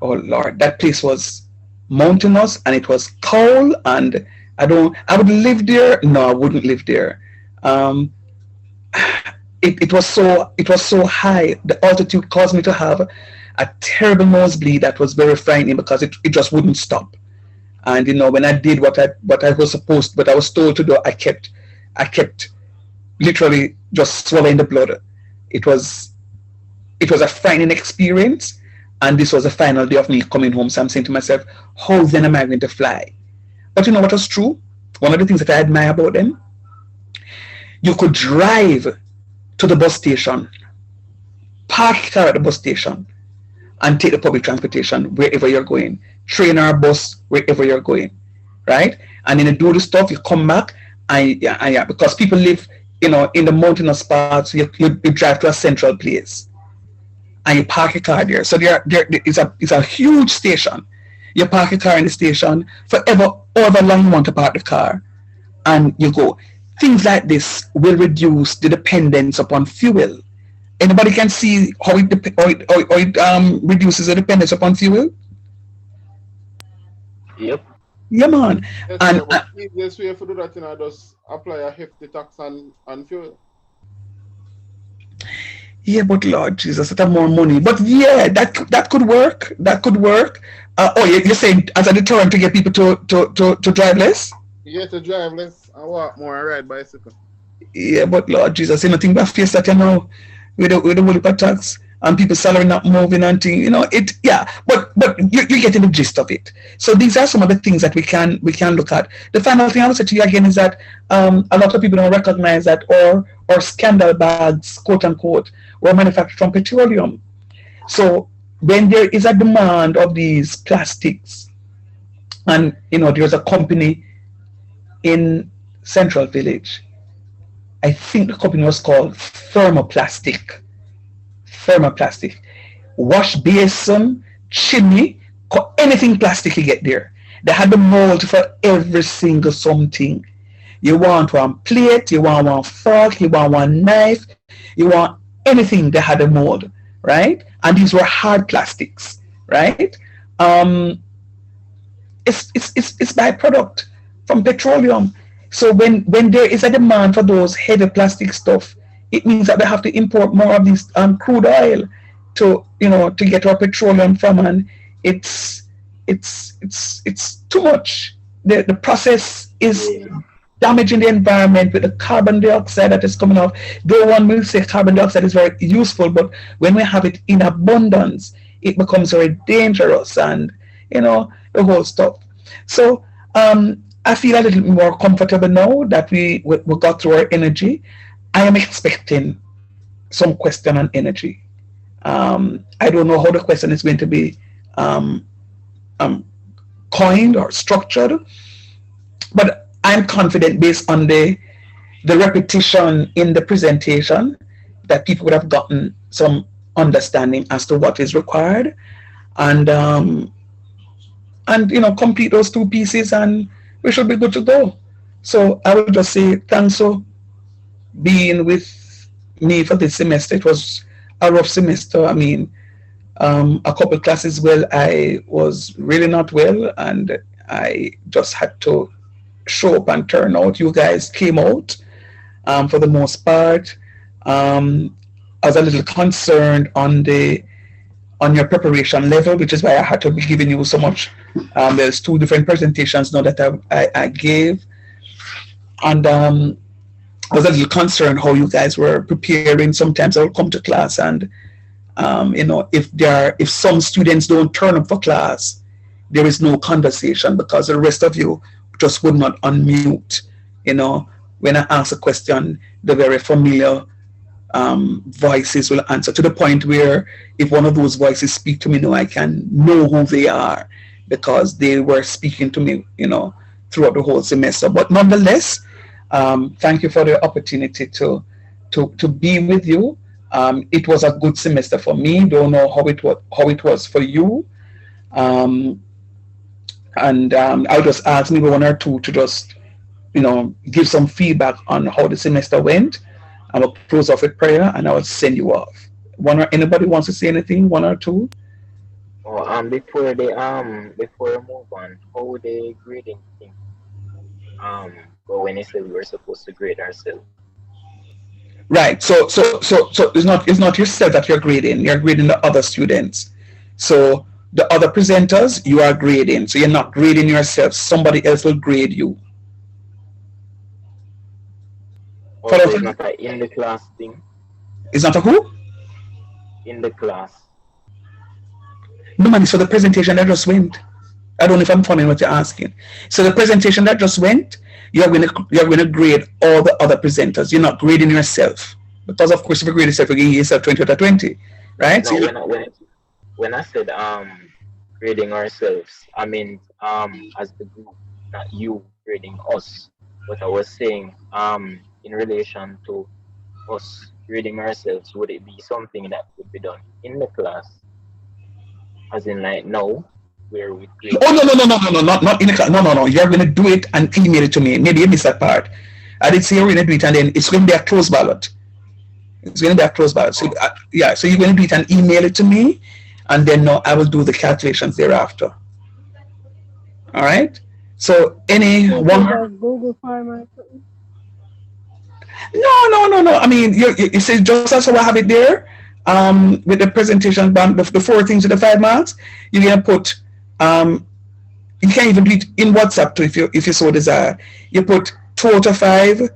Oh Lord, that place was mountainous and it was cold, and I would live there. No, I wouldn't live there. It was so high. The altitude caused me to have a terrible nosebleed that was very frightening because it just wouldn't stop. And when I did what I was supposed, but I was told to do, I kept literally just swallowing the blood. It was a frightening experience, and this was the final day of me coming home. So I'm saying to myself, how then am I going to fly? But you know what was true? One of the things that I admire about them, you could drive to the bus station, park your car at the bus station, and take the public transportation wherever you're going. Train or bus, wherever you're going, right? And then you do the stuff, you come back, and because people live, in the mountainous spots, you drive to a central place, and you park your car there. So there is a huge station. You park your car in the station, forever, however long you want to park the car, and you go. Things like this will reduce the dependence upon fuel. Anybody can see how it reduces the dependence upon fuel? Yep. Yeah, man. Yes, And sir, but the easiest way to do that, just apply a hefty tax on fuel. yeah, but Lord Jesus, that have more money. But yeah, that could work. That could work. You're saying as a deterrent to get people to drive less? You get to drive less and walk more and ride bicycle. Yeah, but Lord Jesus, you know, think about face that you know with the whole tax and people's salary not moving and thing, you know, it yeah, but you're getting the gist of it. So these are some of the things that we can look at. The final thing I will say to you again is that a lot of people don't recognize that or scandal bags, quote unquote, were manufactured from petroleum. So when there is a demand of these plastics, and you know, there's a company in Central Village, I think the company was called Thermoplastic. Thermoplastic. Wash basin, chimney, anything plastic you get there. They had the mold for every single something. You want one plate, you want one fork, you want one knife, you want anything, they had a mold, right? And these were hard plastics, right? It's byproduct from petroleum. So when there is a demand for those heavy plastic stuff, it means that we have to import more of this crude oil to to get our petroleum from, and it's too much. The process is damaging the environment with the carbon dioxide that is coming off. Though one will say carbon dioxide is very useful, but when we have it in abundance, it becomes very dangerous, and the whole stuff. So I feel a little more comfortable now that we got through our energy. I am expecting some question on energy. I don't know how the question is going to be coined or structured, but I'm confident based on the repetition in the presentation that people would have gotten some understanding as to what is required, and complete those two pieces, and we should be good to go. So I will just say thanks for being with me for this semester. It was a rough semester. I mean, a couple classes, well, I was really not well, and I just had to show up and turn out. You guys came out for the most part. I was a little concerned on your preparation level, which is why I had to be giving you so much. There's two different presentations now that I gave, and I was a little concerned how you guys were preparing. Sometimes I will come to class, and if some students don't turn up for class, there is no conversation because the rest of you just would not unmute. When I ask a question, the very familiar voices will answer, to the point where if one of those voices speak to me now, I can know who they are because they were speaking to me, throughout the whole semester. But nonetheless, thank you for the opportunity to be with you. It was a good semester for me. Don't know how it was for you. I'll just ask maybe one or two to just give some feedback on how the semester went. I will close off with prayer and I will send you off. Anybody wants to say anything? One or two? Oh, before we move on, how the grading thing? But when you said we were supposed to grade ourselves. Right. So it's not yourself that you're grading. You're grading the other students. So the other presenters you are grading. So you're not grading yourself. Somebody else will grade you. So it's not an in the class thing? It's not a who? In the class. No, man, it's for the presentation that just went. I don't know if I'm following what you're asking. So the presentation that just went, you're going to grade all the other presenters. You're not grading yourself. Because of course if you grade yourself, you're giving yourself 20 out of 20. Right? No, so when I said grading ourselves, I mean as the group, not you grading us. But I was saying in relation to us grading ourselves, would it be something that would be done in the class? As in like no, where we grade? Oh no, not in a class. No. You're going to do it and email it to me. Maybe you missed that part. I did say you're going to do it, and then it's going to be a closed ballot. It's going to be a closed ballot. So yeah, so you're going to do it and email it to me, and then I will do the calculations thereafter. All right. So Google form or something? No. I mean, you say just as how I have it there, with the presentation, the 4 things with the 5 marks, you're gonna put, you can even do it in WhatsApp too if you so desire. You put 2 out of 5,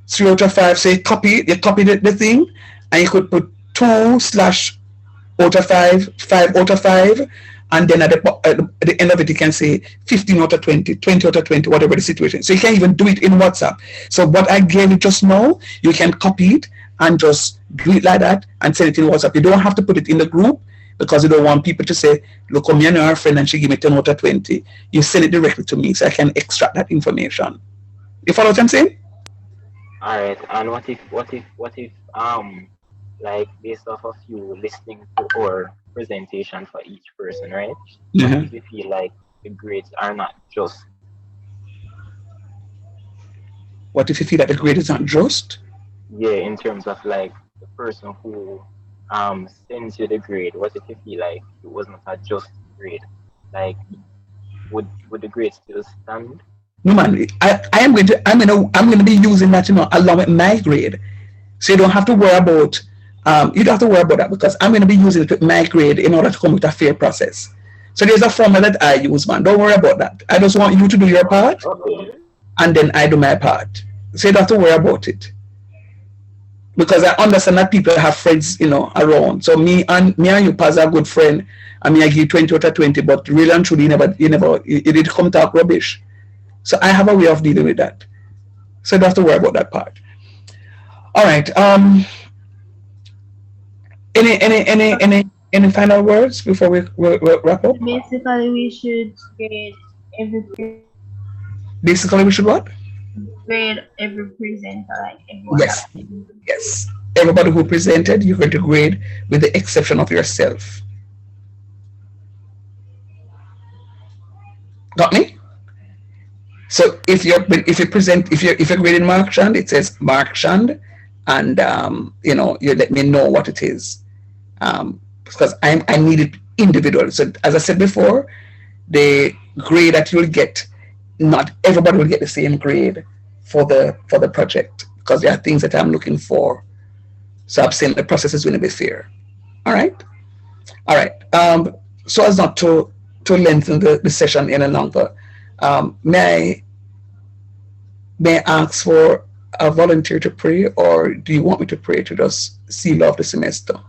3 out of 5. So you copy the thing, and you could put 2/out of 5, 5 out of 5. And then at the end of it, you can say 15 out of 20, 20 out of 20, whatever the situation. So you can even do it in WhatsApp. So what I gave you just now, you can copy it and just do it like that and send it in WhatsApp. You don't have to put it in the group because you don't want people to say, look, me and her friend and she gave me 10 out of 20. You send it directly to me so I can extract that information. You follow what I'm saying? All right. And what if like based off of you listening to our presentation for each person, right? What if you feel like the grades are not just? What if you feel that the grade is not just? Yeah, in terms of like the person who sends you the grade, what if you feel like it wasn't a just grade? Like, would the grade still stand? No man, I'm going to be using that, along with my grade. So you don't have to worry about you don't have to worry about that because I'm going to be using it with my grade in order to come with a fair process. So there's a formula that I use, man. Don't worry about that. I just want you to do your part, and then I do my part. So you don't have to worry about it. Because I understand that people have friends, around. So me and you pass a good friend, and me I give 20 out of 20, but really and truly you did come talk rubbish. So I have a way of dealing with that. So you don't have to worry about that part. All right. Any final words before we wrap up? Basically, we should grade every. Basically, we should what? Grade every presenter, like everyone. Yes. Everybody who presented, you're going to grade with the exception of yourself. Got me? So if you're grading Mark Shand, it says Mark Shand, and you let me know what it is. Because I need it individual. So as I said before, the grade that you'll get, not everybody will get the same grade for the project because there are things that I'm looking for. So I'm saying the process is going to be fair. All right. So as not to lengthen the session any longer, may I ask for a volunteer to pray, or do you want me to pray to just seal off the semester?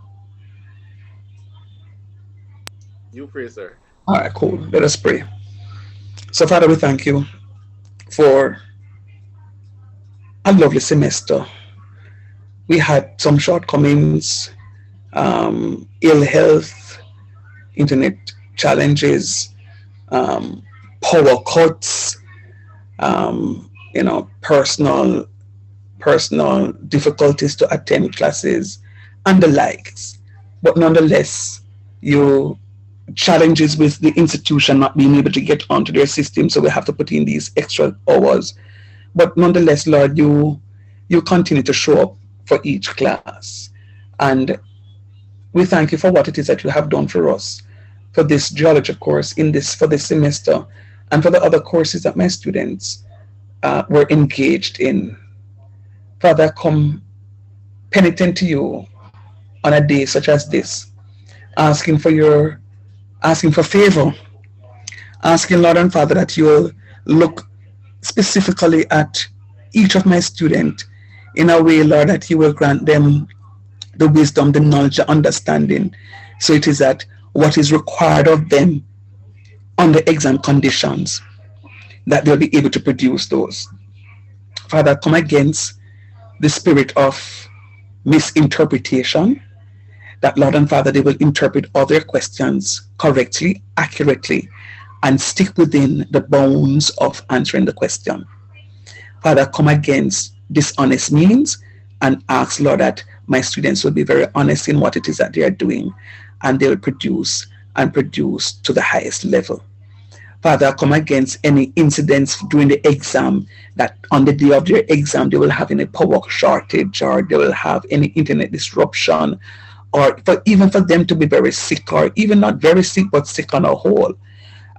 You pray, sir. All right, cool. Let us pray. So, Father, we thank you for a lovely semester. We had some shortcomings, ill health, internet challenges, power cuts, personal difficulties to attend classes and the likes. But nonetheless, challenges with the institution not being able to get onto their system, so we have to put in these extra hours. But nonetheless, Lord, you continue to show up for each class. And we thank you for what it is that you have done for us, for this geology course for this semester, and for the other courses that my students were engaged in. Father, I come penitent to you on a day such as this, asking for favor, asking, Lord and Father, that you will look specifically at each of my students in a way, Lord, that you will grant them the wisdom, the knowledge, the understanding. So it is that what is required of them under exam conditions, that they'll be able to produce those. Father, come against the spirit of misinterpretation, that Lord and Father, they will interpret all their questions correctly, accurately, and stick within the bounds of answering the question. Father, come against dishonest means and ask, Lord, that my students will be very honest in what it is that they are doing, and they will produce to the highest level. Father, I come against any incidents during the exam that on the day of their exam they will have any power shortage or they will have any internet disruption or even for them to be very sick or even not very sick but sick on a whole.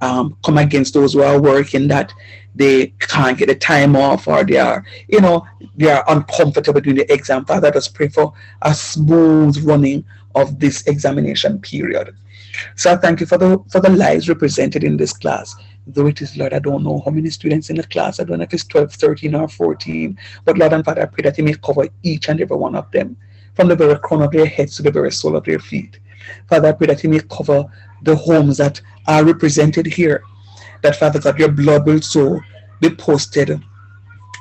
Come against those who are working that they can't get the time off or they are, they are uncomfortable during the exam. Father, just pray for a smooth running of this examination period. So I thank you for the lives represented in this class. Though it is, Lord, I don't know how many students in the class. I don't know if it's 12, 13, or 14. But Lord and Father, I pray that you may cover each and every one of them, from the very crown of their heads to the very sole of their feet. Father, I pray that you may cover the homes that are represented here. That, Father God, your blood will so be posted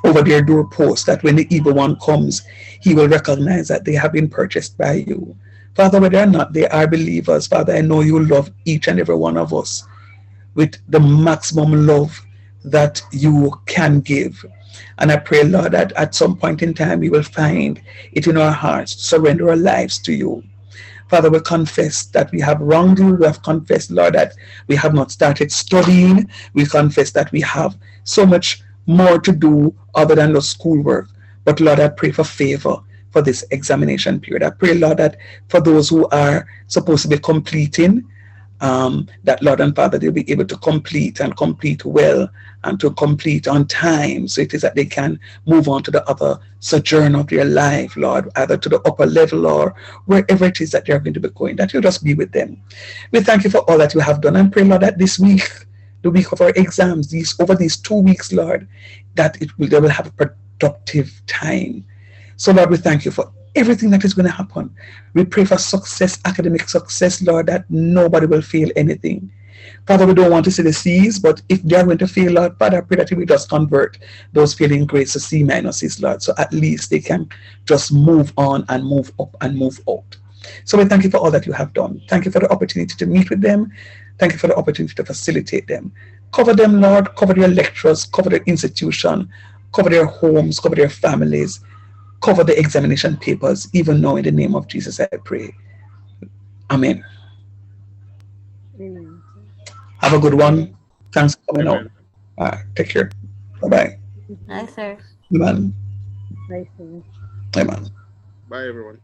over their doorposts, that when the evil one comes, he will recognize that they have been purchased by you. Father, whether or not they are believers, Father, I know you love each and every one of us with the maximum love that you can give. And I pray, Lord, that at some point in time we will find it in our hearts to surrender our lives to you. Father, we confess that we have wronged you. We have confessed, Lord, that we have not started studying. We confess that we have so much more to do other than the schoolwork. But Lord, I pray for favor for this examination period. I pray, Lord, that for those who are supposed to be completing, that Lord and Father, they'll be able to complete and complete well and to complete on time. So it is that they can move on to the other sojourn of their life, Lord, either to the upper level or wherever it is that they're going to be going, that you'll just be with them. We thank you for all that you have done and pray, Lord, that this week, the week of our exams, over these 2 weeks, Lord, that they will have a productive time. So Lord, we thank you for everything that is going to happen. We pray for success, academic success, Lord, that nobody will fail anything. Father, we don't want to see the C's, but if they are going to fail, Lord, Father, I pray that you will just convert those failing grades to C minuses, Lord, so at least they can just move on and move up and move out. So we thank you for all that you have done. Thank you for the opportunity to meet with them. Thank you for the opportunity to facilitate them. Cover them, Lord, cover their lecturers, cover their institution, cover their homes, cover their families, cover the examination papers, even now in the name of Jesus, I pray. Amen. Amen. Have a good one. Thanks for coming out. Amen. Take care. Bye-bye. Hi, sir. Amen. Bye, sir. Amen. Bye, everyone.